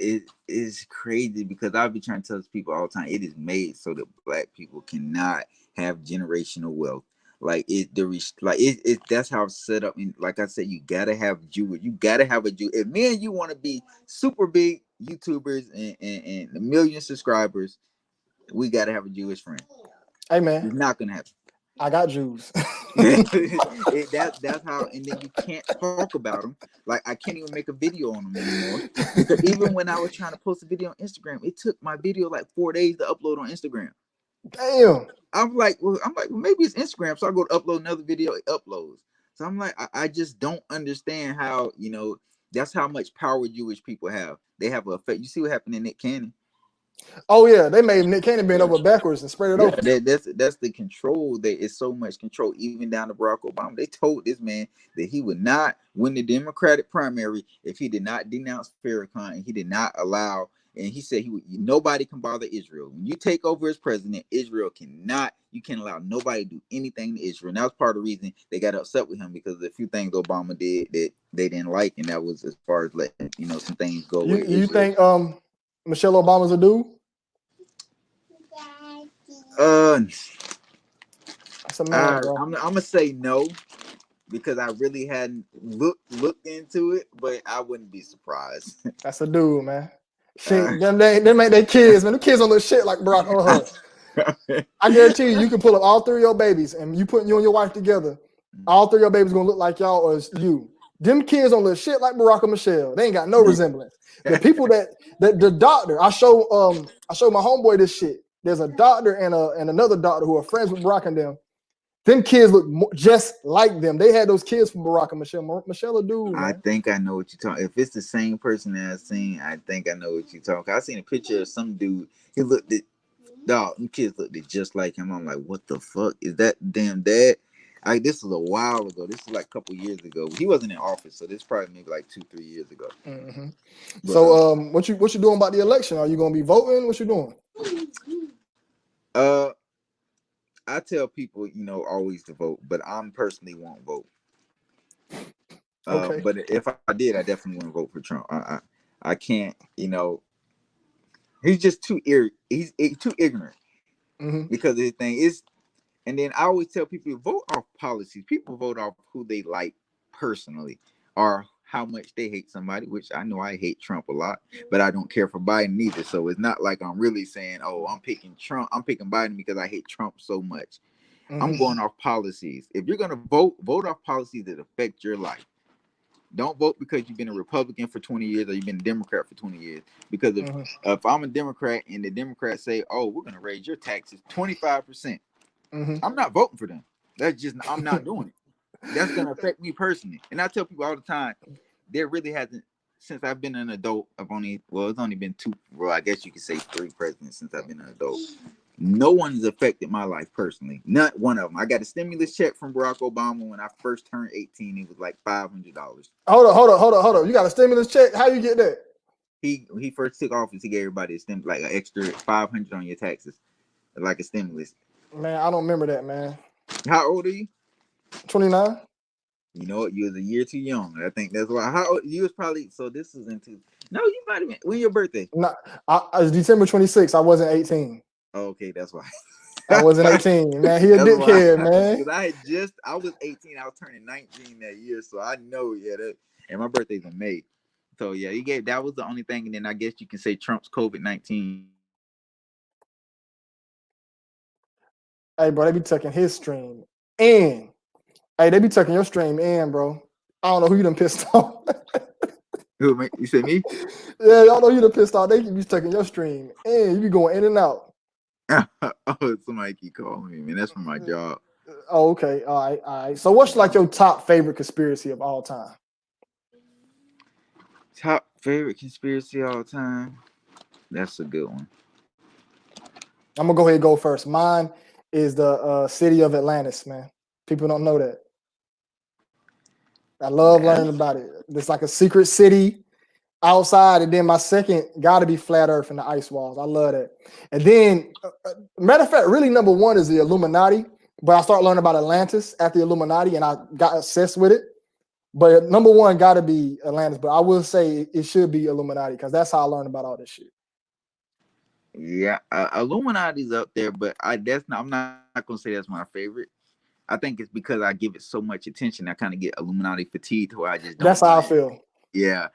is crazy because I'll be trying to tell people all the time, it is made so that black people cannot have generational wealth. That's how it's set up. And like I said, you gotta have Jewish. You gotta have a Jew. If me and you want to be super big YouTubers and a million subscribers, we gotta have a Jewish friend. Hey man, it's not gonna happen. I got Jews. That's how, and then you can't talk about them. Like, I can't even make a video on them anymore. Because even when I was trying to post a video on Instagram, it took my video like 4 days to upload on Instagram. Damn. I'm like, well, maybe it's Instagram. So I go to upload another video, it uploads. So I'm like, I just don't understand how, that's how much power Jewish people have. They have an effect. You see what happened in Nick Cannon? Oh yeah, they made Nick Cannon bend over backwards and spread it over. That's the control. There is so much control, even down to Barack Obama. They told this man that he would not win the Democratic primary if he did not denounce Farrakhan, and he did not allow. And he said nobody can bother Israel. When you take over as president, Israel cannot. You can't allow nobody to do anything to Israel. And that was part of the reason they got upset with him, because of a few things Obama did that they didn't like, and that was as far as letting some things go. You think Michelle Obama's a dude? That's a man, bro. I'm gonna say no, because I really hadn't looked into it, but I wouldn't be surprised. That's a dude, man. Shit, they make their kids, man. The kids don't look shit like Barack or her. I guarantee you can pull up all 3 of your babies, and you putting you and your wife together. All 3 of your babies gonna look like y'all or you. Them kids don't look shit like Barack or Michelle. They ain't got no resemblance. The people that the doctor, I showed my homeboy this shit. There's a doctor and another doctor who are friends with Barack and them. Them kids look just like them. They had those kids from Barack and Michelle. Michelle a dude, man. I think I know what you're talking. If it's the same person that I've seen, I think I know what you're talking. I seen a picture of some dude. He looked Dog, them kids looked just like him. I'm like, what the fuck is that damn dad? This was a while ago. This is like a couple years ago. He wasn't in office, so this probably maybe like 2-3 years ago. Mm-hmm. But, so, what you doing about the election? Are you gonna be voting? What you doing? I tell people, always to vote, but I'm personally won't vote. Okay. But if I did, I definitely wouldn't vote for Trump. I can't. He's just too he's too ignorant because of his thing is. And then I always tell people vote off policies. People vote off who they like personally or how much they hate somebody, which I know I hate Trump a lot, but I don't care for Biden either. So it's not like I'm really saying, oh, I'm picking Trump. I'm picking Biden because I hate Trump so much. I'm going off policies. If you're going to vote off policies that affect your life. Don't vote because you've been a Republican for 20 years or you've been a Democrat for 20 years. Because if I'm a Democrat and the Democrats say, oh, we're going to raise your taxes 25%, I'm not voting for them. I'm not doing it. That's going to affect me personally. And I tell people all the time, there really hasn't, since I've been an adult, it's only been I guess you could say 3 presidents since I've been an adult. No one has affected my life personally. Not one of them. I got a stimulus check from Barack Obama when I first turned 18. It was like $500. Hold up. You got a stimulus check? How you get that? He first took office. He gave everybody like an extra $500 on your taxes, like a stimulus. Man, I don't remember that, man. How old are you? 29. You know what? You was a year too young. I think that's why. How old, you was probably. So this was into. No, you might have been. When your birthday? No, it's December 26th. I wasn't 18. Oh, okay, that's why. I wasn't 18, man. He a dickhead, man. Because I was 18. I was turning 19 that year, so I know. And my birthday's in May, so yeah, that was the only thing. And then I guess you can say Trump's COVID-19. Hey, bro, they be tucking his stream in. Hey, they be tucking your stream in, bro. I don't know who you done pissed off. Who, you said me? Yeah, y'all know you done pissed off. They keep tucking your stream in. You be going in and out. Oh, somebody keep calling me, man. That's from my job. Oh, okay. All right. So what's like your top favorite conspiracy of all time? Top favorite conspiracy of all time? That's a good one. I'm going to go ahead and go first. Mine is the city of Atlantis, man. People don't know that. I love learning about it. It's like a secret city outside, and then my second got to be Flat Earth and the ice walls. I love that. And then, matter of fact, really number one is the Illuminati, but I started learning about Atlantis after the Illuminati, and I got obsessed with it. But number one got to be Atlantis, but I will say it should be Illuminati because that's how I learned about all this shit. Yeah, Illuminati's up there, but I'm not gonna say that's my favorite. I think it's because I give it so much attention. I kind of get Illuminati fatigued, where I just don't. That's how I feel. Yeah,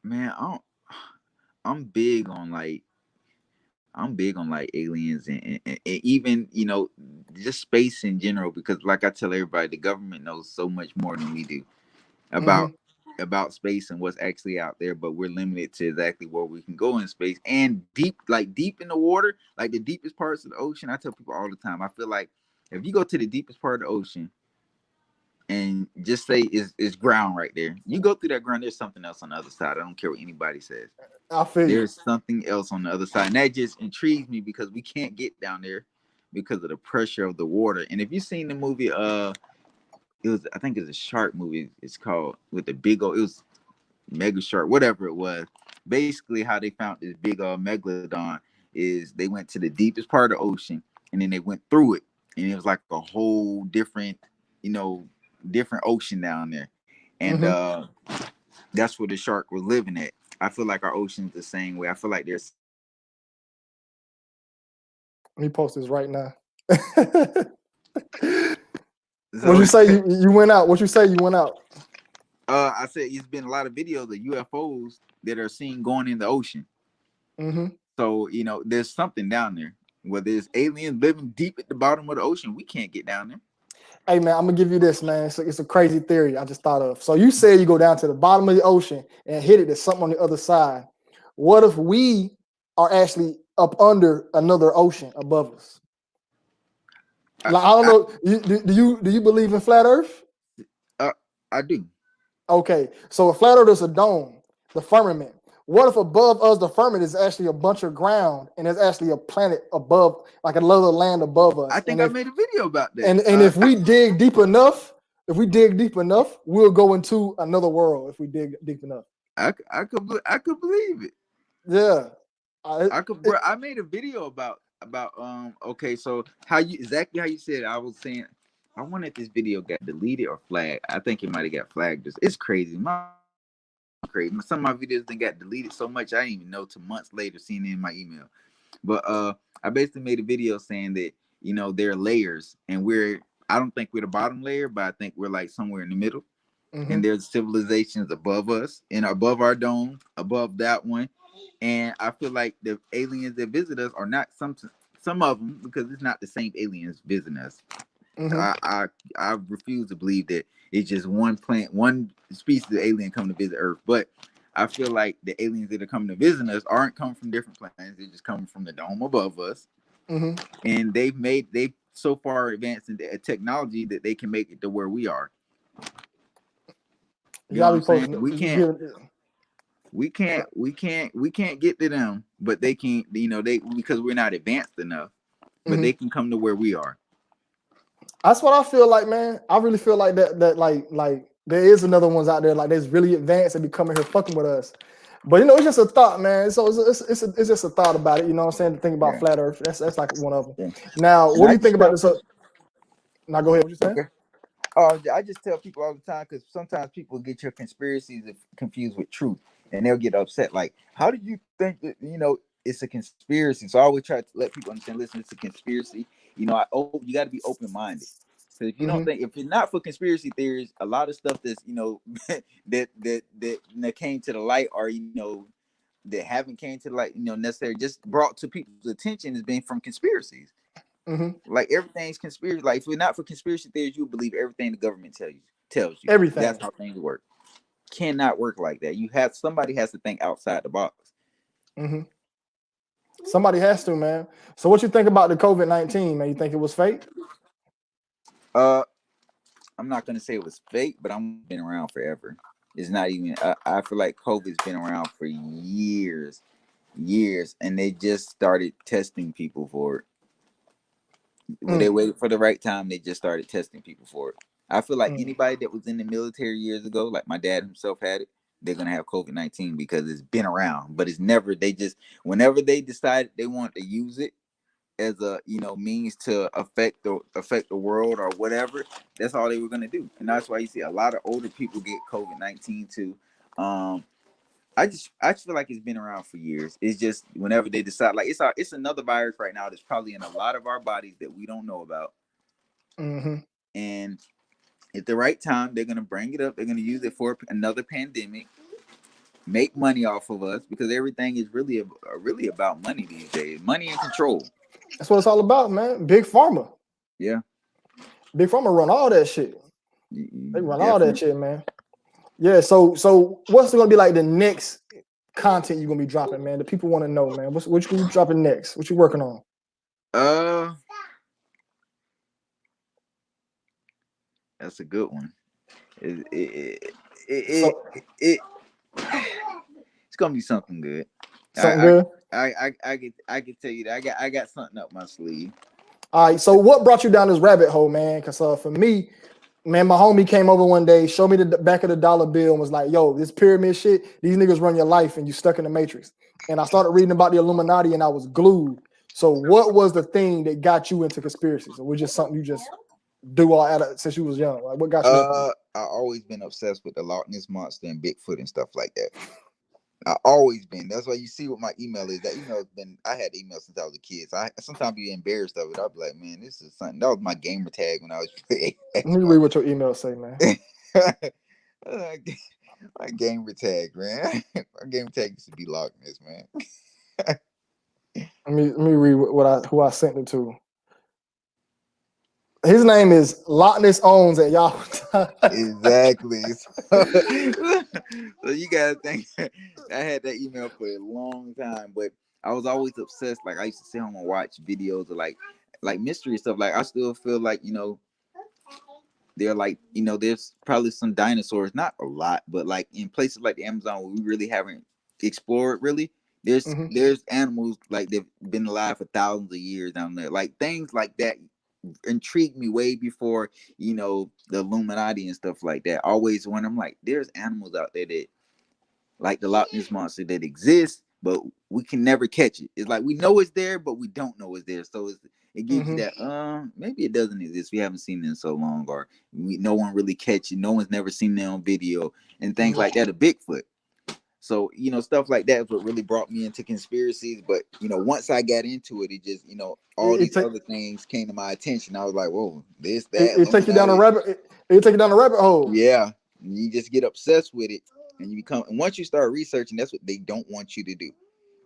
man, I'm big on like aliens and even just space in general, because like I tell everybody, the government knows so much more than we do about space and what's actually out there, but we're limited to exactly where we can go in space and deep in the water, like the deepest parts of the ocean. I tell people all the time, I feel like if you go to the deepest part of the ocean and just say it's ground right there, you go through that ground, there's something else on the other side. I don't care what anybody says. I feel there's something else on the other side, and that just intrigues me because we can't get down there because of the pressure of the water. And if you've seen the movie, I think it's a shark movie. It's called with the big old, it was Mega Shark, whatever it was. Basically, how they found this big old megalodon is they went to the deepest part of the ocean and then they went through it, and it was like a whole different ocean down there, and that's where the shark was living at. I feel like our ocean's the same way. I feel like there's. Let me post this right now. What you say? You went out. What you say? You went out. I said it's been a lot of videos of UFOs that are seen going in the ocean. So there's something down there. Whether it's aliens living deep at the bottom of the ocean, we can't get down there. Hey man, I'm gonna give you this, man. It's a crazy theory I just thought of. So you said you go down to the bottom of the ocean and hit it. There's something on the other side. What if we are actually up under another ocean above us? Like, I don't know. Do you believe in flat Earth? I do. Okay, so a flat Earth is a dome, the firmament. What if above us, the firmament is actually a bunch of ground, and there's actually a planet above, like another land above us? I think I made a video about that. And if we dig deep enough, we'll go into another world. If we dig deep enough, I could believe it. Yeah, I made a video about okay, so exactly how you said. I was saying I wonder if this video got deleted or flagged. I think it might have got flagged. It's crazy. Crazy. Some of my videos then got deleted so much I didn't even know till months later seeing it in my email. But I basically made a video saying that there are layers, and I don't think we're the bottom layer, but I think we're like somewhere in the middle. Mm-hmm. And there's civilizations above us and above our dome, above that one. And I feel like the aliens that visit us are not some of them, because it's not the same aliens visiting us. Mm-hmm. I refuse to believe that it's just one species of alien coming to visit Earth. But I feel like the aliens that are coming to visit us aren't coming from different planets. They're just coming from the dome above us. Mm-hmm. And they've so far advanced in technology that they can make it to where we are. You know what I'm saying? We can't get to them, but they can, because we're not advanced enough, but they can come to where we are. That's what I feel like, man. I really feel like that like there is another ones out there, like that's really advanced and be coming here fucking with us. But it's just a thought, man. So it's just a thought about it. You know what I'm saying? To think about flat Earth. That's like one of them. Yeah. Now, what do you think about this? Now go ahead. What you saying? Okay. I just tell people all the time, because sometimes people get your conspiracies confused with truth, and they'll get upset. Like, how do you think that it's a conspiracy? So I always try to let people understand. Listen, it's a conspiracy. You got to be open minded. So if you don't think, if you're not for conspiracy theories, a lot of stuff that's that came to the light, or that haven't came to the light, necessarily just brought to people's attention, has been from conspiracies. Mm-hmm. Like everything's conspiracy. Like if we're not for conspiracy theories, you believe everything the government tells you. Everything. That's how things work. Cannot work like that. Somebody has to think outside the box. Mm-hmm. Somebody has to, man. So what you think about the COVID-19, man? You think it was fake? I'm not gonna say it was fake, but I've been around forever. It's not even. I feel like COVID's been around for years, and they just started testing people for it. When they waited for the right time, they just started testing people for it. I feel like anybody that was in the military years ago, like my dad himself had it, they're gonna have COVID-19 because it's been around. But it's never. Whenever they decide they want to use it as a means to affect the world or whatever, that's all they were gonna do. And that's why you see a lot of older people get COVID-19 too. I just feel like it's been around for years. It's just whenever they decide, like it's another virus right now that's probably in a lot of our bodies that we don't know about. Mm-hmm. And at the right time, they're gonna bring it up. They're gonna use it for another pandemic, make money off of us, because everything is really about money these days. Money and control. That's what it's all about, man. Big Pharma. Yeah. Big Pharma run all that shit. They run all that shit, man. Yeah, so what's gonna be like the next content you're gonna be dropping, man? The people want to know, man. What you gonna be dropping next? What you working on? That's a good one. It's gonna be something good. Something good. I can tell you that I got something up my sleeve. All right. So what brought you down this rabbit hole, man? Because for me, man, my homie came over one day, showed me the back of the dollar bill, and was like, "Yo, this pyramid shit, these niggas run your life, and you stuck in the matrix." And I started reading about the Illuminati, and I was glued. So what was the thing that got you into conspiracies, or was just something you just do since you was young? Like, what got you? I always been obsessed with the Loch Ness Monster and Bigfoot and stuff like that. I always been. That's why you see what my email is. That I had email since I was a kid. So I sometimes be embarrassed of it. I'll be like, man, this is something. That was my gamer tag when I was. Let me read what your email say, man. My gamer tag, man. My gamer tag used to be Loch Ness, man. Let me read who I sent it to. His name is Loch Ness Owns at Yahoo. Exactly. So you gotta think. I had that email for a long time, but I was always obsessed. Like I used to sit home and watch videos of like mystery stuff. Like I still feel like they're like there's probably some dinosaurs, not a lot, but like in places like the Amazon where we really haven't explored really. There's animals like they've been alive for thousands of years down there. Like things like that intrigued me way before, you know, the Illuminati and stuff like that. Always when I'm like, there's animals out there that like the Loch Ness monster that exists, but we can never catch it. It's like we know it's there, but we don't know it's there. So it gives you that maybe it doesn't exist. We haven't seen it in so long, or no one really catch it. No one's never seen it on video and things like that. A Bigfoot. So, you know, stuff like that is what really brought me into conspiracies. But, you know, once I got into it, it just, you know, all these other things came to my attention. I was like, whoa, this, that. It take you down a rabbit. It take you down a rabbit hole. Yeah. And you just get obsessed with it. And you become, and once you start researching, that's what they don't want you to do.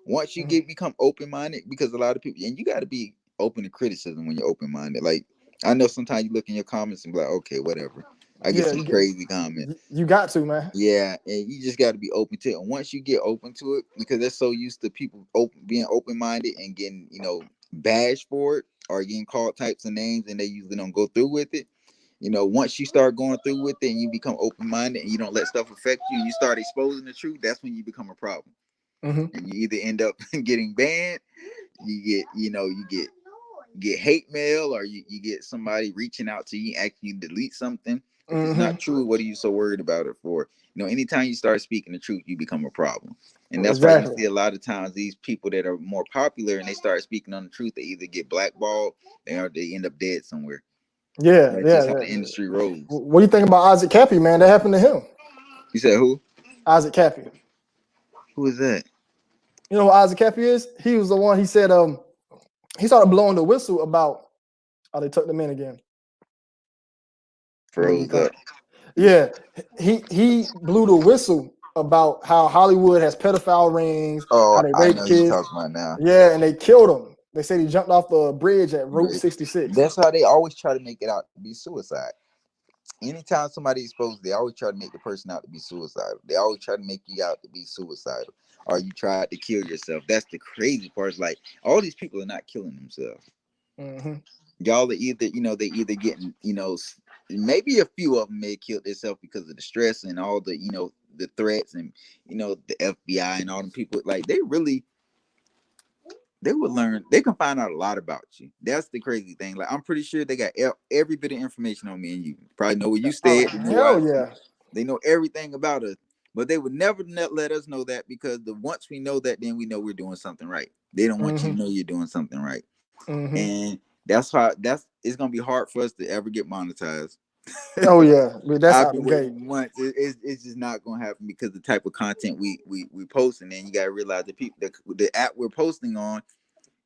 Once you become open-minded, because a lot of people, and you got to be open to criticism when you're open-minded. Like, I know sometimes you look in your comments and be like, okay, whatever. I get some crazy comments. You got to, man. Yeah, and you just got to be open to it. And once you get open to it, because they're so used to people being open-minded and getting, you know, bashed for it or getting called types of names, and they usually don't go through with it. You know, once you start going through with it and you become open-minded and you don't let stuff affect you and you start exposing the truth, that's when you become a problem. And you either end up getting banned, you get, you know, you get hate mail, or you get somebody reaching out to you, asking you to delete something. If it's not true, what are you so worried about it for? You know, anytime you start speaking the truth, you become a problem. And that's why you see a lot of times these people that are more popular and they start speaking on the truth, they either get blackballed or they end up dead somewhere. That's just how the industry rolls. What do you think about Isaac Cappy, man? That happened to him. You said who? Isaac Cappy. Who is that? You know who Isaac Cappy is? He was the one, he said, he started blowing the whistle about how they took them in again. Froze up. Yeah, he blew the whistle about how Hollywood has pedophile rings, how they rape kids. You're talking about now. Yeah, and they killed him. They said he jumped off the bridge at Route 66. That's how they always try to make it out to be suicide. Anytime somebody exposed, they always try to make the person out to be suicidal. They always try to make you out to be suicidal, or you tried to kill yourself. That's the crazy part. It's like all these people are not killing themselves. Y'all are either, you know, they either getting, you know, maybe a few of them may have killed themselves because of the stress and all the, you know, the threats and, you know, the FBI and all them people. Like they would learn, they can find out a lot about you. That's the crazy thing. Like I'm pretty sure they got every bit of information on me and you. Probably know where you stay. They know everything about us, but they would never let us know that, because once we know that, then we know we're doing something right. They don't want you to know you're doing something right. And that's it's gonna be hard for us to ever get monetized. Oh yeah, but that's I've been waiting months. It's just not gonna happen because the type of content we post, and then you gotta realize the people, the app we're posting on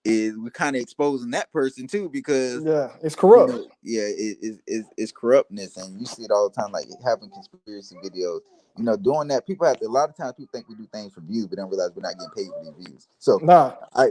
is we're kind of exposing that person too, because it's corrupt. You know, it's corruptness, and you see it all the time, like having conspiracy videos. You know, doing that, people have to, a lot of times people think we do things for views, but don't realize we're not getting paid for these views. So I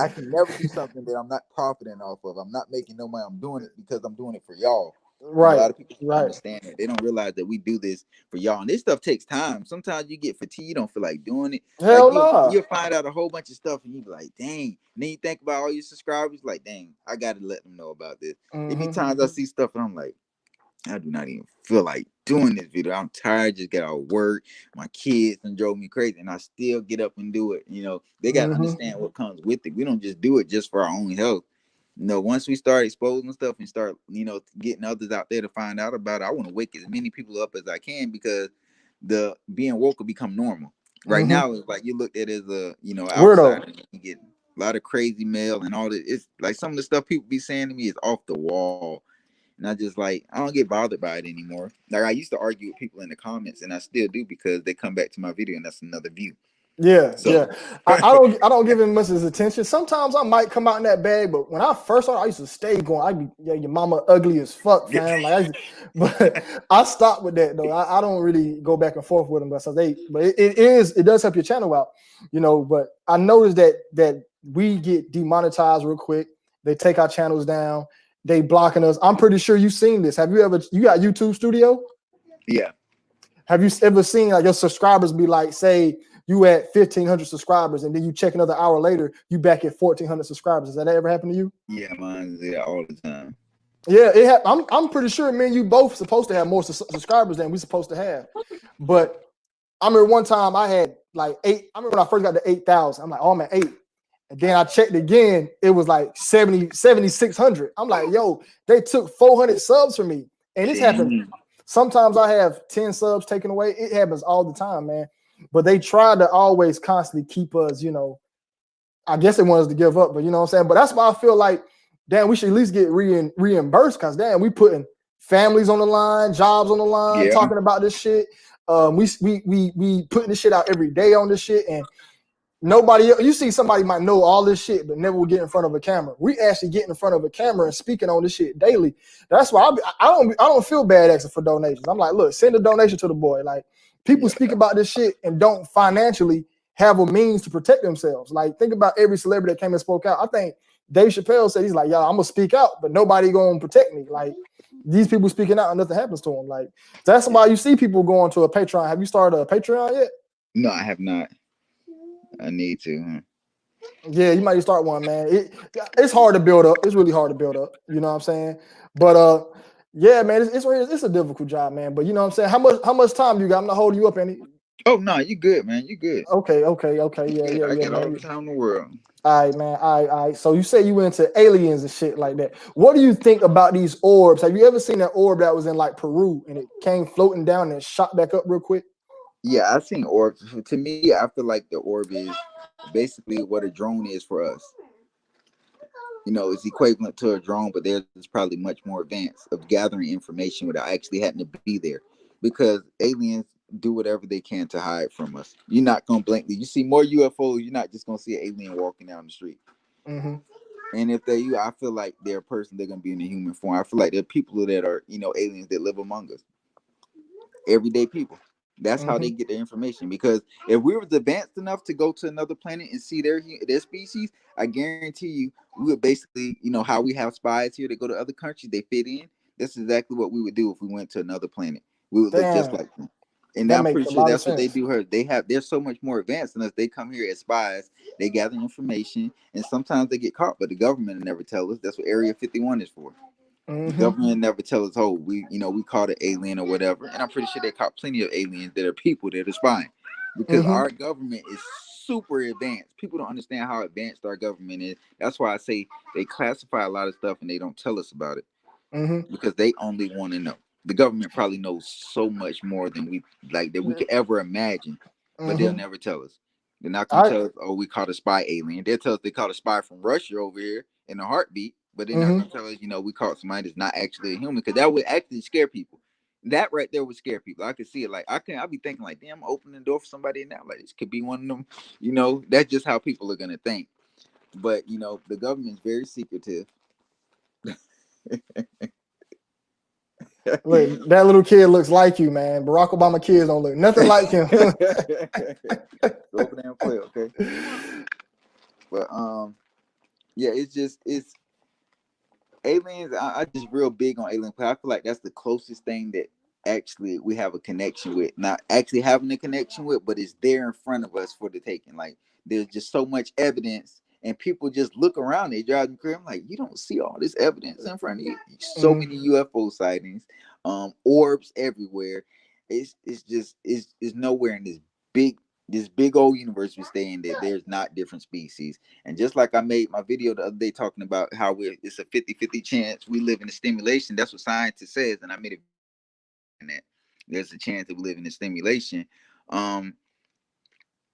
can never do something that I'm not profiting off of. I'm not making no money. I'm doing it because I'm doing it for y'all. Right. A lot of people don't understand that. They don't realize that we do this for y'all. And this stuff takes time. Sometimes you get fatigued, you don't feel like doing it. Hell like you'll find out a whole bunch of stuff and you be like, dang. And then you think about all your subscribers, like, dang, I gotta let them know about this. Every times I see stuff and I'm like, I do not even feel like doing this video. I'm tired, just get out of work. My kids and drove me crazy, and I still get up and do it. You know, they got to understand what comes with it. We don't just do it just for our own health. You know, once we start exposing stuff and start, you know, getting others out there to find out about it, I want to wake as many people up as I can, because the being woke will become normal. Right now, it's like you looked at it as a, you know, outsider, and you get a lot of crazy mail and all that. It's like some of the stuff people be saying to me is off the wall. And I just I don't get bothered by it anymore. Like I used to argue with people in the comments, and I still do, because they come back to my video and that's another view. Yeah. I don't give him much as attention. Sometimes I might come out in that bag, but when I first started, I used to stay going. I'd be, your mama ugly as fuck, fam. But I stopped with that though. I don't really go back and forth with them, but it does help your channel out, you know. But I noticed that we get demonetized real quick. They take our channels down. They blocking us. I'm pretty sure you've seen this. You got YouTube Studio? Yeah. Have you ever seen like your subscribers be like, say you at 1,500 subscribers, and then you check another hour later, you back at 1,400 subscribers? Has that ever happened to you? Yeah, mine's all the time. Yeah, I'm pretty sure me and you both supposed to have more subscribers than we supposed to have. But I remember one time I had like 8. I remember when I first got to 8,000. I'm like, oh, I'm at 8. And then I checked again. It was like 7,600. I'm like, yo, they took 400 subs from me. And this happened. Sometimes I have 10 subs taken away. It happens all the time, man. But they try to always constantly keep us, you know, I guess they want us to give up, but you know what I'm saying? But that's why I feel like, damn, we should at least get reimbursed because, damn, we putting families on the line, jobs on the line, talking about this shit. We putting this shit out every day on this shit, and nobody else, you see somebody might know all this shit, but never will get in front of a camera. We actually get in front of a camera and speaking on this shit daily. That's why I don't feel bad asking for donations. I'm like, look, send a donation to the boy. Like, people speak about this shit and don't financially have a means to protect themselves. Like, think about every celebrity that came and spoke out. I think Dave Chappelle said, he's like, y'all, I'm gonna speak out, but nobody gonna protect me. Like, these people speaking out and nothing happens to them. Like, that's why you see people going to a Patreon. Have you started a Patreon yet? No, I have not. I need to. Yeah, you might start one, man. It's hard to build up. It's really hard to build up. You know what I'm saying? But yeah, man, it's a difficult job, man. But you know what I'm saying? How much time you got? I'm not holding you up any. Oh no, you good, man. You good. Okay. Yeah, I got man. all the time in the world. All right, man. All right. So you say you went into aliens and shit like that. What do you think about these orbs? Have you ever seen that orb that was in like Peru and it came floating down and shot back up real quick? Yeah, I've seen orbs. To me, I feel like the orb is basically what a drone is for us. You know, it's equivalent to a drone, but there's probably much more advanced of gathering information without actually having to be there. Because aliens do whatever they can to hide from us. You're not gonna blankly. You see more UFOs. You're not just gonna see an alien walking down the street. Mm-hmm. And if they, I feel like they're a person. They're gonna be in a human form. I feel like they're people that are, aliens that live among us, everyday people. That's how they get their information. Because if we were advanced enough to go to another planet and see their species, I guarantee you, we would basically, how we have spies here that go to other countries, they fit in. That's exactly what we would do if we went to another planet. We would look just like them. And I'm pretty sure that's what they do here. They're so much more advanced than us. They come here as spies. They gather information, and sometimes they get caught, but the government will never tell us. That's what Area 51 is for. The government never tell us, oh, we caught an alien or whatever. And I'm pretty sure they caught plenty of aliens that are people that are spying. Because our government is super advanced. People don't understand how advanced our government is. That's why I say they classify a lot of stuff and they don't tell us about it. Because they only want to know. The government probably knows so much more than we could ever imagine. But they'll never tell us. They're not gonna tell us, oh, we caught a spy alien. They'll tell us they caught a spy from Russia over here in a heartbeat. But they're not gonna tell us, we caught somebody that's not actually a human, because that would actually scare people. That right there would scare people. I could see it. Like, I'll be thinking like, damn, I'm opening the door for somebody now. Like, this could be one of them. That's just how people are gonna think. But the government's very secretive. Look, that little kid looks like you, man. Barack Obama kids don't look nothing like him. Go over there and play, okay? But yeah, it's aliens. I just real big on alien play. I feel like that's the closest thing that actually we have a connection with. Not actually having a connection with, but it's there in front of us for the taking. Like, there's just so much evidence, and people just look around. They drive me crazy. I'm like, you don't see all this evidence in front of you. So many UFO sightings, orbs everywhere. It's nowhere in this big old universe we stay in that there's not different species. And just like I made my video the other day talking about how it's a 50-50 chance we live in a stimulation. That's what scientists says. And I made it that there's a chance that we live in a stimulation.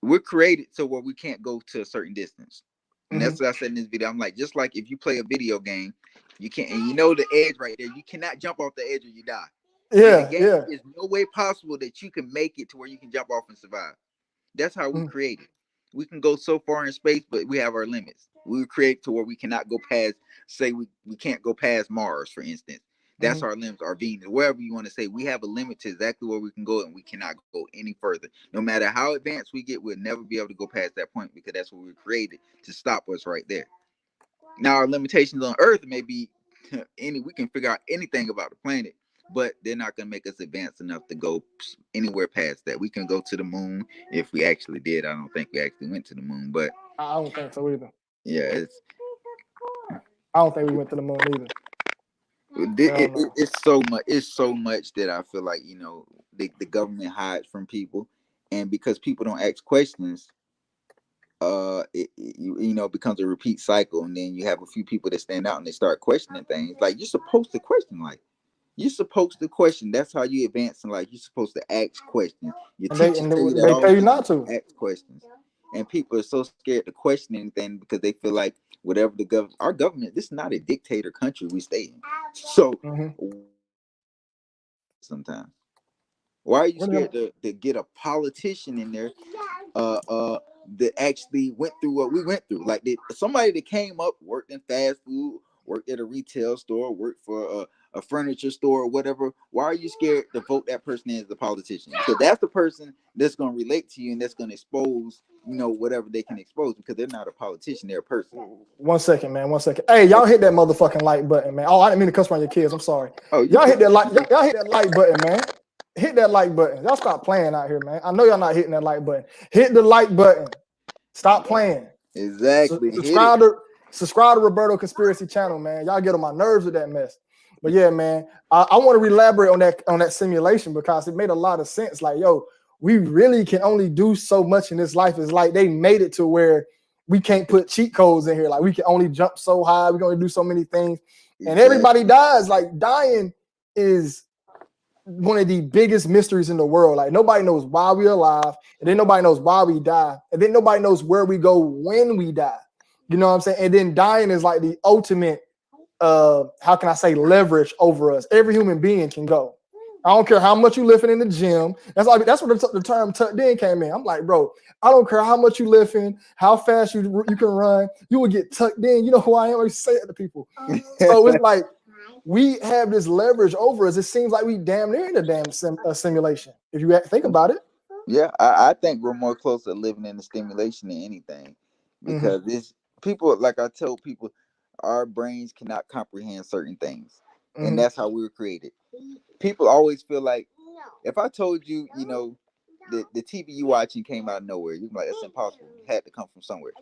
We're created so where we can't go to a certain distance. And that's what I said in this video. I'm like, just like if you play a video game, you can't, and the edge right there, you cannot jump off the edge or you die. Yeah, in the game, there's no way possible that you can make it to where you can jump off and survive. That's how we created. We can go so far in space, but we have our limits. We were created to where we cannot go past, say we can't go past Mars, for instance. That's our limits, our Venus, wherever you want to say. We have a limit to exactly where we can go, and we cannot go any further. No matter how advanced we get, we'll never be able to go past that point, because that's what we were created to stop us right there. Now, our limitations on Earth may be we can figure out anything about the planet, but they're not going to make us advanced enough to go anywhere past that. We can go to the moon if we actually did. I don't think we actually went to the moon, but I don't think so either. Yeah, I don't think we went to the moon either. It's so much. It's so much that I feel like the government hides from people, and because people don't ask questions, it becomes a repeat cycle, and then you have a few people that stand out and they start questioning things. Like, you're supposed to question, like, you're supposed to question. That's how you advance in life. You're supposed to ask questions. Your And teachers tell you that they all tell the you not time. to. Ask questions. And people are so scared to question anything because they feel like whatever our government, this is not a dictator country we stay in. So sometimes, why are you scared to get a politician in there that actually went through what we went through? Like, somebody that came up, worked in fast food, worked at a retail store, worked for a furniture store or whatever. Why are you scared to vote that person in as a politician? Because that's the person that's going to relate to you and that's going to expose, whatever they can expose, because they're not a politician, they're a person. 1 second, man. 1 second. Hey, y'all hit that motherfucking like button, man. Oh, I didn't mean to cuss around your kids. I'm sorry. Y'all hit that like. Y'all hit that like button, man. Hit that like button. Y'all stop playing out here, man. I know y'all not hitting that like button. Hit the like button. Stop playing. Exactly. Subscribe to Roberto Conspiracy Channel, man. Y'all get on my nerves with that mess. But yeah, man, I want to elaborate on that simulation because it made a lot of sense. Like, yo, we really can only do so much in this life. It's like they made it to where we can't put cheat codes in here. Like, we can only jump so high. We can only do so many things. And everybody dies. Like, dying is one of the biggest mysteries in the world. Like, nobody knows why we're alive, and then nobody knows why we die, and then nobody knows where we go when we die. You know what I'm saying? And then dying is like the ultimate how can I say, leverage over us. Every human being can go. I don't care how much you lifting in the gym. That's where the term tucked in came in. I'm like, bro, I don't care how much you lifting, how fast you can run, you will get tucked in. You know who I am? I always say it to people. So it's like we have this leverage over us. It seems like we damn near in a damn simulation, if you think about it. Yeah, I think we're more close to living in the stimulation than anything, because this people, like I tell people, our brains cannot comprehend certain things, and that's how we were created. People always feel like, if I told you, the TV you watching came out of nowhere, you'd be like, that's impossible. It had to come from somewhere.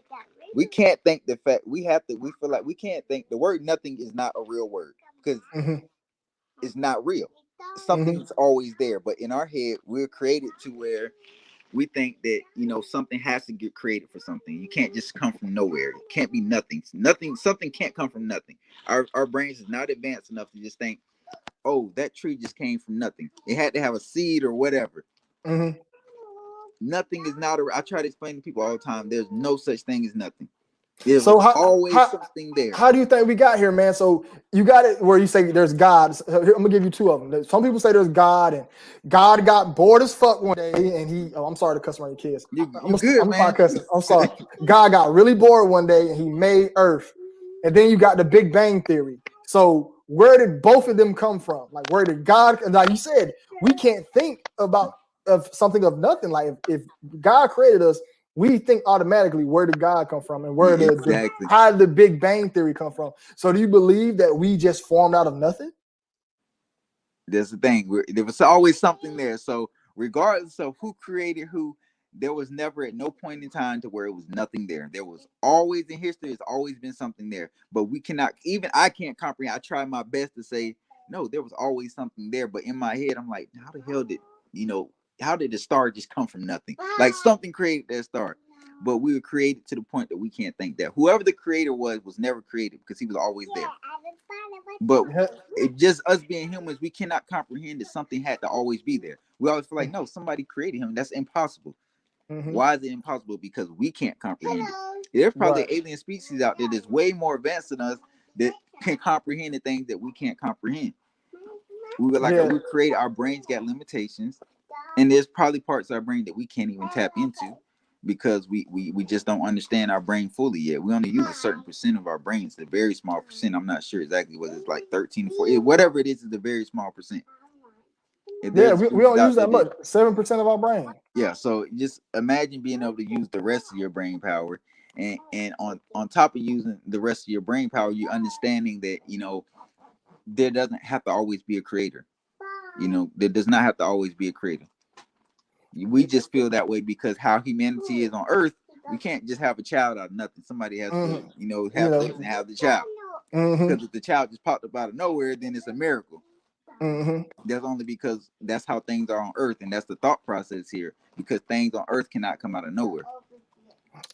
We can't think the fact we feel like we can't think. The word nothing is not a real word because it's not real. Something's always there, but in our head, we're created to where we think that something has to get created for something. You can't just come from nowhere. It can't be nothing. Something can't come from nothing. Our brains is not advanced enough to just think, oh, that tree just came from nothing. It had to have a seed or whatever. Nothing is not I try to explain to people all the time, there's no such thing as nothing. There's always something there. How do you think we got here, man? So you got it where you say there's God. I'm gonna give you two of them. Some people say there's God, and God got bored as fuck one day, and I'm sorry to cuss around your kids. I'm not cussing. I'm sorry. God got really bored one day, and he made Earth. And then you got the Big Bang Theory. So where did both of them come from? Like, where did God? Like you said, we can't think of something of nothing. Like, if God created us, we think automatically, where did God come from, and where how did the Big Bang Theory come from? So do you believe that we just formed out of nothing? That's the thing. There was always something there. So regardless of who created who, there was never at no point in time to where it was nothing there. There was always in history, there's always been something there. But we cannot, even I can't comprehend. I try my best to say, no, there was always something there. But in my head, I'm like, how the hell how did the star just come from nothing? Like, something created that star. But we were created to the point that we can't think that. Whoever the creator was never created, because he was always there. But it just us being humans, we cannot comprehend that something had to always be there. We always feel like, no, somebody created him. That's impossible. Why is it impossible? Because we can't comprehend it. There's probably alien species out there that's way more advanced than us that can comprehend the things that we can't comprehend. We created, our brains got limitations, and there's probably parts of our brain that we can't even tap into, because we just don't understand our brain fully yet. We only use a certain percent of our brains, a very small percent. I'm not sure exactly whether it's like 13 or 14, whatever it is a very small percent. We don't use that much, 7% of our brain. Yeah, so just imagine being able to use the rest of your brain power, and on top of using the rest of your brain power, you understanding that there doesn't have to always be a creator. There does not have to always be a creator. We just feel that way because how humanity is on Earth, we can't just have a child out of nothing. Somebody has to, have lips and have the child. Because if the child just popped up out of nowhere, then it's a miracle. That's only because that's how things are on earth, and that's the thought process here, because things on earth cannot come out of nowhere.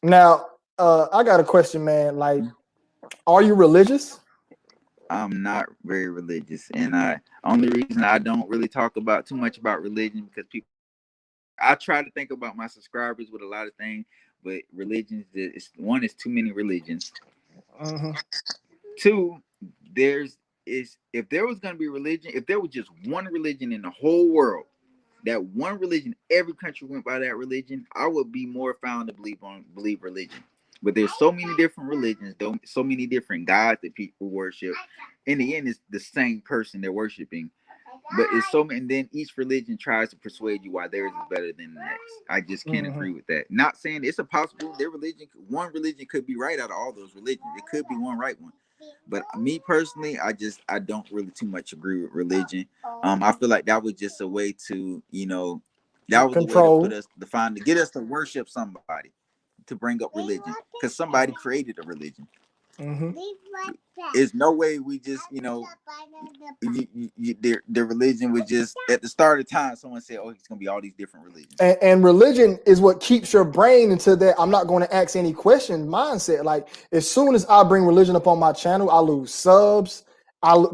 Now, I got a question, man. Like, are you religious? I'm not very religious, and only reason I don't really talk about too much about religion because people. I try to think about my subscribers with a lot of things, but religions is one is too many religions. Two, if there was going to be religion, if there was just one religion in the whole world, that one religion, every country went by that religion, I would be more found to believe religion. But there's so many different religions, so many different gods that people worship. In the end, it's the same person they're worshiping. But it's so many, and then each religion tries to persuade you why theirs is better than the next. I just can't agree with that. Not saying it's a possible one religion could be right out of all those religions. It could be one right one. But me personally, I don't really too much agree with religion. I feel like that was just a way to, that was Control. a way to put us to get us to worship somebody, to bring up religion, because somebody created a religion. There's no way we just, the religion was just at the start of time. Someone said, "Oh, it's gonna be all these different religions." And religion is what keeps your brain into that I'm not going to ask any question mindset. Like, as soon as I bring religion up on my channel, I lose subs.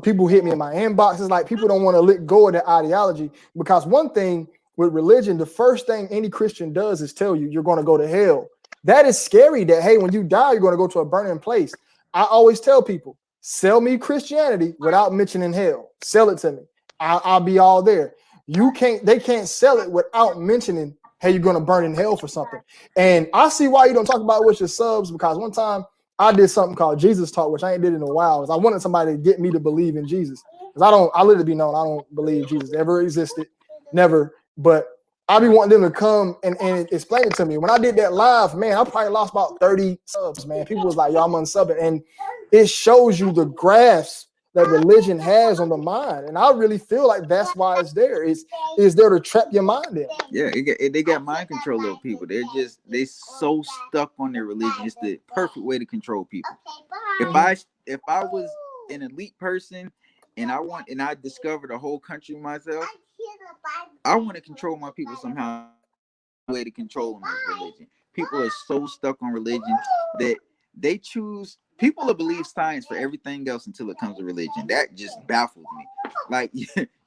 People hit me in my inboxes. Like, people don't want to let go of that ideology, because one thing with religion, the first thing any Christian does is tell you you're going to go to hell. That is scary. That, hey, when you die, you're going to go to a burning place. I always tell people, sell me Christianity without mentioning hell. Sell it to me. I'll be all there. They can't sell it without mentioning, hey, you're going to burn in hell for something. And I see why you don't talk about it with your subs, because one time I did something called Jesus Talk, which I ain't did in a while. I wanted somebody to get me to believe in Jesus. Because I literally be known, I don't believe Jesus ever existed. Never. But I be wanting them to come and explain it to me. When I did that live, man, I probably lost about 30 subs, man. People was like, yo, I'm unsubbing. And it shows you the grasp that religion has on the mind. And I really feel like that's why it's there. It's there to trap your mind in. Yeah, they got mind control over people. They so stuck on their religion. It's the perfect way to control people. If I was an elite person and I discovered a whole country myself, I want to control my people somehow. Way to control them is religion. People are so stuck on religion that they choose. People will believe science for everything else until it comes to religion. That just baffles me. Like,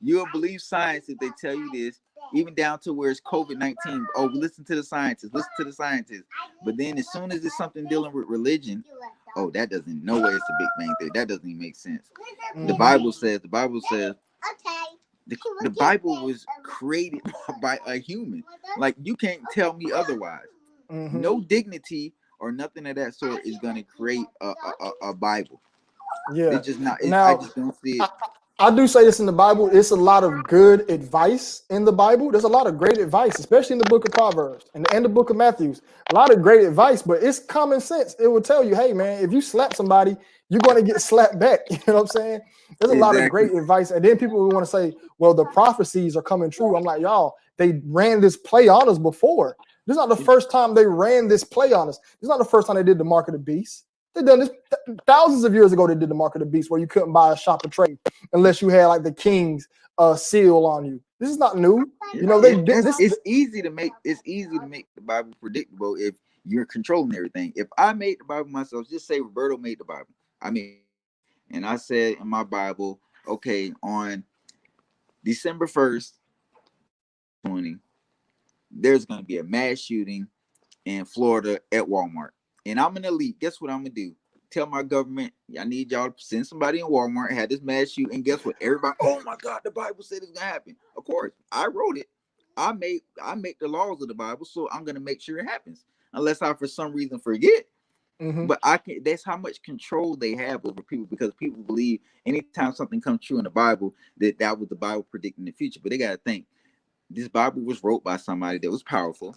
you'll believe science if they tell you this, even down to where it's COVID-19. Oh, listen to the scientists. Listen to the scientists. But then as soon as it's something dealing with religion, oh, that doesn't. No way it's a Big Bang Theory. That doesn't even make sense. The Bible says. The Bible was created by a human. Like, you can't tell me otherwise. No dignity or nothing of that sort is going to create a Bible. Yeah. It's just not. Now, I just don't see it. I do say this in the Bible. It's a lot of good advice in the Bible. There's a lot of great advice, especially in the book of Proverbs and the book of Matthew. A lot of great advice, but it's common sense. It will tell you, hey, man, if you slap somebody, you're going to get slapped back. You know what I'm saying? There's a lot of great advice. And then people will want to say, well, the prophecies are coming true. I'm like, y'all, they ran this play on us before. This is not the first time they ran this play on us. This is not the first time they did the mark of the beast. They done this thousands of years ago. They did the mark of the beast, where you couldn't buy a shop or trade unless you had like the king's seal on you. This is not new. You know, it's easy to make the Bible predictable if you're controlling everything. If I made the Bible myself, just say Roberto made the Bible. And I said in my Bible, okay, on December 1st, 2020, there's going to be a mass shooting in Florida at Walmart. And I'm an elite. Guess what I'm going to do? Tell my government, I need y'all to send somebody in Walmart, had this mass shooting. And guess what? Everybody, oh my God, the Bible said it's going to happen. Of course, I wrote it. I make the laws of the Bible, so I'm going to make sure it happens. Unless I, for some reason, forget. But that's how much control they have over people, because people believe anytime something comes true in the Bible, that was the Bible predicting the future. But they got to think, this Bible was wrote by somebody that was powerful,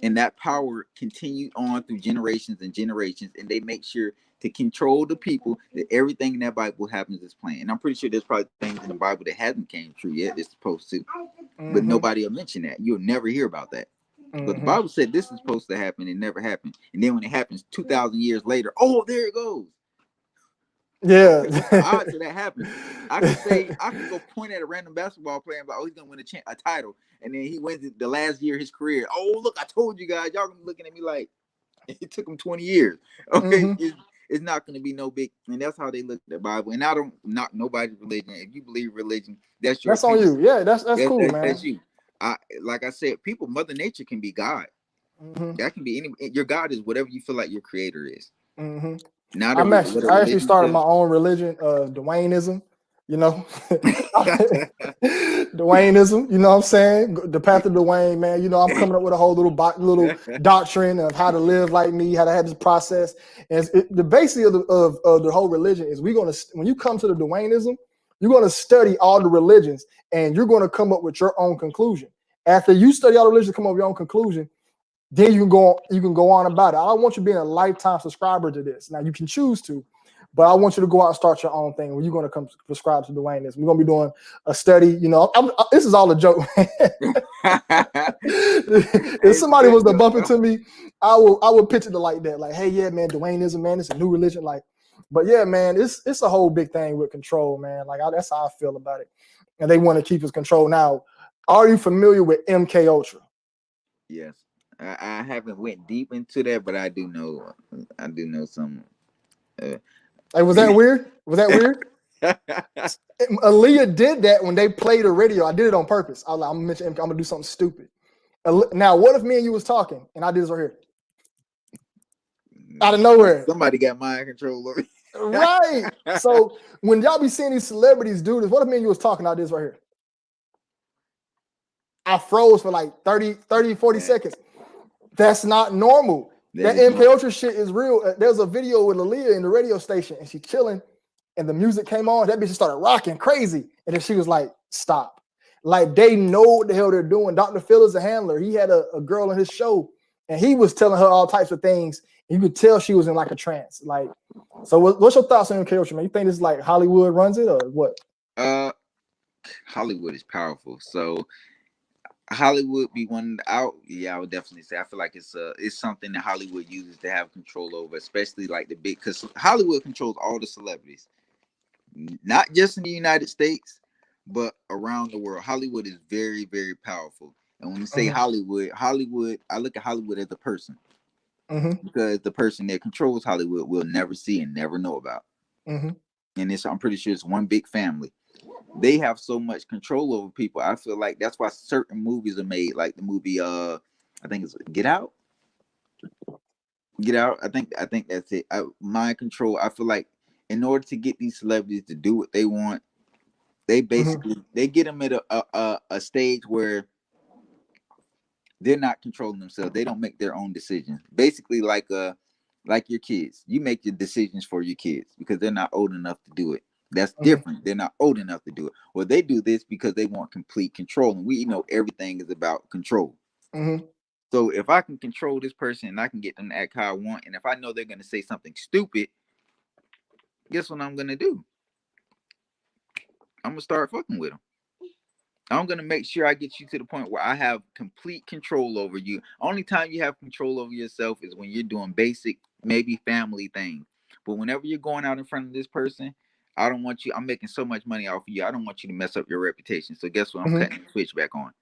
and that power continued on through generations and generations, and they make sure to control the people that everything in that Bible happens as planned. And I'm pretty sure there's probably things in the Bible that hasn't came true yet. It's supposed to, but nobody will mention that. You'll never hear about that. But the Bible said this is supposed to happen. It never happened. And then when it happens 2,000 years later, oh, there it goes. Yeah. Okay, what's the odds of that happening? I can go point at a random basketball player and be like, oh, he's gonna win a title, and then he wins it the last year of his career. Oh, look, I told you guys. Y'all gonna be looking at me like it took him 20 years. Okay, it's not gonna be no big, and that's how they look at the Bible. And I don't knock nobody's religion. If you believe religion, that's your That's on opinion. you. Yeah, that's cool, man. That's you. Like I said, Mother Nature can be God. That can be any. Your God is whatever you feel like your creator is. Not what a I actually religion started says. my own religion, Dwayneism. You know, Dwayneism. You know what I'm saying? The path of Dwayne, man. You know, I'm coming up with a whole little doctrine of how to live like me, how to have this process. And the basis of the whole religion is when you come to the Dwayneism, you're gonna study all the religions and you're gonna come up with your own conclusion. After you study all the religions, come up with your own conclusion. Then you can go on about it. I don't want you being a lifetime subscriber to this. Now you can choose to, but I want you to go out and start your own thing. Where you're going to come subscribe to Dwayne this. We're going to be doing a study. You know, this is all a joke. If somebody was to bump into me, I would pitch it like that. Like, hey, yeah, man, Dwayneism, man, it's a new religion. Like, but yeah, man, it's a whole big thing with control, man. Like that's how I feel about it. And they want to keep us control. Now, are you familiar with MK Ultra? Yes. I haven't went deep into that, but I do know some. Hey, was that weird? Was that weird? Aaliyah did that when they played the radio. I did it on purpose. I'm gonna do something stupid. Now, what if me and you was talking and I did this right here? Out of nowhere. Somebody got mind control over me. Right. So when y'all be seeing these celebrities do this, what if me and you was talking, I did this right here? I froze for like 30, 40 seconds. That's not normal. That MK Ultra shit is real. There's a video with Aaliyah in the radio station and she's chilling and the music came on. That bitch just started rocking crazy. And then she was like, stop. Like they know what the hell they're doing. Dr. Phil is a handler. He had a girl on his show and he was telling her all types of things. You could tell she was in like a trance. Like, so what's your thoughts on MK Ultra, man? You think this is like Hollywood runs it or what? Hollywood is powerful. So Hollywood be one out. Yeah, I would definitely say. I feel like it's something that Hollywood uses to have control over, especially like the big, because Hollywood controls all the celebrities, not just in the United States, but around the world. Hollywood is very, very powerful. And when you say Hollywood, I look at Hollywood as a person, because the person that controls Hollywood will never see and never know about. And I'm pretty sure it's one big family. They have so much control over people. I feel like that's why certain movies are made, like the movie I think it's Get Out. I think that's it. Mind control. I feel like in order to get these celebrities to do what they want, they basically they get them at a stage where they're not controlling themselves. They don't make their own decisions. Basically, like your kids. You make your decisions for your kids because they're not old enough to do it. That's different. They're not old enough to do it. Well, they do this because they want complete control. And we know everything is about control. So if I can control this person and I can get them to act how I want, and if I know they're going to say something stupid, guess what I'm going to do? I'm going to start fucking with them. I'm going to make sure I get you to the point where I have complete control over you. Only time you have control over yourself is when you're doing basic, maybe family things. But whenever you're going out in front of this person, I don't want you. I'm making so much money off of you. I don't want you to mess up your reputation. So guess what? I'm cutting the switch back on.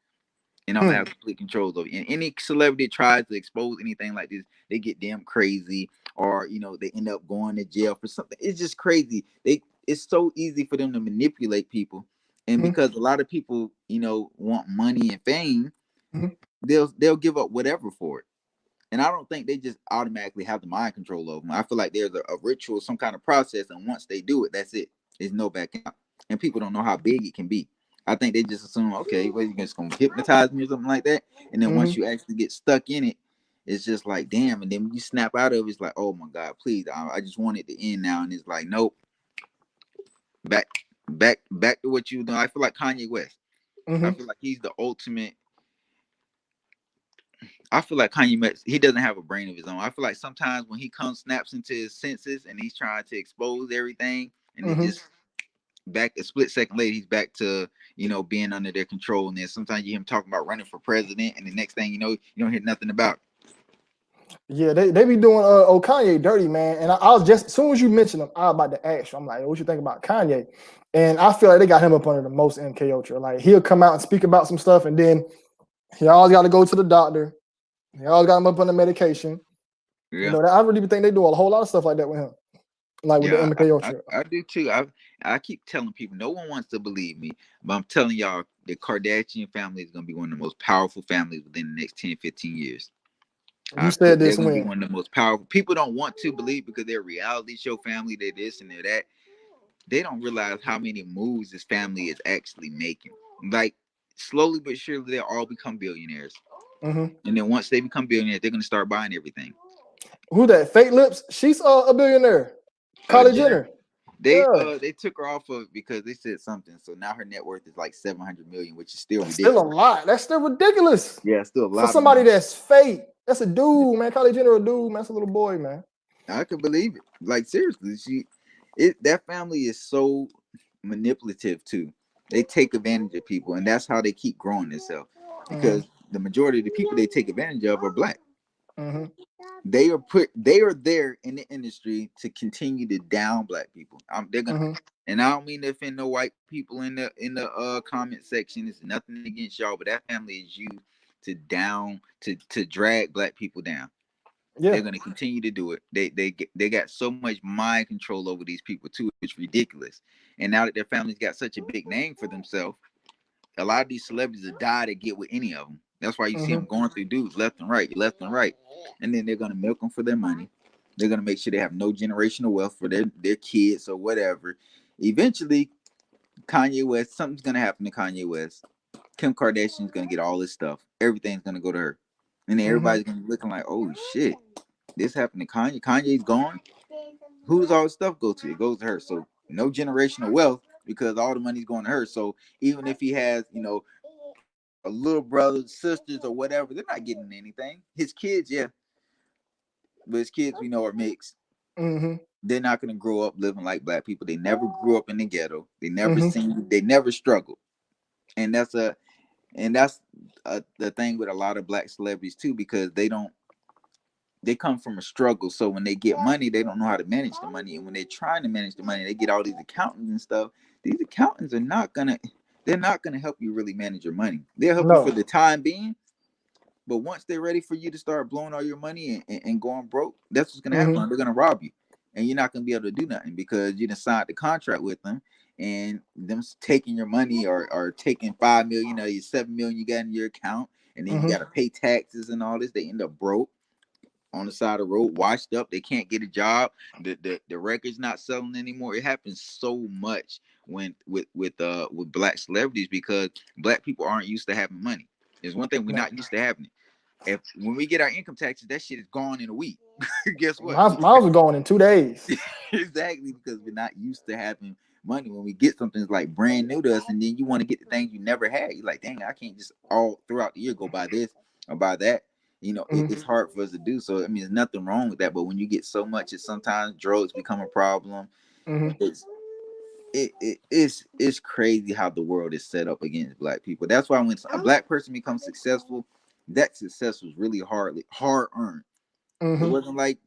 And I'm gonna have complete control over you. And any celebrity tries to expose anything like this, they get damn crazy, or they end up going to jail for something. It's just crazy. It's so easy for them to manipulate people. And because a lot of people, want money and fame, they'll give up whatever for it. And I don't think they just automatically have the mind control over them. I feel like there's a ritual, some kind of process, and once they do it, that's it. There's no back out. And people don't know how big it can be. I think they just assume, okay, well, you're just gonna hypnotize me or something like that. And then once you actually get stuck in it, it's just like, damn. And then when you snap out of it, it's like, oh my God, please, I just want it to end now. And it's like, nope. Back to what you know. I feel like Kanye West. I feel like he's the ultimate. I feel like Kanye West, he doesn't have a brain of his own. I feel like sometimes when he snaps into his senses and he's trying to expose everything, and it just back a split second later, he's back to being under their control. And then sometimes you hear him talking about running for president, and the next thing you know, you don't hear nothing about it. Yeah, they be doing Kanye dirty, man. And I was just as soon as you mentioned him, I was about to ask you. I'm like, what you think about Kanye? And I feel like they got him up under the most MK Ultra. Like he'll come out and speak about some stuff, and then he always got to go to the doctor. He always got him up on the medication. Yeah. You know, I really think they do a whole lot of stuff like that with him. Like with the MK Ultra. I do too. I keep telling people, no one wants to believe me, but I'm telling y'all, the Kardashian family is going to be one of the most powerful families within the next 10, 15 years. You said this they're going to be when? one of the most powerful. People don't want to believe because they're a reality show family, they're this and they're that. They don't realize how many moves this family is actually making. Like, slowly but surely, they'll all become billionaires. Mm-hmm. And then once they become billionaires, they're going to start buying everything. Who that? Fake Lips? She's a billionaire. Kylie Jenner. They took her off of it because they said something. So now her net worth is like 700 million, which is still ridiculous. Still a lot. That's still ridiculous. Yeah, still a lot. For somebody that's fake. That's a dude, man. Kylie Jenner a dude, man. That's a little boy, man. I could believe it. Like seriously, that family is so manipulative too. They take advantage of people, and that's how they keep growing themselves. Because the majority of the people they take advantage of are black. Mm-hmm. They are there in the industry to continue to down black people. They're gonna, and I don't mean to offend no white people in the comment section. It's nothing against y'all, but that family is used to drag black people down. Yeah. They're gonna continue to do it. They got so much mind control over these people too. It's ridiculous. And now that their families got such a big name for themselves, a lot of these celebrities will die to get with any of them. That's why you see them going through dudes left and right. And then they're going to milk them for their money. They're going to make sure they have no generational wealth for their kids or whatever. Eventually, Kanye West, something's going to happen to Kanye West. Kim Kardashian's going to get all this stuff. Everything's going to go to her. And then everybody's going to be looking like, oh, shit, this happened to Kanye. Kanye's gone. Who does all this stuff go to? It goes to her. So no generational wealth because all the money's going to her. So even if he has, a little brother, sisters, or whatever, they're not getting anything. His kids, yeah. But his kids, we know, are mixed. Mm-hmm. They're not going to grow up living like black people. They never grew up in the ghetto. They never they never struggled. And that's the thing with a lot of black celebrities too, because they come from a struggle. So when they get money, they don't know how to manage the money. And when they're trying to manage the money, they get all these accountants and stuff. These accountants they're not gonna help you really manage your money. They'll help you for the time being, but once they're ready for you to start blowing all your money and going broke, that's what's gonna happen. They're gonna rob you, and you're not gonna be able to do nothing because you done signed the contract with them, and them taking your money or taking $5 million or your $7 million you got in your account, and then you gotta pay taxes and all this. They end up broke on the side of the road, washed up. They can't get a job. The record's not selling anymore. It happens so much with black celebrities because black people aren't used to having money. There's one thing we're not used to having it. When we get our income taxes, that shit is gone in a week. Guess what? Mine was gone in 2 days. Exactly, because we're not used to having money. When we get something that's like brand new to us, and then you want to get the things you never had, you're like, dang, I can't just all throughout the year go buy this or buy that. It's hard for us to do. So, I mean, there's nothing wrong with that. But when you get so much, sometimes drugs become a problem. It's crazy how the world is set up against black people. That's why when a black person becomes successful, that success was really hard earned. It wasn't like,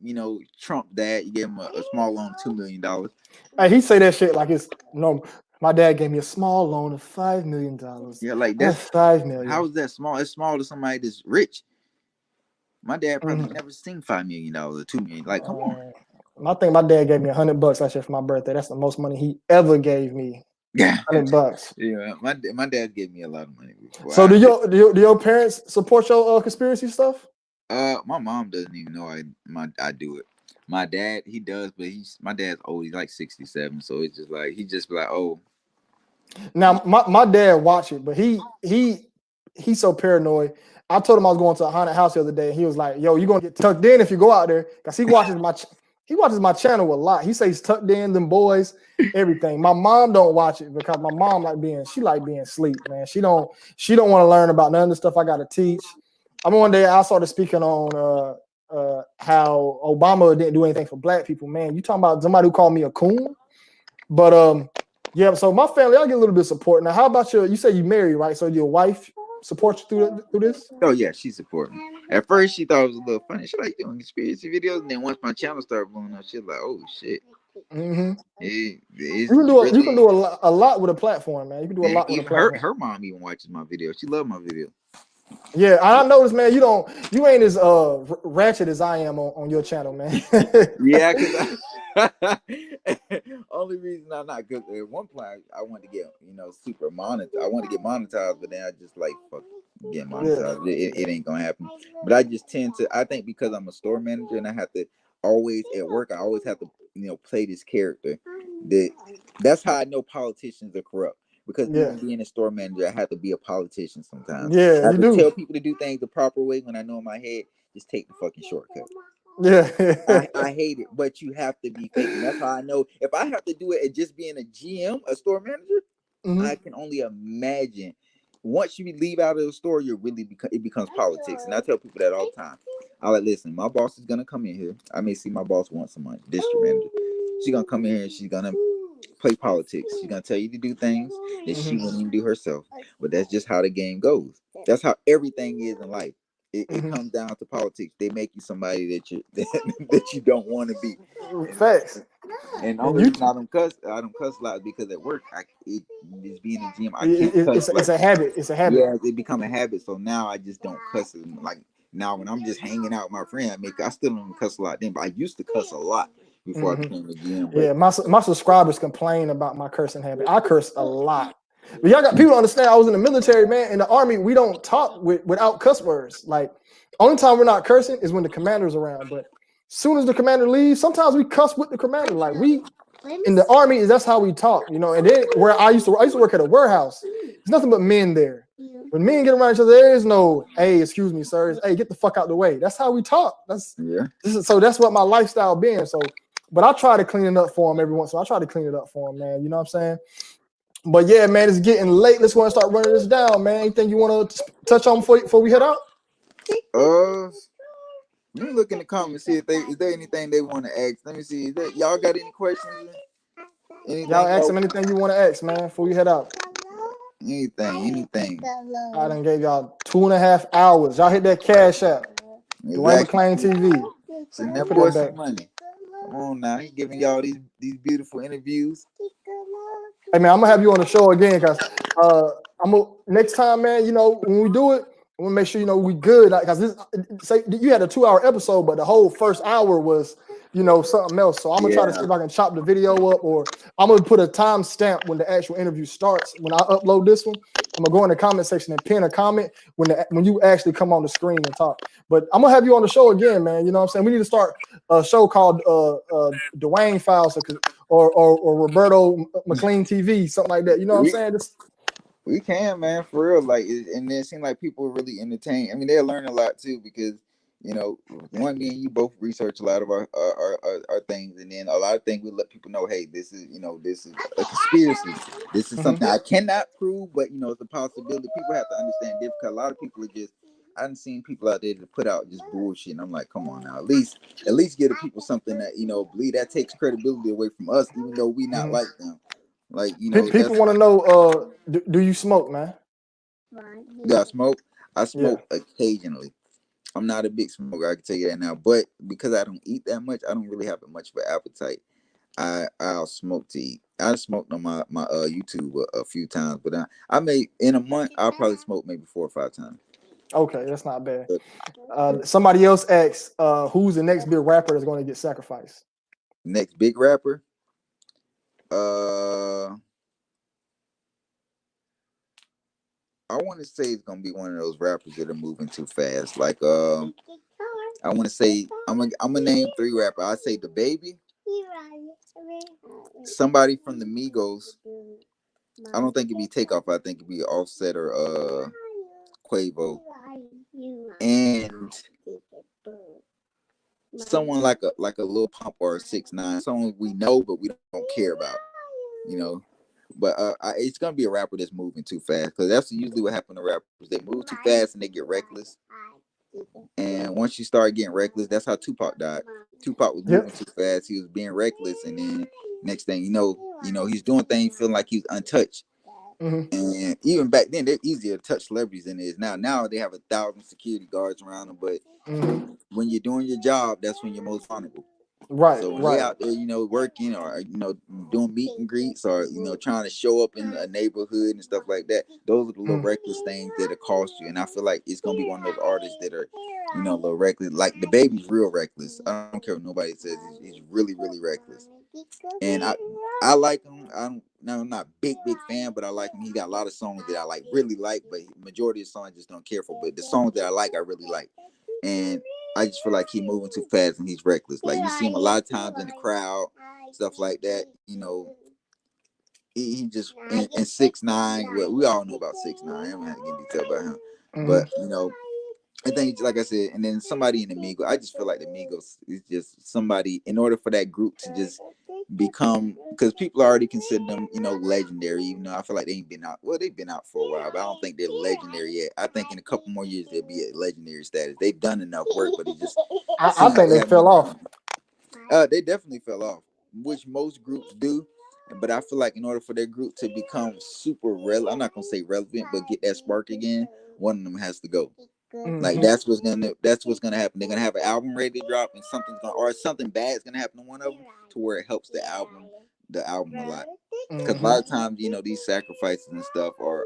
Trump dad, you gave him a small loan of $2 million. Hey, he say that shit like it's no. My dad gave me a small loan of $5 million. Yeah, like that's $5 million. How is that small? It's small to somebody that's rich. My dad probably never seen $5 million or $2 million. Like, come on. I think my dad gave me $100 last year for my birthday. That's the most money he ever gave me. $100. Yeah, my dad gave me a lot of money before. So do your parents support your conspiracy stuff? My mom doesn't even know I do it. My dad, he does, but my dad's old. He's like 67, so it's just like he like, oh. Now my dad watch it, but he's so paranoid. I told him I was going to a haunted house the other day, and he was like, "Yo, you're gonna get tucked in if you go out there," because he watches my channel a lot. He says tucked in, them boys, everything. My mom don't watch it because my mom like being asleep, man. She don't want to learn about none of the stuff I got to teach. I mean, one day I started speaking on how Obama didn't do anything for black people. Man, you talking about somebody who called me a coon? But yeah. So my family, I get a little bit of support. Now, how about you say you married, right? So your wife supports you through this? Oh yeah, she supports me. At first, she thought it was a little funny. She like doing conspiracy videos, and then once my channel started blowing up, she like, "Oh shit!" Mm-hmm. It's You can really, do a lot with a platform, man. You can do a and lot with a even platform. her mom even watches my video. She loved my video. Yeah, I noticed, man. You ain't as ratchet as I am on your channel, man. Yeah, because only reason I'm not good at one point I wanted to get super monetized. I want to get monetized, but then I just like fuck getting monetized. Yeah. It ain't gonna happen. But I just tend to. I think because I'm a store manager and I have to always at work. I always have to play this character. That's how I know politicians are corrupt. Because even being a store manager, I have to be a politician sometimes. Yeah, I have you to do. tell people to do things the proper way when I know in my head, just take the fucking shortcut. Yeah. I hate it, but you have to be fake. And that's how I know if I have to do it at just being a GM, a store manager, I can only imagine. Once you leave out of the store, it becomes politics. And I tell people that all the time. I like, listen, my boss is gonna come in here. I may see my boss once a month, district manager. She's gonna come in here and she's gonna play politics. She's gonna tell you to do things that she won't even do herself. But that's just how the game goes. That's how everything is in life. It comes down to politics. They make you somebody that you that you don't want to be. Facts. And the only reason I don't cuss a lot because at work it's being a gym. I can't cuss. It's a habit. It's a habit. Yeah, it become a habit. So now I just don't cuss. Like now when I'm just hanging out with my friend, I still don't cuss a lot then, but I used to cuss a lot before I became a GM. Yeah, my subscribers complain about my cursing habit. I curse a lot. But y'all got people to understand. I was in the military, man. In the army, we don't talk without cuss words. Like, only time we're not cursing is when the commander's around. But as soon as the commander leaves, sometimes we cuss with the commander. Like in the army, that's how we talk, And then where I used to work at a warehouse. There's nothing but men there. When men get around each other, there is no, hey, excuse me, sir. It's, hey, get the fuck out the way. That's how we talk. So that's what my lifestyle been. So, but I try to clean it up for him every once in a while. I try to clean it up for him, man. You know what I'm saying? But yeah, man, it's getting late. Let's go and start running this down, man. Anything you want to touch on before we head out? Let me look in the comments, see if is there anything they want to ask. Let me see. Y'all got any questions? Y'all ask them anything you want to ask, man, before we head out. Anything. I done gave y'all 2.5 hours. Y'all hit that cash app. Dwayne McClain TV. Send that boy some money. Come on now, he's giving y'all these beautiful interviews. Hey man, I'm gonna have you on the show again because next time, man. When we do it, I want to make sure we good. Because say you had a 2-hour episode, but the whole first hour was something else. So I'm gonna try to see if I can chop the video up, or I'm gonna put a time stamp when the actual interview starts. When I upload this one, I'm gonna go in the comment section and pin a comment when you actually come on the screen and talk. But I'm gonna have you on the show again, man. You know what I'm saying? We need to start a show called Dwayne Files or Roberto McClain TV, something like that. You know what I'm saying? We can, man, for real. Like, and it seems like people are really entertained. I mean, they're learning a lot too because one, me and you both research a lot of our things, and then a lot of things we let people know. Hey, this is a conspiracy. This is something I cannot prove, but it's a possibility. People have to understand this because a lot of people are just. I've seen people out there to put out just bullshit, and I'm like, come on now, at least give the people something that believe. That takes credibility away from us, even though we not like them. Like people want to know, do you smoke, man? Yeah, I smoke. I smoke occasionally. I'm not a big smoker, I can tell you that now. But because I don't eat that much, I don't really have much of an appetite. I'll smoke to eat. I smoked on my YouTube a few times, but I may in a month I'll probably smoke maybe 4 or 5 times. Okay, that's not bad. Somebody else asks, who's the next big rapper that's going to get sacrificed? Next big rapper? I want to say it's gonna be one of those rappers that are moving too fast. Like I want to say I'm gonna name 3 rappers. I say the Baby, somebody from the Migos. I don't think it'd be Takeoff. I think it'd be Offset or Quavo, and someone like a Lil Pump or a 6ix9ine. Someone we know but we don't care about. But it's gonna be a rapper that's moving too fast because that's usually what happens to rappers. They move too fast and they get reckless. And once you start getting reckless, that's how Tupac died. Tupac was moving too fast. He was being reckless, and then next thing you know, he's doing things feeling like he's untouched. And even back then, they're easier to touch celebrities than it is now. Now they have 1,000 security guards around them, but when you're doing your job, that's when you're most vulnerable. Right. So when Right. they out there, working or doing meet and greets or trying to show up in a neighborhood and stuff like that, those are the little reckless things that'll cost you. And I feel like it's gonna be one of those artists that are, a little reckless. Like the baby's real reckless. I don't care what nobody says. He's really, really reckless. And I like him. I'm not a big fan, but I like him. He got a lot of songs that I really like, but majority of the songs I just don't care for. But the songs that I like, I really like. And I just feel like he's moving too fast and he's reckless. Like you see him a lot of times in the crowd, stuff like that. He just in 6ix9ine. Well, we all know about 6ix9ine. I don't have to get detail about him, but I think, like I said, and then somebody in the Migos. I just feel like the Migos is just somebody. In order for that group to just become, because people already consider them, legendary. Even though I feel like they ain't been out. Well, they've been out for a while, but I don't think they're legendary yet. I think in a couple more years they'll be at legendary status. They've done enough work, but it just I think they fell off. They definitely fell off, which most groups do. But I feel like in order for their group to become super relevant, I'm not gonna say relevant, but get that spark again, one of them has to go. Like that's what's gonna happen. They're gonna have an album ready to drop, and something bad's gonna happen to one of them, to where it helps the album a lot. Because a lot of times, these sacrifices and stuff are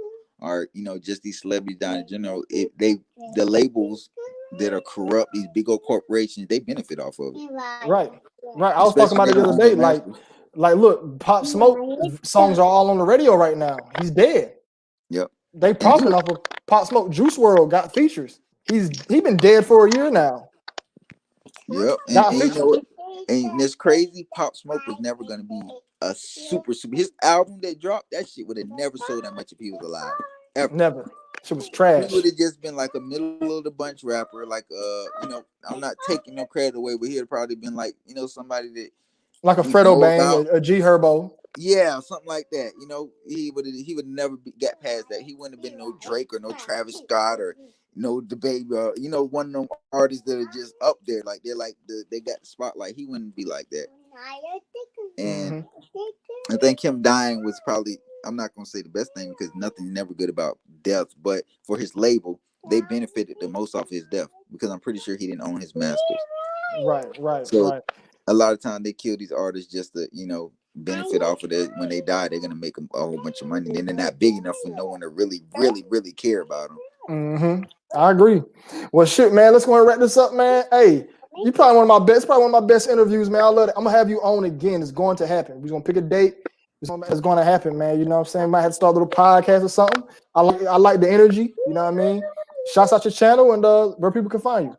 just these celebrities down in general. The labels that are corrupt, these big old corporations, they benefit off of it. Right. I was talking about it the other day. Like, look, Pop Smoke songs are all on the radio right now. He's dead. Yep. They profiting off of Pop Smoke. Juice WRLD got features. He been dead for a year now. Yep. And it's crazy. Pop Smoke was never gonna be a super. His album that dropped, that shit would have never sold that much if he was alive. Ever. Never. Shit was trash. He would have just been like a middle of the bunch rapper. Like I'm not taking no credit away, but he'd have probably been like somebody that like a Fredo Bang, a G Herbo. Yeah, something like that. He would never get past that. He wouldn't have been no Drake or no Travis Scott or the baby or one of them artists that are just up there, like they got the spotlight. He wouldn't be like that. And I think him dying was probably, I'm not gonna say the best thing because nothing's never good about death, but for his label, they benefited the most off his death because I'm pretty sure he didn't own his masters. Right. So a lot of times they kill these artists just to benefit off of it. When they die, they're gonna make a whole bunch of money. Then they're not big enough for no one to really care about them. I agree. Well, shit, man. Let's go and wrap this up, man. Hey, you probably one of my best interviews, man. I love it. I'm gonna have you on again. It's going to happen. We're gonna pick a date. It's going to happen, man. You know what I'm saying? Might have to start a little podcast or something. I like the energy. You know what I mean? Shouts out your channel and where people can find you.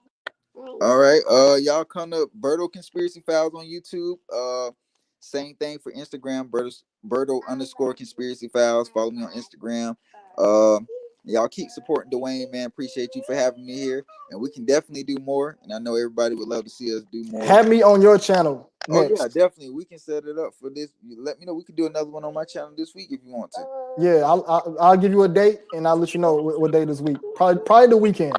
All right. Y'all come to Berto Conspiracy Files on YouTube. Same thing for Instagram, Berto_Conspiracy Files. Follow me on Instagram. Y'all keep supporting Dwayne, man. Appreciate you for having me here. And we can definitely do more. And I know everybody would love to see us do more. Have me on your channel next. Oh, yeah, definitely. We can set it up for this. You let me know. We can do another one on my channel this week if you want to. Yeah, I'll give you a date and I'll let you know what day this week. Probably the weekend.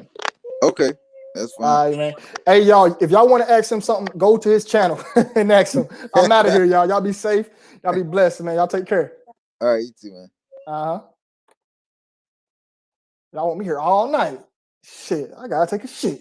Okay. That's fine. All right, man. Hey, y'all, if y'all want to ask him something, go to his channel and ask him. I'm out of here, y'all. Y'all be safe. Y'all be blessed, man. Y'all take care. All right, you too, man. Y'all want me here all night. Shit, I gotta take a shit.